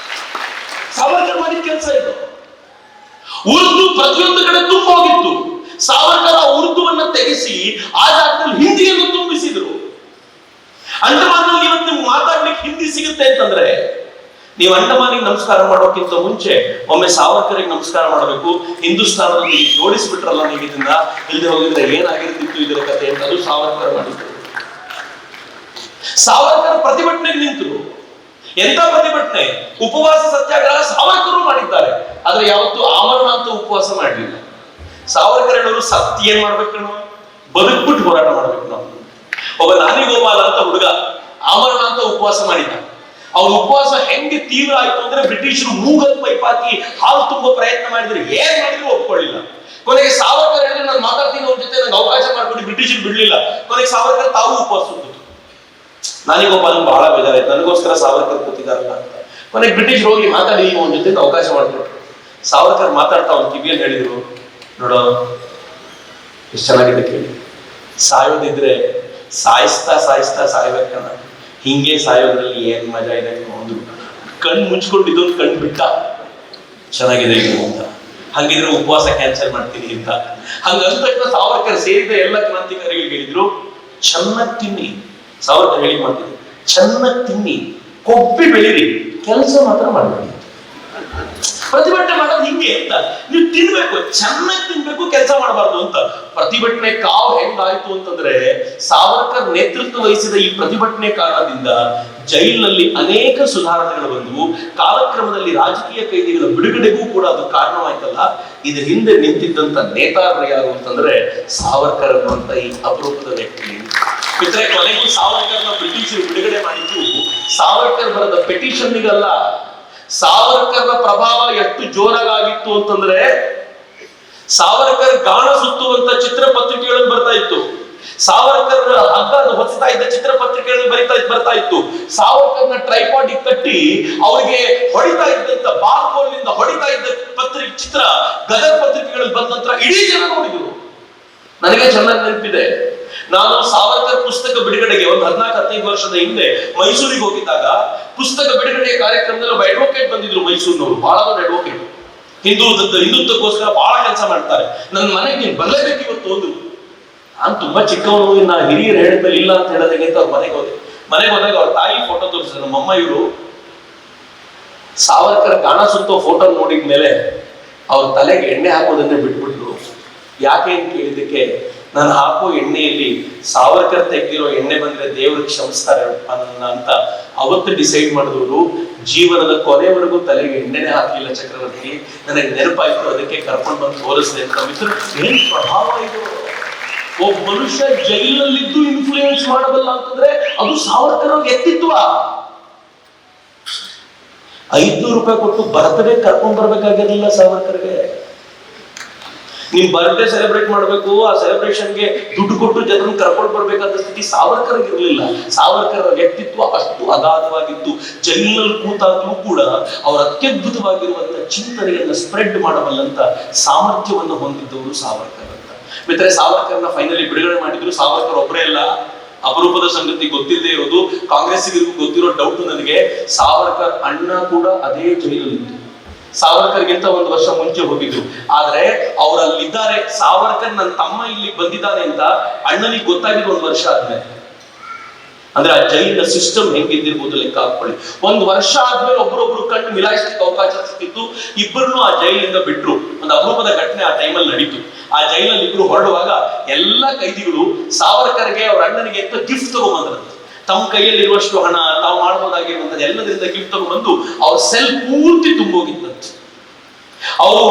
ಸಾವರ್ಕರ್ ಮಾಡಿದ ಕೆಲಸ ಇದು. ಉರ್ದು ಪ್ರತಿಯೊಂದು ಕಡೆ ತುಂಬೋಗಿತ್ತು. ಸಾವರ್ಕರ್ ಉರ್ದುವನ್ನ ತೆಗೆಸಿ ಆ ಜಾಗದಲ್ಲಿ ಹಿಂದಿಯನ್ನು ತುಂಬಿಸಿದ್ರು. ಅಂಡಮಾನಲ್ಲಿ ಇವತ್ತು ನೀವು ಮಾತಾಡ್ಲಿಕ್ಕೆ ಹಿಂದಿ ಸಿಗುತ್ತೆ ಅಂತಂದ್ರೆ ನೀವು ಅಂಡಮಾನಿಗೆ ನಮಸ್ಕಾರ ಮಾಡೋಕ್ಕಿಂತ ಮುಂಚೆ ಒಮ್ಮೆ ಸಾವರ್ಕರಿಗೆ ನಮಸ್ಕಾರ ಮಾಡಬೇಕು. ಹಿಂದೂಸ್ತಾನದಲ್ಲಿ ಜೋಡಿಸ್ಬಿಟ್ರಲ್ಲ ನೀವು ಇದನ್ನ, ಇಲ್ಲದೆ ಹೋಗಿದ್ರೆ ಏನಾಗಿರ್ತಿತ್ತು ಇದರ ಕಥೆ ಅಂತ ಅದು ಸಾವರ್ಕರ್ ಮಾಡಿದ್ರು. ಸಾವರ್ಕರ್ ಪ್ರತಿಭಟನೆಗೆ ನಿಂತರು. ಎಂತ ಪ್ರತಿಭಟನೆ? ಉಪವಾಸ ಸತ್ಯಾಗ್ರಹ ಸಾವರ್ಕರು ಮಾಡಿದ್ದಾರೆ. ಆದ್ರೆ ಯಾವತ್ತೂ ಆಮರಣ ಅಂತ ಉಪವಾಸ ಮಾಡಲಿಲ್ಲ. ಸಾವರ್ಕರ್ ಹೇಳೋರು ಸತ್ಯ ಏನ್ ಮಾಡ್ಬೇಕು ನಾವು, ಬದುಕ್ಬಿಟ್ಟು ಹೋರಾಟ ಮಾಡ್ಬೇಕು ನಾವು. ಒಬ್ಬ ನಾನಿಗೋಪಾಲ ಅಂತ ಹುಡುಗ ಆಮರಣ ಅಂತ ಉಪವಾಸ ಮಾಡಿದ. ಅವ್ರ ಉಪವಾಸ ಹೆಂಗೆ ತೀವ್ರ ಆಯ್ತು ಅಂದ್ರೆ ಬ್ರಿಟಿಷರು ಮೂಗಲ್ ಪೈಪ್ ಹಾಕಿ ಹಾಲು ತುಂಬೋ ಪ್ರಯತ್ನ ಮಾಡಿದ್ರು, ಏನ್ ಮಾಡಿದ್ರು ಒಪ್ಕೊಳ್ಳಿಲ್ಲ. ಕೊನೆಗೆ ಸಾವರ್ಕರ್ ಹೇಳಿದ್ರೆ ನಾನು ಮಾತಾಡ್ತೀನಿ ಅವ್ರ ಜೊತೆ, ನಂಗೆ ಅವಕಾಶ ಮಾಡ್ಬಿಟ್ಟು ಬ್ರಿಟಿಷರು ಬಿಡ್ಲಿಲ್ಲ. ಕೊನೆಗೆ ಸಾವರ್ಕರ್ ತಾವು ಉಪವಾಸ ಕೂತು. ನಾನಿಗೋಪಾಲ ಬಹಳ ಬೇಜಾರಾಯ್ತು, ನನಗೋಸ್ಕರ ಸಾವರ್ಕರ್ ಕೂತಿದಾರಲ್ಲ ಅಂತ. ಕೊನೆಗೆ ಬ್ರಿಟಿಷರು ಹೋಗಿ ಮಾತಾಡಿ ಅವನ ಜೊತೆ ಅವಕಾಶ ಮಾಡ್ಬಿಟ್ರು. ಸಾವರ್ಕರ್ ಮಾತಾಡ್ತಾ ಅವ್ನ ಕಿವಿಯಲ್ಲಿ ಹೇಳಿದ್ರು, ನೋಡೋ ಎಷ್ಟು ಚೆನ್ನಾಗಿದೆ ಕೇಳಿ, ಸಾಯೋದಿದ್ರೆ ಸಾಯಿಸ್ತಾ ಸಾಯ್ಬೇಕನ್ನ, ಹಿಂಗೆ ಸಾಯೋದ್ರಲ್ಲಿ ಏನ್ ಮಜಾ ಇದೆ ಒಂದು ಕಣ್ ಮುಚ್ಕೊಂಡಿದ್ದೊಂದು ಕಣ್ ಬಿಟ್ಟ ಚೆನ್ನಾಗಿದೆ ಇದು ಅಂತ. ಹಂಗಿದ್ರೆ ಉಪವಾಸ ಕ್ಯಾನ್ಸಲ್ ಮಾಡ್ತೀನಿ ಅಂತ. ಹಂಗಂತ ಸಾವರ್ಕರ್ ಸೇರಿದ ಎಲ್ಲ ಕ್ರಾಂತಿಕಾರಿಗಳಿಗೆ ಹೇಳಿದ್ರು, ಚೆನ್ನಾಗಿ ತಿನ್ನಿ. ಸಾವರ್ಕರ್ ಹೇಳಿ ಮಾಡ್ತಿದ್ರು, ಚೆನ್ನಾಗಿ ತಿನ್ನಿ, ಕೊಬ್ಬಿ ಬೆಳೀರಿ, ಕೆಲಸ ಮಾತ್ರ ಮಾಡಬೇಡಿ. ಪ್ರತಿಭಟನೆ ಮಾಡೋದು ಹಿಂಗೆ ಅಂತ, ನೀವು ತಿನ್ಬೇಕು, ಚೆನ್ನಾಗಿ ತಿನ್ಬೇಕು, ಕೆಲಸ ಮಾಡಬಾರ್ದು ಅಂತ. ಪ್ರತಿಭಟನೆ ಕಾವು ಹೆಂಗಾಯ್ತು ಅಂತಂದ್ರೆ, ಸಾವರ್ಕರ್ ನೇತೃತ್ವ ವಹಿಸಿದ ಈ ಪ್ರತಿಭಟನೆ ಕಾರಣದಿಂದ ಜೈಲಿನಲ್ಲಿ ಅನೇಕ ಸುಧಾರಣೆಗಳು ಬಂದವು. ಕಾಲಕ್ರಮದಲ್ಲಿ ರಾಜಕೀಯ ಕೈದಿಗಳ ಬಿಡುಗಡೆಗೂ ಕೂಡ ಅದು ಕಾರಣವಾಯ್ತಲ್ಲ. ಇದು ಹಿಂದೆ ನಿಂತಿದ್ದಂತ ನೇತಾರರು ಯಾರು ಅಂತಂದ್ರೆ ಸಾವರ್ಕರ್ ಅನ್ನುವಂತ ಈ ಅಪರೂಪದ ವ್ಯಕ್ತಿ. ಮಿತ್ರ, ಕೊನೆಗೂ ಸಾವರ್ಕರ್ನ ಬ್ರಿಟಿಷರು ಬಿಡುಗಡೆ ಮಾಡಿದ್ದು ಸಾವರ್ಕರ್ ಬರೆದ ಪೆಟಿಷನ್ನಿಗಲ್ಲ. ಸಾವರ್ಕರ್ನ ಪ್ರಭಾವ ಎಷ್ಟು ಜೋರಾಗಿತ್ತು ಅಂತಂದ್ರೆ, ಸಾವರ್ಕರ್ ಗಾಣ ಸುತ್ತುವಂತ ಚಿತ್ರ ಪತ್ರಿಕೆಗಳಲ್ಲಿ ಬರ್ತಾ ಇತ್ತು. ಸಾವರ್ಕರ್ ಹಗ್ಗ ಹೊಸ್ತಾ ಇದ್ದ ಚಿತ್ರಪತ್ರಿಕೆಗಳು ಬರ್ತಾ ಇತ್ತು. ಸಾವರ್ಕರ್ನ ಟ್ರೈಪಾಡ್ ಕಟ್ಟಿ ಅವರಿಗೆ ಹೊಡಿತಾ ಇದ್ದಂತ ಬಾಲ್ಕೋಲ್ನಿಂದ ಹೊಡಿತಾ ಇದ್ದ ಚಿತ್ರ ಗದರ್ ಪತ್ರಿಕೆಗಳಲ್ಲಿ ಬಂದ ನಂತರ ಇಡೀ ಜನ ನೋಡಿದ್ರು. ನನಗೆ ಚೆನ್ನಾಗಿ ನೆನಪಿದೆ, ನಾನು ಸಾವರ್ಕರ್ ಪುಸ್ತಕ ಬಿಡುಗಡೆಗೆ ಒಂದು 14-15 ವರ್ಷದ ಹಿಂದೆ ಮೈಸೂರಿಗೆ ಹೋಗಿದ್ದಾಗ ಪುಸ್ತಕ ಬಿಡುಗಡೆಯ ಕಾರ್ಯಕ್ರಮದಲ್ಲಿ ಒಬ್ಬ ಅಡ್ವೊಕೇಟ್ ಬಂದಿದ್ರು, ಮೈಸೂರಿನವರು, ಬಹಳ ದೊಡ್ಡ ಅಡ್ವೊಕೇಟ್, ಹಿಂದುತ್ವಕ್ಕೋಸ್ಕರ ಬಹಳ ಕೆಲಸ ಮಾಡ್ತಾರೆ. ನನ್ನ ಮನೆಗೆ ನೀನು ಬರಲೇಬೇಕು ಇವತ್ತು ಅಂದ್ರು. ನಾನು ತುಂಬಾ ಚಿಕ್ಕವನು, ನಾ ಹಿರಿಯರು ಹೇಳಿದ್ಮೇಲೆ ಇಲ್ಲ ಅಂತ ಹೇಳೋದಕ್ಕಿಂತ ಅವ್ರ ಮನೆಗೆ ಹೋದಾಗ ಅವ್ರ ತಾಯಿ ಫೋಟೋ ತೋರಿಸಿದ್ರು. ನಮ್ಮಮ್ಮ ಇವರು ಸಾವರ್ಕರ್ ಗಾಣ ಸುತ್ತೋ ಫೋಟೋ ನೋಡಿದ್ಮೇಲೆ ಅವ್ರ ತಲೆಗೆ ಎಣ್ಣೆ ಹಾಕೋದನ್ನೇ ಬಿಟ್ಬಿಟ್ರು. ಯಾಕೆ ಅಂತ ಕೇಳಿದಕ್ಕೆ, ನಾನು ಹಾಕೋ ಎಣ್ಣೆಯಲ್ಲಿ ಸಾವರ್ಕರ್ ತೆಗೆದಿರೋ ಎಣ್ಣೆ ಬಂದ್ರೆ ದೇವರು ಕ್ಷಮಿಸ್ತಾರೆ ಅಂತ ಅವತ್ತು ಡಿಸೈಡ್ ಮಾಡಿದವರು. ಜೀವನದ ಕೊನೆವರೆಗೂ ತಲೆಗೆ ಎಣ್ಣೆನೆ ಹಾಕಲಿಲ್ಲ ಚಕ್ರವರ್ತಿ. ನನಗೆ ನೆನಪಾಯ್ತು, ಅದಕ್ಕೆ ಕರ್ಕೊಂಡು ಬಂದು ತೋರಿಸಿದೆ ಅಂತ ಮಿತ್ರರು. ಏನ್ ಪ್ರಭಾವ ಇದು! ಒಬ್ಬ ಮನುಷ್ಯ ಜೈಲಲ್ಲಿದ್ದು ಇನ್ಫ್ಲೂಯೆನ್ಸ್ ಮಾಡಬಲ್ಲ ಅಂತಂದ್ರೆ ಅದು ಸಾವರ್ಕರ್ ವ್ಯಕ್ತಿತ್ವ. 500 ರೂಪಾಯಿ ಕೊಟ್ಟು ಬರ್ತ್ಡೇ ಕರ್ಕೊಂಡ್ ಬರ್ಬೇಕಾಗಿರ್ಲಿಲ್ಲ ಸಾವರ್ಕರ್ಗೆ. ನಿಮ್ ಬರ್ತ್ಡೇ ಸೆಲೆಬ್ರೇಟ್ ಮಾಡ್ಬೇಕು, ಆ ಸೆಲೆಬ್ರೇಷನ್ಗೆ ದುಡ್ಡು ಕೊಟ್ಟು ಜನರನ್ನು ಕರ್ಕೊಂಡು ಬರ್ಬೇಕಾದ ಸ್ಥಿತಿ ಸಾವರ್ಕರ್ಗೆ ಇರಲಿಲ್ಲ. ಸಾವರ್ಕರ್ ವ್ಯಕ್ತಿತ್ವ ಅಷ್ಟು ಅಗಾಧವಾಗಿತ್ತು. ಜೈಲಿನಲ್ಲಿ ಕೂತಾಗ್ಲೂ ಕೂಡ ಅವರ ಅತ್ಯದ್ಭುತವಾಗಿರುವಂತಹ ಚಿಂತನೆಯನ್ನ ಸ್ಪ್ರೆಡ್ ಮಾಡಬಲ್ಲಂತ ಸಾಮರ್ಥ್ಯವನ್ನು ಹೊಂದಿದ್ದವರು ಸಾವರ್ಕರ್ ಅಂತ. ಮಿತ್ರ, ಸಾವರ್ಕರ್ನ ಫೈನಲಿ ಬಿಡುಗಡೆ ಮಾಡಿದ್ರು. ಸಾವರ್ಕರ್ ಒಬ್ಬರೇ ಅಲ್ಲ, ಅಪರೂಪದ ಸಂಗತಿ ಗೊತ್ತಿಲ್ಲದೆ ಇರೋದು ಕಾಂಗ್ರೆಸ್ಸಿಗೂ ಗೊತ್ತಿರೋ ಡೌಟ್ ನನಗೆ, ಸಾವರ್ಕರ್ ಅಣ್ಣ ಕೂಡ ಅದೇ ಜೈಲಲ್ಲಿತ್ತು. ಸಾವರ್ಕರ್ಗಿಂತ 1 ವರ್ಷ ಮುಂಚೆ ಹೋಗಿದ್ರು. ಆದ್ರೆ ಅವರಲ್ಲಿದ್ದಾರೆ. ಸಾವರ್ಕರ್ ನನ್ನ ತಮ್ಮ ಇಲ್ಲಿ ಬಂದಿದ್ದಾನೆ ಅಂತ ಅಣ್ಣನಿಗೆ ಗೊತ್ತಾಗಿದ್ದು 1 ವರ್ಷ ಆದ್ಮೇಲೆ. ಅಂದ್ರೆ ಆ ಜೈಲಿನ ಸಿಸ್ಟಮ್ ಹೆಂಗಿದ್ದಿರ್ಬೋದು ಲೆಕ್ಕ ಹಾಕೊಳ್ಳಿ. 1 ವರ್ಷ ಆದ್ಮೇಲೆ ಒಬ್ಬರೊಬ್ರು ಕಣ್ಣು ಮಿಲಾಯಿಸ್ಲಿಕ್ಕೆ ಅವಕಾಶ ಸಿಕ್ಕಿತ್ತು. ಇಬ್ಬರನ್ನು ಆ ಜೈಲಿಂದ ಬಿಟ್ರು. ಒಂದು ಅಪರೂಪದ ಘಟನೆ ಆ ಟೈಮಲ್ಲಿ ನಡೀತು. ಆ ಜೈಲಲ್ಲಿ ಇಬ್ರು ಹೊರಡುವಾಗ ಎಲ್ಲ ಕೈದಿಗಳು ಸಾವರ್ಕರ್ಗೆ ಅವ್ರ ಅಣ್ಣನಿಗೆ ಅಂತ ಗಿಫ್ಟ್ ತಗೊಂಡ್ಬಂದ್ರಂತೆ. ತಮ್ಮ ಕೈಯಲ್ಲಿರುವಷ್ಟು ಹಣ, ತಾವು ಮಾಡಬಹುದಾಗಿರುವಂತದ್ದು ಎಲ್ಲದರಿಂದ ಗಿಫ್ಟ್ ತಗೊಂಡ್ಬಂದು ಅವ್ರ ಸೆಲ್ ಪೂರ್ತಿ ತುಂಬೋಗಿತ್ತಂತೆ. ಅವರು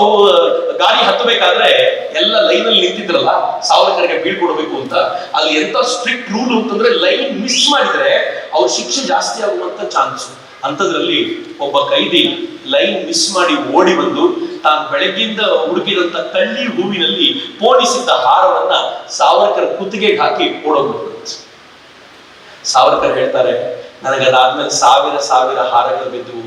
ಗಾಡಿ ಹತ್ತಬೇಕಾದ್ರೆ ಎಲ್ಲ ಲೈನಲ್ಲಿ ನಿಂತಿದ್ರಲ್ಲ, ಸಾವರ್ಕರ್ಗೆ ಬೀಳ್ಕೊಡ್ಬೇಕು ಅಂತ. ಅಲ್ಲಿ ಎಂತ ಸ್ಟ್ರಿಕ್ಟ್ ರೂಲ್ ಅಂತಂದ್ರೆ, ಲೈನ್ ಮಿಸ್ ಮಾಡಿದ್ರೆ ಅವ್ರ ಶಿಕ್ಷೆ ಜಾಸ್ತಿ ಆಗುವಂತ ಚಾನ್ಸ್. ಅಂತದ್ರಲ್ಲಿ ಒಬ್ಬ ಕೈದಿ ಲೈನ್ ಮಿಸ್ ಮಾಡಿ ಓಡಿ ಬಂದು ತಾನು ಬೆಳಗ್ಗಿಂದ ಹುಡುಕಿದಂತ ಕಳ್ಳಿ ಹೂವಿನಲ್ಲಿ ಪೋಣಿಸಿದ್ದ ಹಾರವನ್ನ ಸಾವರ್ಕರ್ ಕುತ್ತಿಗೆಗೆ ಹಾಕಿ ಓಡೋಗ್ಬಿಟ್ಟು. ಸಾವರ್ಕರ್ ಹೇಳ್ತಾರೆ, ನನಗದಾದ್ಮೇಲೆ ಸಾವಿರ ಹಾರಗಳು ಬಿದ್ದವು,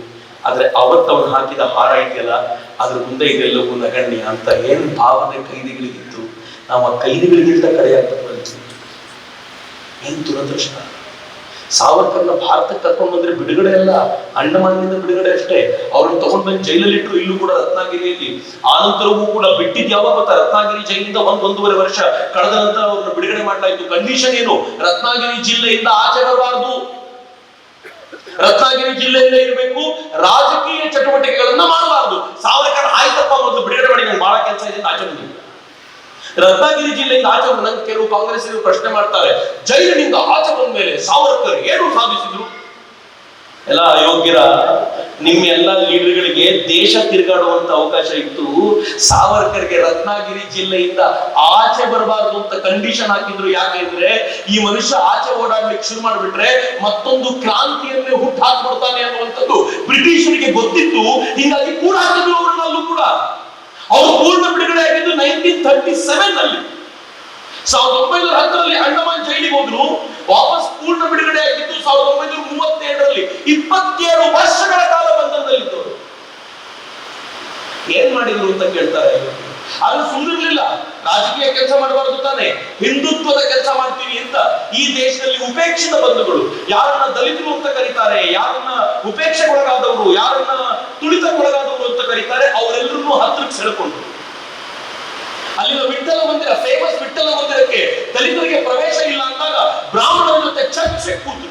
ಆದ್ರೆ ಅವತ್ತವನು ಹಾಕಿದ ಹಾರ ಇದೆಯಲ್ಲ ಅದ್ರ ಮುಂದೆ ಇದೆಲ್ಲವೂ ನಗಣ್ಯ ಅಂತ. ಏನ್ ಭಾವನೆ ಕೈದಿಗಳಿಗಿತ್ತು! ನಾವು ಆ ಕೈದಿಗಳಿಗಿಂತ ಕಡೆಯಾಗ್ತದೆ. ಏನ್ ದುರದೃಷ್ಟ! ಸಾವರ್ಕರ್ನ ಭಾರತಕ್ಕೆ ಕರ್ಕೊಂಡು ಬಂದ್ರೆ ಬಿಡುಗಡೆ ಅಲ್ಲ, ಅಂಡಮಾನಿನಿಂದ ಬಿಡುಗಡೆ ಅಷ್ಟೇ. ಅವ್ರನ್ನ ತಗೊಂಡ್ ಬಂದು ಜೈಲಲ್ಲಿ ಇಟ್ರು, ಇಲ್ಲೂ ಕೂಡ ರತ್ನಾಗಿರಿಯಲ್ಲಿ. ಆ ನಂತರವೂ ಕೂಡ ಬಿಟ್ಟಿದ್ ಯಾವಾಗ ಗೊತ್ತಾ? ರತ್ನಾಗಿರಿ ಜೈಲಿಂದ 1-1.5 ವರ್ಷ ಕಳೆದ ನಂತರ ಅವ್ರನ್ನ ಬಿಡುಗಡೆ ಮಾಡಲಾಯಿತು. ಕಂಡೀಷನ್ ಏನು? ರತ್ನಾಗಿರಿ ಜಿಲ್ಲೆಯಿಂದ ಆಚೆ ಬರಬಾರದು, ರತ್ನಾಗಿರಿ ಜಿಲ್ಲೆಯಲ್ಲೇ ಇರಬೇಕು, ರಾಜಕೀಯ ಚಟುವಟಿಕೆಗಳನ್ನ ಮಾಡಬಾರದು. ಸಾವರ್ಕರ್ ಆಯ್ತಪ್ಪ ಮೊದಲು ಬಿಡುಗಡೆ ಮಾಡಿ, ನಂಗೆ ಬಹಳ ಕೆಲಸ ಇದೆ, ಆಚೆ ಬಂದಿಲ್ಲ. ರತ್ನಾಗಿರಿ ಜಿಲ್ಲೆಯಿಂದ ಆಚೆ ಬಂದ ನಂಗೆ ಕೆಲವು ಕಾಂಗ್ರೆಸ್ಸಿಗರು ಪ್ರಶ್ನೆ ಮಾಡ್ತಾರೆ, ಜೈಲಿನಿಂದ ಆಚೆ ಬಂದ ಮೇಲೆ ಸಾವರ್ಕರ್ ಏನು ಸಾಧಿಸಿದ್ರು? ಎಲ್ಲ ಅಯೋಗ್ಯರ, ನಿಮ್ಮ ಎಲ್ಲ ಲೀಡರ್ಗಳಿಗೆ ದೇಶ ತಿರುಗಾಡುವಂತ ಅವಕಾಶ ಇತ್ತು. ಸಾವರ್ಕರ್ಗೆ ರತ್ನಾಗಿರಿ ಜಿಲ್ಲೆಯಿಂದ ಆಚೆ ಬರಬಾರದು ಅಂತ ಕಂಡೀಷನ್ ಹಾಕಿದ್ರು. ಯಾಕೆಂದ್ರೆ ಈ ಮನುಷ್ಯ ಆಚೆ ಓಡಾಡ್ಲಿಕ್ಕೆ ಶುರು ಮಾಡ್ಬಿಟ್ರೆ ಮತ್ತೊಂದು ಕ್ರಾಂತಿಯನ್ನೇ ಹುಟ್ಟು ಹಾಕ್ಬಿಡ್ತಾನೆ ಅನ್ನುವಂಥದ್ದು ಬ್ರಿಟಿಷರಿಗೆ ಗೊತ್ತಿತ್ತು. ಹೀಗಾಗಿ ಕೂಡ ಹಾಕಿದ್ರು ಅವರನ್ನಲ್ಲೂ ಕೂಡ. ಅವರು ಪೂರ್ಣ ಬಿಡುಗಡೆ ಆಗಿದ್ದು 1937 ನಲ್ಲಿ. 1910ರಲ್ಲಿ ಅಂಡಮಾನ್ ಜೈಲಿಗೆ ಹೋದ್ರು. ವಾಪಸ್ ಪೂರ್ಣ ಬಿಡುಗಡೆ ಆಗಿದ್ದು 1937ರಲ್ಲಿ. 27 ವರ್ಷಗಳ ಕಾಲ ಬಂಧನದಲ್ಲಿದ್ದವರು. ಏನ್ ಮಾಡಿದ್ರು ಅಂತ ಕೇಳ್ತಾರೆ. ಅದು ಸುಮ್ಮನಿರ್ಲಿಲ್ಲ. ರಾಜಕೀಯ ಕೆಲಸ ಮಾಡಬಾರದು ತಾನೆ, ಹಿಂದುತ್ವದ ಕೆಲಸ ಮಾಡ್ತೀವಿ ಅಂತ ಈ ದೇಶದಲ್ಲಿ ಉಪೇಕ್ಷಿತ ಬಂಧುಗಳು, ಯಾರನ್ನ ದಲಿತರು ಅಂತ ಕರೀತಾರೆ, ಯಾರನ್ನ ಉಪೇಕ್ಷೆಗೊಳಗಾದವರು, ಯಾರನ್ನ ತುಳಿತಕ್ಕೊಳಗಾದವರು ಅಂತ ಕರೀತಾರೆ, ಅವರೆಲ್ಲರನ್ನೂ ಹತ್ರಕ್ಕೆ ಸೆಳೆಕೊಂಡು ಅಲ್ಲಿನ ವಿಠ್ಠಲ ಮಂದಿರ, ಫೇಮಸ್ ವಿಠ್ಠಲ ಮಂದಿರಕ್ಕೆ ದಲಿತರಿಗೆ ಪ್ರವೇಶ ಇಲ್ಲ ಅಂದಾಗ ಬ್ರಾಹ್ಮಣರ ಜೊತೆ ಚರ್ಚೆ ಕೂತು,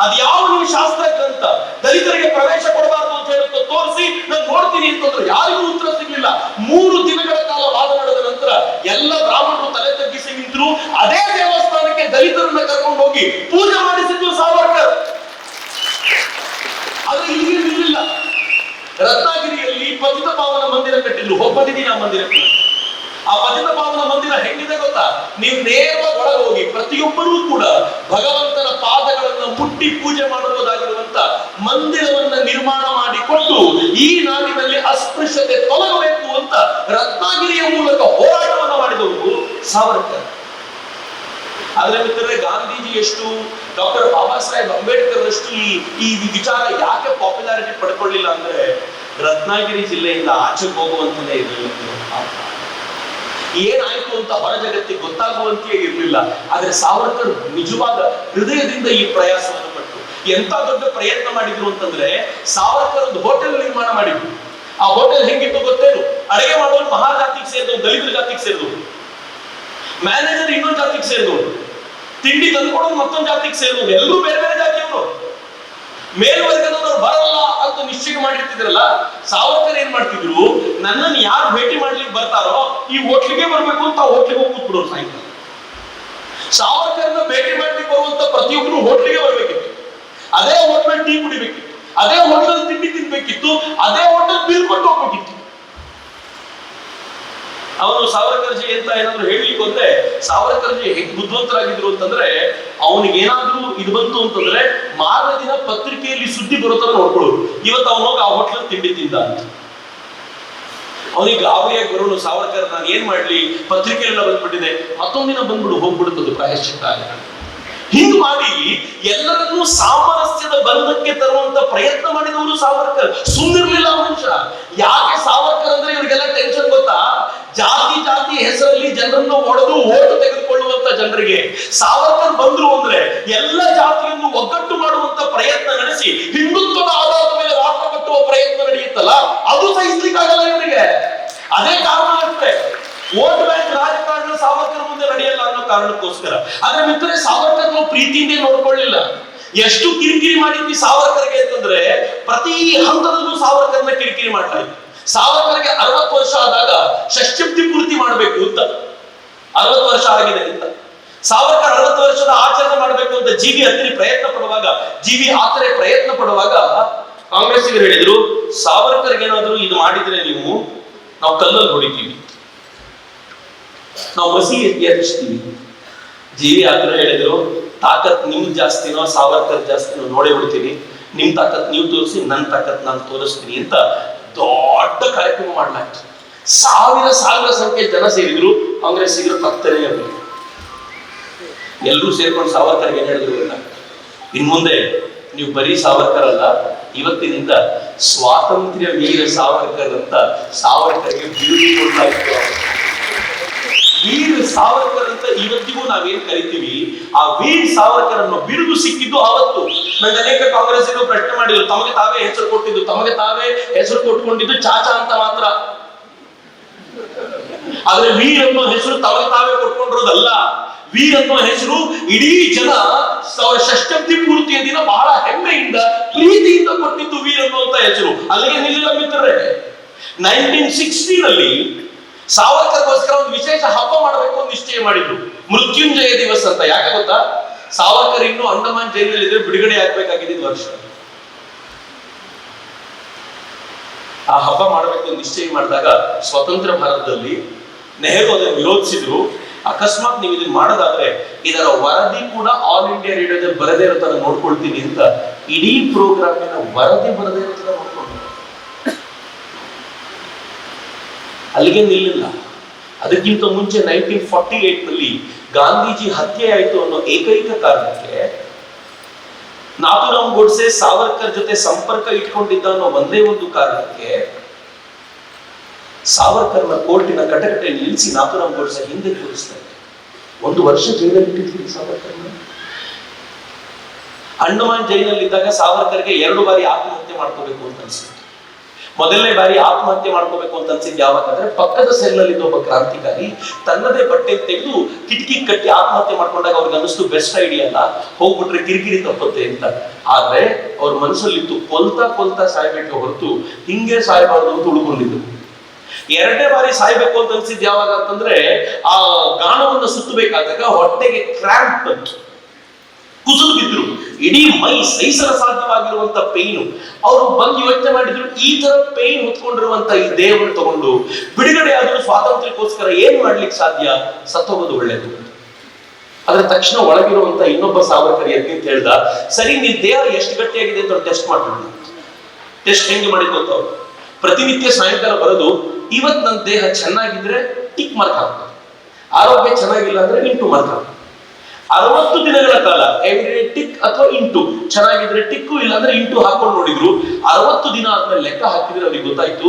ಅದ್ ಯಾವ ನೀವು ಶಾಸ್ತ್ರ ಗ್ರಂಥ ದಲಿತರಿಗೆ ಪ್ರವೇಶ ಕೊಡಬಾರದು ಅಂತ ಹೇಳುತ್ತೋ ತೋರಿಸಿ ನಾನು ನೋಡ್ತೀನಿ ಅಂತಂದ್ರೆ ಯಾರಿಗೂ ಉತ್ತರ ಸಿಗ್ಲಿಲ್ಲ. 3 ದಿನಗಳ ಕಾಲ ವಾದ ನಡೆದ ನಂತರ ಎಲ್ಲ ಬ್ರಾಹ್ಮಣರು ತಲೆ ತಗ್ಗಿಸಿ ನಿಂತರು. ಅದೇ ದೇವಸ್ಥಾನಕ್ಕೆ ದಲಿತರನ್ನ ಕರ್ಕೊಂಡು ಹೋಗಿ ಪೂಜೆ ಮಾಡಿಸಿದ್ರು ಸಾವರ್ಕರ್. ಆದ್ರೆ ಇಲ್ಲಿ ನಿಲ್ಲಿಲ್ಲ. ರತ್ನಾಗಿರಿಯಲ್ಲಿ ಪತಿತ ಪಾವನ ಮಂದಿರ ಕಟ್ಟಿದ್ರು. ಹೋಗ್ಬಂದಿದ್ದೀನಿ ಆ ಮಂದಿರಕ್ಕೆ. ಆ ಪತಿತ ಪಾವನ ಮಂದಿರ ಹೆಂಗಿದೆ ಗೊತ್ತಾ? ನೀವು ನೇರವಾಗಿ ಒಳಗೆ ಹೋಗಿ ಪ್ರತಿಯೊಬ್ಬರೂ ಕೂಡ ಭಗವಂತನ ಪಾದಗಳನ್ನ ಮುಟ್ಟಿ ಪೂಜೆ ಮಾಡಬಹುದಾಗಿರುವಂತ ಮಂದಿರವನ್ನ ನಿರ್ಮಾಣ ಮಾಡಿಕೊಂಡು ಈ ನಾಡಿನಲ್ಲಿ ಅಸ್ಪೃಶ್ಯತೆ ತೊಲಗಬೇಕು ಅಂತ ರತ್ನಾಗಿರಿಯ ಮೂಲಕ ಹೋರಾಟವನ್ನ ಮಾಡಿದವರು ಸಾವರ್ಕರ್. ಆದ್ರೆ ಮಿತ್ರರೇ, ಗಾಂಧೀಜಿ ಎಷ್ಟು, ಡಾಕ್ಟರ್ ಬಾಬಾ ಸಾಹೇಬ್ ಅಂಬೇಡ್ಕರ್ ಅಷ್ಟು ಈ ವಿಚಾರ ಯಾಕೆ ಪಾಪ್ಯುಲಾರಿಟಿ ಪಡ್ಕೊಳ್ಳಿಲ್ಲ ಅಂದ್ರೆ ರತ್ನಾಗಿರಿ ಜಿಲ್ಲೆಯಿಂದ ಆಚೆಗೆ ಹೋಗುವಂತಲೇ ಇರಲಿಲ್ಲ. ಏನಾಯ್ತು ಅಂತ ಹೊರ ಜಗತ್ತಿಗೆ ಗೊತ್ತಾಗುವಂತೆ ಇರಲಿಲ್ಲ. ಆದ್ರೆ ಸಾವರ್ಕರ್ ನಿಜವಾದ ಹೃದಯದಿಂದ ಈ ಪ್ರಯಾಸವನ್ನು ಪಟ್ಟು ಎಂತ ದೊಡ್ಡ ಪ್ರಯತ್ನ ಮಾಡಿದ್ರು ಅಂತಂದ್ರೆ, ಸಾವರ್ಕರ್ ಒಂದು ಹೋಟೆಲ್ ನಿರ್ಮಾಣ ಮಾಡಿದ್ರು. ಆ ಹೋಟೆಲ್ ಹೆಂಗಿತ್ತು ಗೊತ್ತೇನು? ಅಡಿಗೆ ಮಾಡೋರು ಮಹಾಜಾತಿಗೆ ಸೇರಿದವರು, ದಲಿತರ ಜಾತಿಗೆ ಸೇರಿದವರು, ಮ್ಯಾನೇಜರ್ ಇನ್ನೊಂದು ಜಾತಿಗೆ ಸೇರಿದವರು, ತಿಂಡಿ ತಂದ್ಕೊಡೋದು ಮತ್ತೊಂದು ಜಾತಿಗೆ ಸೇರಿದವರು, ಎಲ್ಲರೂ ಬೇರೆ ಬೇರೆ ಜಾತಿಯವರು. ಮೇಲ್ವರ್ಗದವರು ಬರಲ್ಲ ಅಂತ ನಿಶ್ಚಯ ಮಾಡಿರ್ತಿದ್ರಲ್ಲ, ಸಾವರ್ಕರ್ ಏನ್ ಮಾಡ್ತಿದ್ರು, ನನ್ನನ್ನು ಯಾರು ಭೇಟಿ ಮಾಡ್ಲಿಕ್ಕೆ ಬರ್ತಾರೋ ಈ ಹೋಟ್ಲಿಗೆ ಬರ್ಬೇಕು ಅಂತ ಹೋಟ್ಲಿಗೆ ಹೋಗಿ ಕೂತ್ಬಿಡೋರು. ಸಾಯಂಕಾಲ ಸಾವರ್ಕರ್ನ ಭೇಟಿ ಮಾಡ್ಲಿಕ್ಕೆ ಬರುವಂತ ಪ್ರತಿಯೊಬ್ಬರು ಹೋಟ್ಲಿಗೆ ಬರ್ಬೇಕಿತ್ತು, ಅದೇ ಹೋಟ್ಲಲ್ಲಿ ಟೀ ಕುಡಿಬೇಕಿತ್ತು, ಅದೇ ಹೋಟೆಲ್ ತಿಂಡಿ ತಿನ್ಬೇಕಿತ್ತು, ಅದೇ ಹೋಟೆಲ್ ಬಿಲ್ ಕೊಟ್ಟು ಹೋಗ್ಬೇಕಿತ್ತು. ಅವನು ಸಾವರ್ಕರ್ಜಿ ಅಂತ ಏನಾದ್ರು ಹೇಳಲಿಕ್ಕೆ ಹೋದ್ರೆ, ಸಾವರ್ಕರ್ಜಿ ಹೆಂಗ್ ಬುದ್ಧಿವಂತರಾಗಿದ್ರು ಅಂತಂದ್ರೆ, ಅವನಿಗೆ ಏನಾದ್ರೂ ಇದು ಬಂತು ಅಂತಂದ್ರೆ ಮಾರನೇ ದಿನ ಪತ್ರಿಕೆಯಲ್ಲಿ ಸುದ್ದಿ ಬರೋ ತರ ನೋಡ್ಕೊಳ್ಳೋರು. ಇವತ್ತು ಅವನು ಹೋಗಿ ಆ ಹೋಟ್ಲಲ್ಲಿ ತಿಂಡಿ ತಿಂದ ಅಂತ ಅವನಿಗೆ ಗಾಬರಿಯಾಗಿ ಬರೋನು. ಸಾವರ್ಕರ್, ನಾನು ಏನ್ ಮಾಡ್ಲಿ, ಪತ್ರಿಕೆಯೆಲ್ಲ ಬಂದ್ಬಿಟ್ಟಿದೆ, ಮತ್ತೊಂದಿನ ಬಂದ್ಬಿಡು, ಹೋಗ್ಬಿಡುತ್ತದೆ ಪ್ರಾಯಶ್ಚಿತ್ತ. ಹಿಂಗ್ ಮಾಡಿ ಎಲ್ಲರನ್ನೂ ಸಾಮರಸ್ಯದ ಬಂಧಕ್ಕೆ ತರುವಂತ ಪ್ರಯತ್ನ ಮಾಡಿದವರು ಸಾವರ್ಕರ್. ಸುಮ್ಮನಿರ್ಲಿಲ್ಲ ಮನುಷ್ಯ. ಯಾಕೆ ಸಾವರ್ಕರ್ ಅಂದ್ರೆ ಇವ್ರಿಗೆಲ್ಲ ಟೆನ್ಷನ್ ಗೊತ್ತಾ? ಜಾತಿ ಹೆಸರಲ್ಲಿ ಜನರನ್ನು ಒಡೆದು ಓಟು ತೆಗೆದುಕೊಳ್ಳುವಂತ ಜನರಿಗೆ ಸಾವರ್ಕರ್ ಬಂದ್ರು ಅಂದ್ರೆ ಎಲ್ಲ ಜಾತಿಯನ್ನು ಒಗ್ಗಟ್ಟು ಮಾಡುವಂತ ಪ್ರಯತ್ನ ನಡೆಸಿ ಹಿಂದುತ್ವದ ಆಧಾರದ ಮೇಲೆ ರಾಷ್ಟ್ರ ಕಟ್ಟುವ ಪ್ರಯತ್ನ ನಡೆಯುತ್ತಲ್ಲ, ಅದು ಸಹಿಸ್ಲಿಕ್ಕಾಗಲ್ಲ ಇವರಿಗೆ. ಅದೇ ಕಾರಣ ಅಷ್ಟೇ, ವೋಟ್ ಬ್ಯಾಂಕ್ ರಾಜಕಾರಣ ಸಾವರ್ಕರ್ ಮುಂದೆ ನಡೆಯಲ್ಲ ಅನ್ನೋ ಕಾರಣಕ್ಕೋಸ್ಕರ. ಆದ್ರೆ ಮಿತ್ರರೇ, ಸಾವರ್ಕರ್ ನಾವು ಪ್ರೀತಿಯಿಂದ ನೋಡ್ಕೊಳ್ಳಿಲ್ಲ. ಎಷ್ಟು ಕಿರಿಕಿರಿ ಮಾಡಿದ್ವಿ ಸಾವರ್ಕರ್ಗೆ ಅಂತಂದ್ರೆ, ಪ್ರತಿ ಹಂತದಲ್ಲೂ ಸಾವರ್ಕರ್ನ ಕಿರಿಕಿರಿ ಮಾಡ್ತಾ ಇದ್ವಿ. ಸಾವರ್ಕರ್ಗೆ 60 ವರ್ಷ ಆದಾಗ ಷಷ್ಠಿ ಪೂರ್ತಿ ಮಾಡಬೇಕು ಅಂತ, 60 ವರ್ಷ ಆಗಿದೆ ಅಂತ ಸಾವರ್ಕರ್ 60 ವರ್ಷದ ಆಚರಣೆ ಮಾಡಬೇಕು ಅಂತ ಜಿ.ವಿ. ಹತ್ರಿ ಪ್ರಯತ್ನ ಪಡುವಾಗ ಕಾಂಗ್ರೆಸ್ಸಿಗರು ಹೇಳಿದ್ರು, ಸಾವರ್ಕರ್ಗೆ ಏನಾದ್ರು ಇದು ಮಾಡಿದ್ರೆ ನಾವು ಕಲ್ಲಲ್ಲಿ ಹೊಡಿತೀವಿ, ನಾವು ಮಸಿ ಎತ್ತಿಸ್ತೀವಿ. ಜಿ.ವಿ. ಹೇಳಿದ್ರು, ತಾಕತ್ ನಿಮ್ದು ಜಾಸ್ತಿನೋ ಸಾವರ್ಕರ್ ಜಾಸ್ತಿನೋ ನೋಡೇ ಬಿಡ್ತೀವಿ, ನಿಮ್ ತಾಕತ್ ನೀವು ತೋರಿಸಿ, ನನ್ನ ತಾಕತ್ ನಾನು ತೋರಿಸ್ತೀನಿ ಅಂತ ದೊಡ್ಡ ಕಾರ್ಯಕ್ರಮ ಮಾಡಲಾಯ್ತು. ಸಾವಿರ ಸಂಖ್ಯೆ ಜನ ಸೇರಿದ್ರು, ಕಾಂಗ್ರೆಸ್ಸಿಗರು ಪಕ್ಕನೇ ಇರಲಿಲ್ಲ. ಎಲ್ಲರೂ ಸೇರ್ಕೊಂಡು ಸಾವರ್ಕರ್ಗೆ ಏನ್ ಹೇಳಿದ್ರು ಗೊತ್ತಾ? ಇನ್ಮುಂದೆ ನೀವು ಬರೀ ಸಾವರ್ಕರ್ ಅಲ್ಲ, ಇವತ್ತಿನಿಂದ ಸ್ವಾತಂತ್ರ್ಯ ವೀರ ಸಾವರ್ಕರ್ ಅಂತ ಸಾವರ್ಕರ್ಗೆ ಬಿರುದು ಕೊಡಲಾಯಿತು. ವೀರ್ ಸಾವರ್ಕರ್ ಅಂತ ಇವತ್ತಿಗೂ ನಾವೇನ್ ಕರಿತೀವಿ, ಆ ವೀರ್ ಸಾವರ್ಕರ್ ಅನ್ನೋ ಬಿರುದು ಸಿಕ್ಕಿದ್ದು ಅವತ್ತು. ನಂಗೆ ಅನೇಕ ಕಾಂಗ್ರೆಸ್ಸಿಗರು ಪ್ರಶ್ನೆ ಮಾಡಿದ್ರು, ತಮಗೆ ತಾವೇ ಹೆಸರು ಕೊಟ್ಕೊಂಡಿದ್ದು ಚಾಚಾ ಅಂತ ಮಾತ್ರ. ಆದ್ರೆ ವೀರ್ ಅನ್ನೋ ಹೆಸರು ತಮಗೆ ತಾವೇ ಕೊಟ್ಕೊಂಡಿರೋದಲ್ಲ. ವೀರ್ ಅನ್ನೋ ಹೆಸರು ಇಡೀ ಜನ ಷಷ್ಠಿ ಪೂರ್ತಿಯ ದಿನ ಬಹಳ ಹೆಮ್ಮೆಯಿಂದ ಪ್ರೀತಿಯಿಂದ ಕೊಟ್ಟಿದ್ದು ವೀರ್ ಅನ್ನುವಂತ ಹೆಸರು. ಅಲ್ಲಿಗೆ ನಿಲ್ಲಿಲ್ಲ ಮಿತ್ರರೇ. 1960ನಲ್ಲಿ ಸಾವರ್ಕರ್ಗೋಸ್ಕರ ಒಂದು ವಿಶೇಷ ಹಬ್ಬ ಮಾಡಬೇಕು ಅಂತ ನಿಶ್ಚಯ ಮಾಡಿದ್ರು, ಮೃತ್ಯುಂಜಯ ದಿವಸ ಅಂತ. ಯಾಕೆ ಗೊತ್ತಾ? ಸಾವರ್ಕರ್ ಇನ್ನು ಅಂಡಮಾನ್ ಜೈಲಿನಲ್ಲಿ ಇದ್ರೆ ಬಿಡುಗಡೆ ಆಗ್ಬೇಕಾಗಿದ್ದ ವರ್ಷ. ಆ ಹಬ್ಬ ಮಾಡಬೇಕು ಅಂತ ನಿಶ್ಚಯ ಮಾಡಿದಾಗ ಸ್ವತಂತ್ರ ಭಾರತದಲ್ಲಿ ನೆಹರು ಅದನ್ನು ವಿರೋಧಿಸಿದ್ರು. ಅಕಸ್ಮಾತ್ ನೀವು ಇದನ್ನ ಮಾಡೋದಾದ್ರೆ ಇದರ ವರದಿ ಕೂಡ ಆಲ್ ಇಂಡಿಯಾ ರೇಡಿಯೋದಲ್ಲಿ ಬರದೇ ಇರೋ ತರ ನೋಡ್ಕೊಳ್ತೀನಿ ಅಂತ ಇಡೀ ಪ್ರೋಗ್ರಾಮಿನ ವರದಿ ಬರದೇ ಇರೋ ತರ ನೋಡ್ಕೊಂಡು ಅಲ್ಲಿಗೆ ನಿಲ್ಲಿಲ್ಲ. ಅದಕ್ಕಿಂತ ಮುಂಚೆ 1948ನಲ್ಲಿ ಗಾಂಧೀಜಿ ಹತ್ಯೆ ಆಯಿತು ಅನ್ನೋ ಏಕೈಕ ಕಾರಣಕ್ಕೆ ನಾಥೂರಾಮ್ ಗೋಡ್ಸೆ ಸಾವರ್ಕರ್ ಜೊತೆ ಸಂಪರ್ಕ ಇಟ್ಕೊಂಡಿದ್ದ ಅನ್ನೋ ಒಂದೇ ಒಂದು ಕಾರಣಕ್ಕೆ ಸಾವರ್ಕರ್ನ ಕೋರ್ಟಿನ ಕಟಕಟೆ ನಿಲ್ಲಿಸಿ ನಾಥೂರಾಮ್ ಗೋಡ್ಸೆ ಹಿಂದೆ ಕೂರಿಸ್ತಾರೆ. 1 ವರ್ಷ ಜೈಲಲ್ಲಿ ಇಟ್ಟಿದ್ರು ಸಾವರ್ಕರ್ನ. ಅಂಡಮಾನ್ ಜೈಲಿನಲ್ಲಿದ್ದಾಗ ಸಾವರ್ಕರ್ಗೆ 2 ಬಾರಿ ಆತ್ಮಹತ್ಯೆ ಮಾಡ್ಕೋಬೇಕು ಅಂತ ಅನ್ಸಿತ್ತು. ಮೊದಲನೇ ಬಾರಿ ಆತ್ಮಹತ್ಯೆ ಮಾಡ್ಕೋಬೇಕು ಅಂತ ಅನ್ಸಿದ್ದು ಯಾವಾಗಂದ್ರೆ, ಪಕ್ಕದ ಸೆಲ್ನಲ್ಲಿದ್ದ ಒಬ್ಬ ಕ್ರಾಂತಿಕಾರಿ ತನ್ನದೇ ಬಟ್ಟೆ ತೆಗೆದು ಕಿಟಕಿ ಕಟ್ಟಿ ಆತ್ಮಹತ್ಯೆ ಮಾಡ್ಕೊಂಡಾಗ ಅವ್ರಿಗೆ ಅನಿಸ್ತು ಬೆಸ್ಟ್ ಐಡಿಯಾ ಅಲ್ಲ, ಹೋಗ್ಬಿಟ್ರೆ ಕಿರಿಕಿರಿ ತಪ್ಪುತ್ತೆ ಅಂತ. ಆದ್ರೆ ಅವ್ರ ಮನಸ್ಸಲ್ಲಿತ್ತು ಕೊಲ್ತಾ ಸಾಯ್ಬೇಕು ಹೊರತು ಹಿಂಗೆ ಸಾಯ್ಬಾರ್ದು ಅಂತ ಉಳ್ಕೊಂಡಿದ್ದು. 2ನೇ ಬಾರಿ ಸಾಯ್ಬೇಕು ಅಂತ ಅನ್ಸಿದ್ ಯಾವಾಗ ಅಂತಂದ್ರೆ, ಆ ಗಾಣವನ್ನು ಸುತ್ತಬೇಕಾದಾಗ ಹೊಟ್ಟೆಗೆ ಕ್ರ್ಯಾಂಪ್ ಬಂತು, ಕುಸಿದು ಬಿದ್ರು, ಇಡೀ ಮೈ ಸಹಿಸಲು ಸಾಧ್ಯವಾಗಿರುವಂತ ಪೇಯ್ನು. ಅವರು ಬಂದು ಯೋಚನೆ ಮಾಡಿದ್ರು, ಈ ತರ ಪೇಯ್ನ್ ಹೊತ್ಕೊಂಡಿರುವಂತ ಈ ದೇಹವನ್ನು ತಗೊಂಡು ಬಿಡುಗಡೆ ಆದರೂ ಸ್ವಾತಂತ್ರ್ಯಕ್ಕೋಸ್ಕರ ಏನ್ ಮಾಡ್ಲಿಕ್ಕೆ ಸಾಧ್ಯ, ಸತ್ತೋಗೋದು ಒಳ್ಳೇದು. ಅದ್ರ ತಕ್ಷಣ ಒಳಗಿರುವಂತ ಇನ್ನೊಬ್ಬ ಸಾವರ್ಕರ್ ಎದ್ದು ಅಂತ ಹೇಳ್ದ, ಸರಿ ನಿನ್ ದೇಹ ಎಷ್ಟು ಗಟ್ಟಿಯಾಗಿದೆ ಅಂತ ಟೆಸ್ಟ್ ಮಾಡೋಣ. ಟೆಸ್ಟ್ ಹೆಂಗೆ ಮಾಡಿದ್ದು ಅಂತ ಅವ್ರು ಪ್ರತಿನಿತ್ಯ ಸಾಯಂಕಾಲ ಬರೋದು, ಇವತ್ತು ನನ್ನ ದೇಹ ಚೆನ್ನಾಗಿದ್ರೆ ಟಿಕ್ ಮಾರ್ಕ್ ಹಾಕ್ತಾರೆ, ಆರೋಗ್ಯ ಚೆನ್ನಾಗಿಲ್ಲ ಅಂದ್ರೆ ಇಂಟು ಮಾರ್ಕ್ ಹಾಕ್ತಾರೆ. 60 ದಿನಗಳ ಕಾಲ ಎವ್ರಿ ಟಿಕ್ ಅಥವಾ ಇಂಟು, ಚೆನ್ನಾಗಿದ್ರೆ ಟಿಕ್ಕು ಇಲ್ಲಾಂದ್ರೆ ಇಂಟು ಹಾಕೊಂಡು ನೋಡಿದ್ರು. 60 ದಿನ ಆದ್ಮೇಲೆ ಲೆಕ್ಕ ಹಾಕಿದ್ರೆ ಅವ್ರಿಗೆ ಗೊತ್ತಾಯ್ತು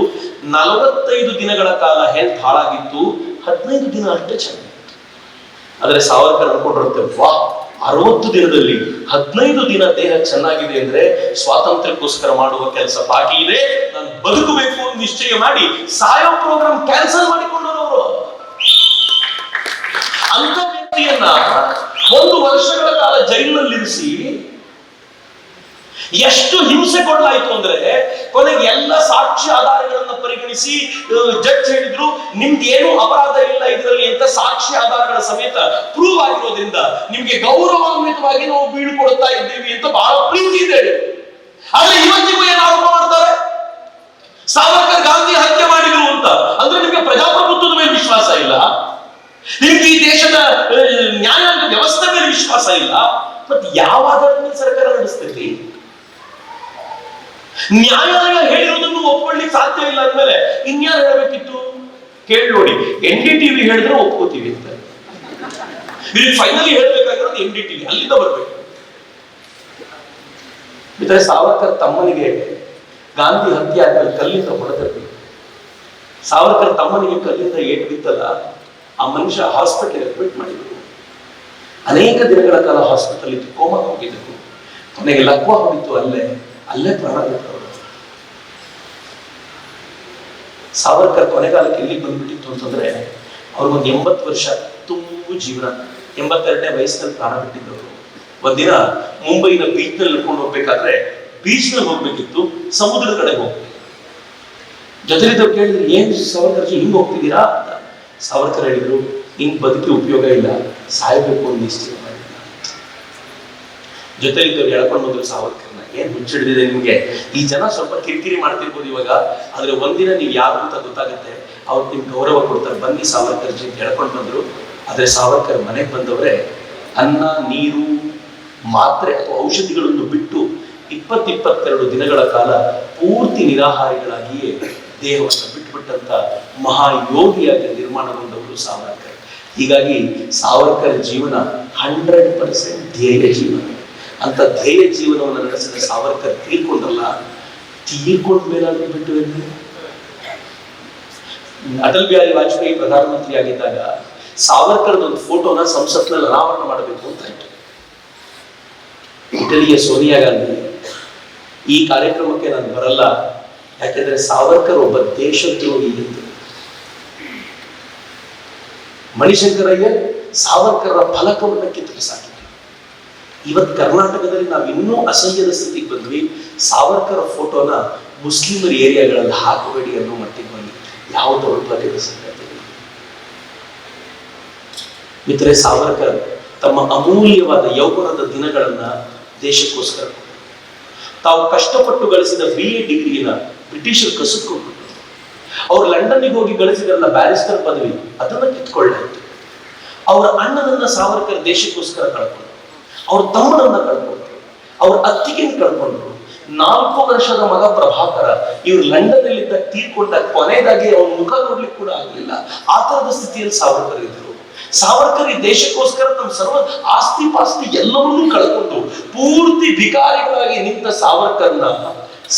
45 ದಿನಗಳ ಕಾಲ ಹೆಲ್ತ್ ಹಾಳಾಗಿತ್ತು, 15 ದಿನ ಅಷ್ಟೇ ಚೆನ್ನಾಗಿತ್ತು. ಆದ್ರೆ ಸಾವರ್ಕರ್ ಅನ್ಕೊಂಡಿರುತ್ತೆ, ವಾ 60 ದಿನದಲ್ಲಿ 15 ದಿನ ದೇಹ ಚೆನ್ನಾಗಿದೆ ಅಂದ್ರೆ ಸ್ವಾತಂತ್ರ್ಯಕ್ಕೋಸ್ಕರ ಮಾಡುವ ಕೆಲಸ ಬಾಕಿ ಇದೆ, ನಾನು ಬದುಕಬೇಕು ಅಂತ ನಿಶ್ಚಯ ಮಾಡಿ ಸಾಯೋ ಪ್ರೋಗ್ರಾಮ್ ಕ್ಯಾನ್ಸಲ್ ಮಾಡಿಕೊಂಡರು ಅವರು. ಅಂತ ವ್ಯಕ್ತಿಯನ್ನ 1 ವರ್ಷಗಳ ಕಾಲ ಜೈಲಿನಲ್ಲಿರಿಸಿ ಎಷ್ಟು ಹಿಂಸೆ ಕೊಡಲಾಯಿತು ಅಂದ್ರೆ, ಕೊನೆಗೆ ಎಲ್ಲ ಸಾಕ್ಷ್ಯ ಆಧಾರಗಳನ್ನ ಪರಿಗಣಿಸಿ ಜಡ್ಜ್ ಹೇಳಿದ್ರು ನಿಮ್ದು ಏನು ಅಪರಾಧ ಇಲ್ಲ ಇದರಲ್ಲಿ ಅಂತ ಸಾಕ್ಷ್ಯ ಆಧಾರಗಳ ಸಮೇತ ಪ್ರೂವ್ ಆಗಿರೋದ್ರಿಂದ ನಿಮ್ಗೆ ಗೌರವಾನ್ವಿತವಾಗಿ ನಾವು ಬೀಳ್ಕೊಡ್ತಾ ಇದ್ದೀವಿ ಅಂತ ಬಹಳ ಪ್ರೀತಿ ಇದೆ. ಆದ್ರೆ ಇವತ್ತಿಗೂ ಏನು ಆರೋಪ ಮಾಡ್ತಾರೆ, ಸಾವರ್ಕರ್ ಗಾಂಧಿ ಹತ್ಯೆ ಮಾಡಿದ್ರು ಅಂತ. ಅಂದ್ರೆ ನಿಮ್ಗೆ ಪ್ರಜಾಪ್ರಭುತ್ವದ ಮೇಲೆ ವಿಶ್ವಾಸ ಇಲ್ಲ, ನಿಮ್ಗೆ ಈ ದೇಶದ ನ್ಯಾಯಾಂಗ ವ್ಯವಸ್ಥೆ ಮೇಲೆ ವಿಶ್ವಾಸ ಇಲ್ಲ, ಮತ್ತೆ ಯಾವ ಆಧಾರದ ಮೇಲೆ ಸರ್ಕಾರ ನಡೆಸ್ತೈತಿ? ನ್ಯಾಯಾಲಯ ಹೇಳಿರೋದನ್ನು ಒಪ್ಕೊಳ್ಳಿಕ್ಕೆ ಸಾಧ್ಯ ಇಲ್ಲ ಅಂದ್ಮೇಲೆ ಇನ್ಯಾರು ಹೇಳಬೇಕಿತ್ತು? ಕೇಳಿ ನೋಡಿ, NDTV ಹೇಳಿದ್ರೆ ಒಪ್ಕೋತೀವಿ ಅಂತ. ಇಲ್ಲಿ ಫೈನಲಿ ಹೇಳ್ಬೇಕಾಗಿರೋದು NDTV, ಅಲ್ಲಿಂದ ಬರ್ಬೇಕು. ಇದ್ರೆ ಸಾವರ್ಕರ್ ತಮ್ಮನಿಗೆ ಗಾಂಧಿ ಹತ್ಯೆ ಆದ್ಮೇಲೆ ಕಲ್ಲಿಂದ ಹೊಡೆದಿರ್ಬೇಕು. ಸಾವರ್ಕರ್ ತಮ್ಮನಿಗೆ ಕಲ್ಲಿಂದ ಏಟು ಬಿತ್ತಲ್ಲ, ಆ ಮನುಷ್ಯ ಹಾಸ್ಪಿಟಲ್ ಅಡ್ಮಿಟ್ ಮಾಡಿದ್ರು. ಅನೇಕ ದಿನಗಳ ಕಾಲ ಹಾಸ್ಪಿಟಲ್ ಇತ್ತು, ಕೋಮಾ ಹೋಗಿದ್ರು. ಕೊನೆಗೆ ಲಕ್ವ ಹೊಡಿತು, ಅಲ್ಲೇ ಪ್ರಾಣ ಬಿಟ್ಟರು. ಸಾವರ್ಕರ್ ಕೊನೆಗಾಲಕ್ಕೆ ಎಲ್ಲಿ ಬಂದ್ಬಿಟ್ಟಿತ್ತು ಅಂತಂದ್ರೆ, ಅವ್ರಿಗೊಂದು 80 ವರ್ಷ ತುಂಬು ಜೀವನ, 82ನೇ ವಯಸ್ಸಿನಲ್ಲಿ ಪ್ರಾಣ ಬಿಟ್ಟಿದ್ದವರು. ಒಂದಿನ ಮುಂಬೈನ ಬೀಚ್ ನಲ್ಲಿ ನಡ್ಕೊಂಡು ಹೋಗ್ಬೇಕಾದ್ರೆ, ಬೀಚ್ ನಲ್ಲಿ ಹೋಗ್ಬೇಕಿತ್ತು, ಸಮುದ್ರದ ಕಡೆ ಹೋಗ್ಬೇಕು. ಜೊತೆಲಿದ್ದವ್ರು ಕೇಳಿದ್ರು, ಏನ್ ಸಾವರ್ಕರ್ಜಿ ಹಿಂಗ್ ಹೋಗ್ತಿದ್ದೀರಾ ಅಂತ. ಸಾವರ್ಕರ್ ಹೇಳಿದ್ರು, ಹಿಂಗ್ ಬದುಕಿ ಉಪಯೋಗ ಇಲ್ಲ, ಸಾಯ್ಬೇಕು ಅಂತ ನಿಶ್ಚಯ ಮಾಡಿದ್ರು. ಜೊತೆಲಿದ್ದವ್ರು ಹೇಳ್ಕೊಂಡು ಬಂದ್ರು ಸಾವರ್ಕರ್ನ, ಏನ್ ಹುಚ್ಚಿಡಿದಿದೆ ನಿಮ್ಗೆ, ಈ ಜನ ಸ್ವಲ್ಪ ಕಿರಿಕಿರಿ ಮಾಡ್ತಿರ್ಬೋದು ಇವಾಗ, ಆದ್ರೆ ಒಂದಿನ ನೀವು ಯಾರು ಅಂತ ಗೊತ್ತಾಗುತ್ತೆ, ಅವ್ರು ನಿಮ್ಗೆ ಗೌರವ ಕೊಡ್ತಾರೆ, ಬನ್ನಿ ಸಾವರ್ಕರ್ಜಿ ಅಂತ ಹೇಳ್ಕೊಂಡು ಬಂದ್ರು. ಆದ್ರೆ ಸಾವರ್ಕರ್ ಮನೆಗೆ ಬಂದವರೇ ಅನ್ನ, ನೀರು, ಮಾತ್ರೆ ಅಥವಾ ಔಷಧಿಗಳನ್ನು ಬಿಟ್ಟು 22 ದಿನಗಳ ಕಾಲ ಪೂರ್ತಿ ನಿರಾಹಾರಿಗಳಾಗಿಯೇ ದೇಹವನ್ನು ಬಿಟ್ಟುಬಿಟ್ಟಂತ ಮಹಾಯೋಗಿಯಾಗಿ ನಿರ್ಮಾಣಗೊಂಡವರು ಸಾವರ್ಕರ್. ಹೀಗಾಗಿ ಸಾವರ್ಕರ್ ಜೀವನ 100% ಧ್ಯೇಯ ಜೀವನ. ಅಂತ ಧ್ಯೇಯ ಜೀವನವನ್ನು ನಡೆಸಿದ ಸಾವರ್ಕರ್ ತೀರ್ಕೊಂಡಲ್ಲ, ತೀರ್ಕೊಂಡ ಮೇಲಾದ್ರೂ ಬಿಟ್ಟು ಎಲ್ಲಿ? ಅಟಲ್ ಬಿಹಾರಿ ವಾಜಪೇಯಿ ಪ್ರಧಾನಮಂತ್ರಿ ಆಗಿದ್ದಾಗ ಸಾವರ್ಕರ್ದ ಒಂದು ಫೋಟೋನ ಸಂಸತ್ನಲ್ಲಿ ಅನಾವರಣ ಮಾಡಬೇಕು ಅಂತ ಆಯ್ತು. ಇಟಲಿಯ ಸೋನಿಯಾ ಗಾಂಧಿ, ಈ ಕಾರ್ಯಕ್ರಮಕ್ಕೆ ನಾನು ಬರಲ್ಲ, ಯಾಕೆಂದ್ರೆ ಸಾವರ್ಕರ್ ಒಬ್ಬ ದೇಶದ್ರೋಹಿ ಎಂದು. ಮಣಿಶಂಕರಯ್ಯ ಸಾವರ್ಕರ್ರ ಫಲಕವನ್ನು ಕಿತ್ತುಬಿಸಾಕಿದ್ರು. ಇವತ್ತು ಕರ್ನಾಟಕದಲ್ಲಿ ನಾವು ಇನ್ನೂ ಅಸಹ್ಯದ ಸ್ಥಿತಿಗೆ ಬಂದ್ವಿ. ಸಾವರ್ಕರ್ ಫೋಟೋನ ಮುಸ್ಲಿಮರ ಏರಿಯಾಗಳಲ್ಲಿ ಹಾಕಬೇಡಿ ಅನ್ನೋ ಮಟ್ಟಿಗೆ ಬಂದು ಯಾವ ದೌರ್ಭಾಗ್ಯದ ಸಂಗತಿ. ಮಿತ್ರೇ, ಸಾವರ್ಕರ್ ತಮ್ಮ ಅಮೂಲ್ಯವಾದ ಯೌವನದ ದಿನಗಳನ್ನ ದೇಶಕ್ಕೋಸ್ಕರ, ತಾವು ಕಷ್ಟಪಟ್ಟು ಗಳಿಸಿದ BA ಡಿಗ್ರಿನ ಬ್ರಿಟಿಷರು ಕಸಿದುಕೊಂಡು, ಅವ್ರು ಲಂಡನ್ನಿಗೆ ಹೋಗಿ ಗಳಿಸಿದ್ರಲ್ಲ ಬ್ಯಾರಿಸ್ಟರ್ ಪದವಿ, ಅದನ್ನ ಕಿತ್ಕೊಳ್ಳಾಯ್ತು. ಅವರ ಅಣ್ಣನನ್ನ ಸಾವರ್ಕರ್ ದೇಶಕ್ಕೋಸ್ಕರ ಕಳ್ಕೊಂಡ್ರು, ಅವ್ರ ತಮ್ಮನನ್ನ ಕಳ್ಕೊಂಡ್ರು, ಅವ್ರ ಅತ್ತಿಗೆನ ಕಳ್ಕೊಂಡ್ರು. 4 ವರ್ಷದ ಮಗ ಪ್ರಭಾಕರ ಇವ್ರು ಲಂಡನ್ನಲ್ಲಿದ್ದ ತೀರ್ಕೊಂಡ, ಕೊನೆಯದಾಗಿ ಅವ್ರ ಮುಖ ನೋಡ್ಲಿಕ್ಕೆ ಕೂಡ ಆಗಲಿಲ್ಲ. ಆ ತರದ ಸ್ಥಿತಿಯಲ್ಲಿ ಸಾವರ್ಕರ್ ಇದ್ರು. ಸಾವರ್ಕರ್ ಈ ದೇಶಕ್ಕೋಸ್ಕರ ತಮ್ಮ ಸರ್ವ ಆಸ್ತಿ ಪಾಸ್ತಿ ಎಲ್ಲವನ್ನೂ ಕಳ್ಕೊಂಡು ಪೂರ್ತಿ ಭಿಕಾರಿಗಳಾಗಿ ನಿಂತ ಸಾವರ್ಕರ್ನ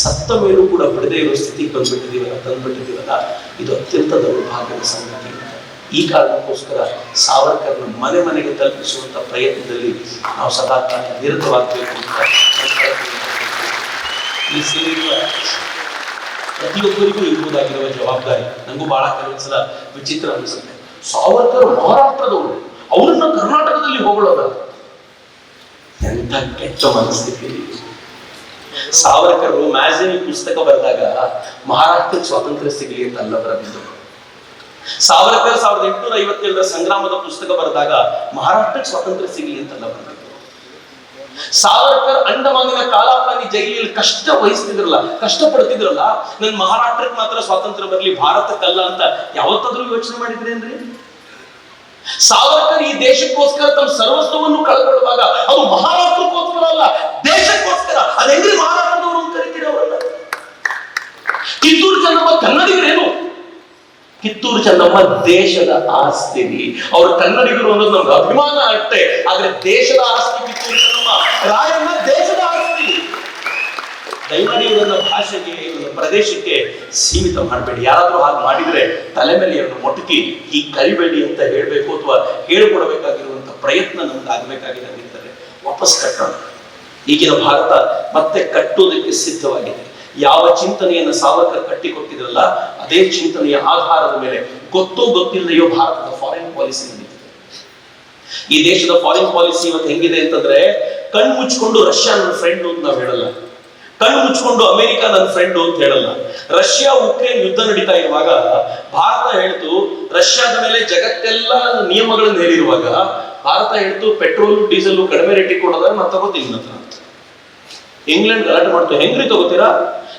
ಸತ್ತ ಮೇಲೂ ಕೂಡ ಬಿಡದೇ ಇರೋ ಸ್ಥಿತಿಗೆ ತಂದ್ಬಿಟ್ಟಿದ್ದೀವಲ್ಲ, ಇದು ಅತ್ಯಂತ ದೌರ್ಭಾಗ್ಯದ ಸಂಗತಿ. ಈ ಕಾರಣಕ್ಕೋಸ್ಕರ ಸಾವರ್ಕರ್ನ ಮನೆ ಮನೆಗೆ ತಲುಪಿಸುವಂತ ಪ್ರಯತ್ನದಲ್ಲಿ ನಾವು ಸದಾ ಕಾಲ ನಿರತವಾಗಬೇಕು ಅಂತ ಈ ಸೇರಿರುವ ಪ್ರತಿಯೊಬ್ಬರಿಗೂ ಇರುವುದಾಗಿರುವ ಜವಾಬ್ದಾರಿ. ನನಗೂ ಬಹಳ ಕೆಲವೊಂದ್ಸಲ ವಿಚಿತ್ರ ಅನಿಸುತ್ತೆ. ಸಾವರ್ಕರ್ ಮಹಾರಾಷ್ಟ್ರದವರು, ಅವರನ್ನ ಕರ್ನಾಟಕದಲ್ಲಿ ಹೊಗಳೋದ ಎಂತ ಕೆಟ್ಟ ಮನಸ್ಥಿತಿ. ಸಾವರ್ಕರ್ ಮ್ಯಾಜಿನ್ ಪುಸ್ತಕ ಬರೆದಾಗ ಮಹಾರಾಷ್ಟ್ರಕ್ಕೆ ಸ್ವಾತಂತ್ರ್ಯ ಸಿಗಲಿ ಅಂತ ಅಲ್ಲ ಬರೆದಿದ್ದರು. ಸಾವರ್ಕರ್ 1857ರ ಸಂಗ್ರಾಮದ ಪುಸ್ತಕ ಬರೆದಾಗ ಮಹಾರಾಷ್ಟ್ರಕ್ಕೆ ಸ್ವಾತಂತ್ರ್ಯ ಸಿಗಲಿ ಅಂತಲ್ಲ ಬರೆದಿದ್ದರು. ಸಾವರ್ಕರ್ ಅಂಡಮಾನಿನ ಕಾಲಾಪಾನಿ ಜೈಲಿನಲ್ಲಿ ಕಷ್ಟಪಡ್ತಿದ್ರಲ್ಲ, ನನ್ ಮಹಾರಾಷ್ಟ್ರಕ್ಕೆ ಮಾತ್ರ ಸ್ವಾತಂತ್ರ್ಯ ಬರಲಿ, ಭಾರತಕ್ಕಲ್ಲ ಅಂತ ಯಾವತ್ತಾದ್ರೂ ಯೋಚನೆ ಮಾಡಿದ್ರೇನ್ರಿ? ಸಾವರ್ಕರ್ ಈ ದೇಶಕ್ಕೋಸ್ಕರ ತಮ್ಮ ಸರ್ವಸ್ವವನ್ನು ಕಳ್ಕೊಳ್ಳುವಾಗ ಅದು ಮಹಾರಾಷ್ಟ್ರಕ್ಕೋಸ್ಕರ ಅಲ್ಲ, ದೇಶಕ್ಕೋಸ್ಕರ. ಅದೆಂಗ್ರಿ ಮಹಾರಾಷ್ಟ್ರದವರು ಅಂತ ಕರಿತೀರಿ ಅವರನ್ನ? ಕಿತ್ತೂರು ಚೆನ್ನಮ್ಮ ಕನ್ನಡಿಗರೇನು? ಕಿತ್ತೂರು ಚೆನ್ನಮ್ಮ ದೇಶದ ಆಸ್ತಿ. ಅವ್ರ ಕನ್ನಡಿಗರು ಅನ್ನೋದು ನಮ್ಗೆ ಅಭಿಮಾನ ಅಷ್ಟೇ, ಆದ್ರೆ ದೇಶದ ಆಸ್ತಿ ಕಿತ್ತೂರು ಚೆನ್ನಮ್ಮ. ರಾಯಣ್ಣ ದೇಶದ ಆಸ್ತಿ. ದಯಮಾಡಿ ಇವರನ್ನ ಭಾಷೆಗೆ, ಇವರ ಪ್ರದೇಶಕ್ಕೆ ಸೀಮಿತ ಮಾಡಬೇಡಿ. ಯಾರಾದ್ರೂ ಹಾಗೆ ಮಾಡಿದ್ರೆ ತಲೆ ಮೇಲೆ ಇವರನ್ನು ಮೊಟಕಿ ಈ ಕರಿಬೇಡಿ ಅಂತ ಹೇಳ್ಬೇಕು ಅಥವಾ ಹೇಳ್ಕೊಡ್ಬೇಕಾಗಿರುವಂತ ಪ್ರಯತ್ನ ನಮ್ಗೆ ಆಗ್ಬೇಕಾಗಿದೆ. ಅಂದಿದ್ದಾರೆ ವಾಪಸ್ ಕಟ್ಟೋಣ. ಈಗಿನ ಭಾರತ ಮತ್ತೆ ಕಟ್ಟುವುದಕ್ಕೆ ಸಿದ್ಧವಾಗಿದೆ. ಯಾವ ಚಿಂತನೆಯನ್ನು ಸಾವರ್ಕರ್ ಕಟ್ಟಿಕೊಟ್ಟಿದ್ರಲ್ಲ, ಅದೇ ಚಿಂತನೆಯ ಆಧಾರದ ಮೇಲೆ ಗೊತ್ತೋ ಗೊತ್ತಿಲ್ಲದೆಯೋ ಭಾರತದ ಫಾರಿನ್ ಪಾಲಿಸಿ ನಡೀತಿದೆ. ಈ ದೇಶದ ಫಾರಿನ್ ಪಾಲಿಸಿ ಇವತ್ತು ಹೆಂಗಿದೆ ಅಂತಂದ್ರೆ, ಕಣ್ಣು ಮುಚ್ಕೊಂಡು ರಷ್ಯಾ ನನ್ನ ಫ್ರೆಂಡ್ ಅಂತ ನಾವು ಹೇಳಲ್ಲ, ಕಣ್ಣು ಮುಚ್ಕೊಂಡು ಅಮೆರಿಕ ನನ್ನ ಫ್ರೆಂಡ್ ಅಂತ ಹೇಳಲ್ಲ. ರಷ್ಯಾ ಉಕ್ರೇನ್ ಯುದ್ಧ ನಡೀತಾ ಇರುವಾಗ ಭಾರತ ಹೇಳ್ತು ರಷ್ಯಾದ ಮೇಲೆ ಜಗತ್ತೆಲ್ಲ ನಿಯಮಗಳನ್ನು ಹೇರಿರುವಾಗ ಭಾರತ ಹೇಳ್ತು ಪೆಟ್ರೋಲ್ ಡೀಸೆಲ್ ಕಡಿಮೆ ರೇಟಿಗೆ ಕೊಡೋದ್ರೆ ನಾನು ತಗೋತೀನಿ ಅಂತ. ಇಂಗ್ಲೆಂಡ್ ಗಲಾಟೆ ಮಾಡ್ತು, ಹೆಂಗ್ರಿ ತಗೋತೀರಾ,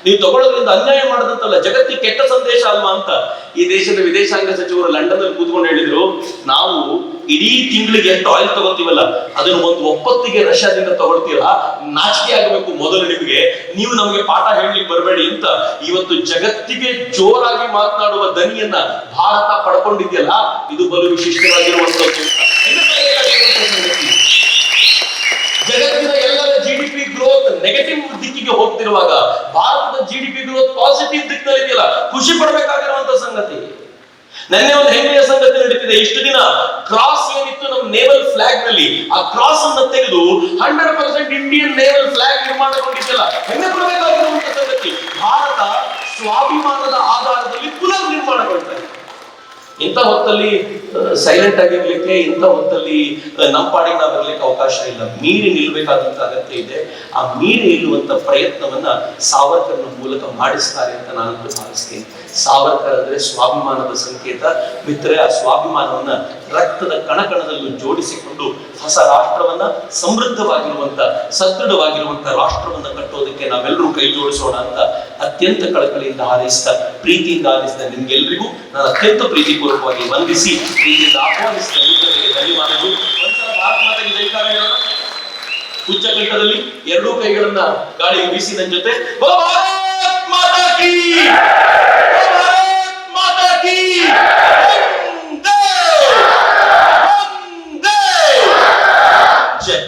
ನೀವು ತಗೊಳ್ಳೋದ್ರಿಂದ ಅನ್ಯಾಯ ಮಾಡದಂತಲ್ಲ, ಜಗತ್ತಿಗೆ ಕೆಟ್ಟ ಸಂದೇಶ ಅಲ್ವಾ ಅಂತ. ಈ ದೇಶದ ವಿದೇಶಾಂಗ ಸಚಿವರು ಲಂಡನ್ ಅಲ್ಲಿ ಕೂತ್ಕೊಂಡು ಹೇಳಿದ್ರು, ನಾವು ಇಡೀ ತಿಂಗಳಿಗೆ ಎಷ್ಟು ಆಯಿಲ್ ತಗೋತೀವಲ್ಲ ಅದನ್ನು ಒಂದು ಒಪ್ಪತ್ತಿಗೆ ರಷ್ಯಾದಿಂದ ತಗೊಳ್ತೀರಾ, ನಾಚಿಕೆ ಆಗಬೇಕು ಮೊದಲು ನಿಮಗೆ, ನೀವು ನಮಗೆ ಪಾಠ ಹೇಳಲಿಕ್ಕೆ ಬರಬೇಡಿ ಅಂತ. ಇವತ್ತು ಜಗತ್ತಿಗೆ ಜೋರಾಗಿ ಮಾತನಾಡುವ ದನಿಯನ್ನ ಭಾರತ ಪಡ್ಕೊಂಡಿದೆಯಲ್ಲ, ಇದು ಬಲು ವಿಶಿಷ್ಟವಾಗಿರುವಂತದ್ದು. ಜಗತ್ತಿನ ಎಲ್ಲರ GDP ಗ್ರೋತ್ ನೆಗೆಟಿವ್ ದಿಕ್ಕಿಗೆ ಹೋಗ್ತಿರುವಾಗ ಭಾರತದ GDP ಗ್ರೋತ್ ಪಾಸಿಟಿವ್ ದಿಕ್ಕಿನಲ್ಲಿ ಇದೆಯಲ್ಲ, ಖುಷಿ ಪಡಬೇಕಾಗಿರುವಂತ ಸಂಗತಿ. ನೆನ್ನೆ ಒಂದು ಹೆಮ್ಮೆಯ ಸಂಗತಿ ನಡೀತಿದೆ. ಇಷ್ಟು ದಿನ ಕ್ರಾಸ್ ಏನಿತ್ತು ನಮ್ಮ ನೇವಲ್ ಫ್ಲಾಗ್ ನಲ್ಲಿ, ಆ ಕ್ರಾಸ್ ಅನ್ನು ತೆಗೆದು 100% ಇಂಡಿಯನ್ ನೇವಲ್ ಫ್ಲಾಗ್ ನಿರ್ಮಾಣಗೊಂಡಿದ್ದಲ್ಲ, ಹೆಮ್ಮೆ ಪಡಬೇಕಾಗಿರುವಂತ ಸಂಗತಿ. ಭಾರತ ಸ್ವಾಭಿಮಾನದ ಆಧಾರದಲ್ಲಿ ಪುನರ್ ನಿರ್ಮಾಣಗೊಳ್ತಾ ಇದೆ. ಇಂಥ ಹೊತ್ತಲ್ಲಿ ಸೈಲೆಂಟ್ ಆಗಿರ್ಲಿಕ್ಕೆ, ಇಂಥ ಹೊತ್ತಲ್ಲಿ ನಮ್ಮ ಪಾಡಿಗೆ ನಾವು ಇರ್ಲಿಕ್ಕೆ ಅವಕಾಶ ಇಲ್ಲ. ಮೀರಿ ನಿಲ್ಬೇಕಾದಂತ ಅಗತ್ಯ ಇದೆ. ಆ ಮೀರಿ ನಿಲ್ಲುವಂತ ಪ್ರಯತ್ನವನ್ನ ಸಾವರ್ಕರ್ನ ಮೂಲಕ ಮಾಡಿಸ್ತಾರೆ ಅಂತ ನಾನಂತೂ ಭಾವಿಸ್ತೀನಿ. ಸಾವರ್ಕರ್ ಅಂದ್ರೆ ಸ್ವಾಭಿಮಾನದ ಸಂಕೇತ. ಮಿತ್ರರೇ, ಆ ಸ್ವಾಭಿಮಾನವನ್ನ ರಕ್ತದ ಕಣಕಣದಲ್ಲೂ ಜೋಡಿಸಿಕೊಂಡು ಹೊಸ ರಾಷ್ಟ್ರವನ್ನ, ಸಮೃದ್ಧವಾಗಿರುವಂತ ಸದೃಢವಾಗಿರುವಂತ ರಾಷ್ಟ್ರವನ್ನ ಕಟ್ಟೋದಕ್ಕೆ ನಾವೆಲ್ಲರೂ ಕೈ ಜೋಡಿಸೋಣ ಅಂತ ಅತ್ಯಂತ ಕಳಕಳಿಯಿಂದ ಹಾರೈಸಿದ, ಪ್ರೀತಿಯಿಂದ ಹಾರೈಸಿದ ನಿಮ್ಗೆಲ್ರಿಗೂ ನಾನು ಅತ್ಯಂತ ಪ್ರೀತಿಪೂರ್ವಕವಾಗಿ ವಂದಿಸಿ ಪ್ರೀತಿಯಿಂದ ಆಹ್ವಾನಿಸಿದ ಮಿತ್ರರಿಗೆ ಧನ್ಯವಾದಗಳು. ಒಂದ್ಸಲ ಭಾರತ ಮಾತೆಗೆ ಜೈಕಾರ ಹೇಳೋಣ. ಉಚ್ಚಕಂಠದಲ್ಲಿ ಎರಡೂ ಕೈಗಳನ್ನ ಗಾಳಿಗೆ ಬೀಸಿ ನನ್ನ ಜೊತೆ ಭಾರತ್ ಮಾತಾ ಕೀ, ಭಾರತ್ ಮಾತಾ ಕೀ, ವಂದೇ ವಂದೇ ಜೈ.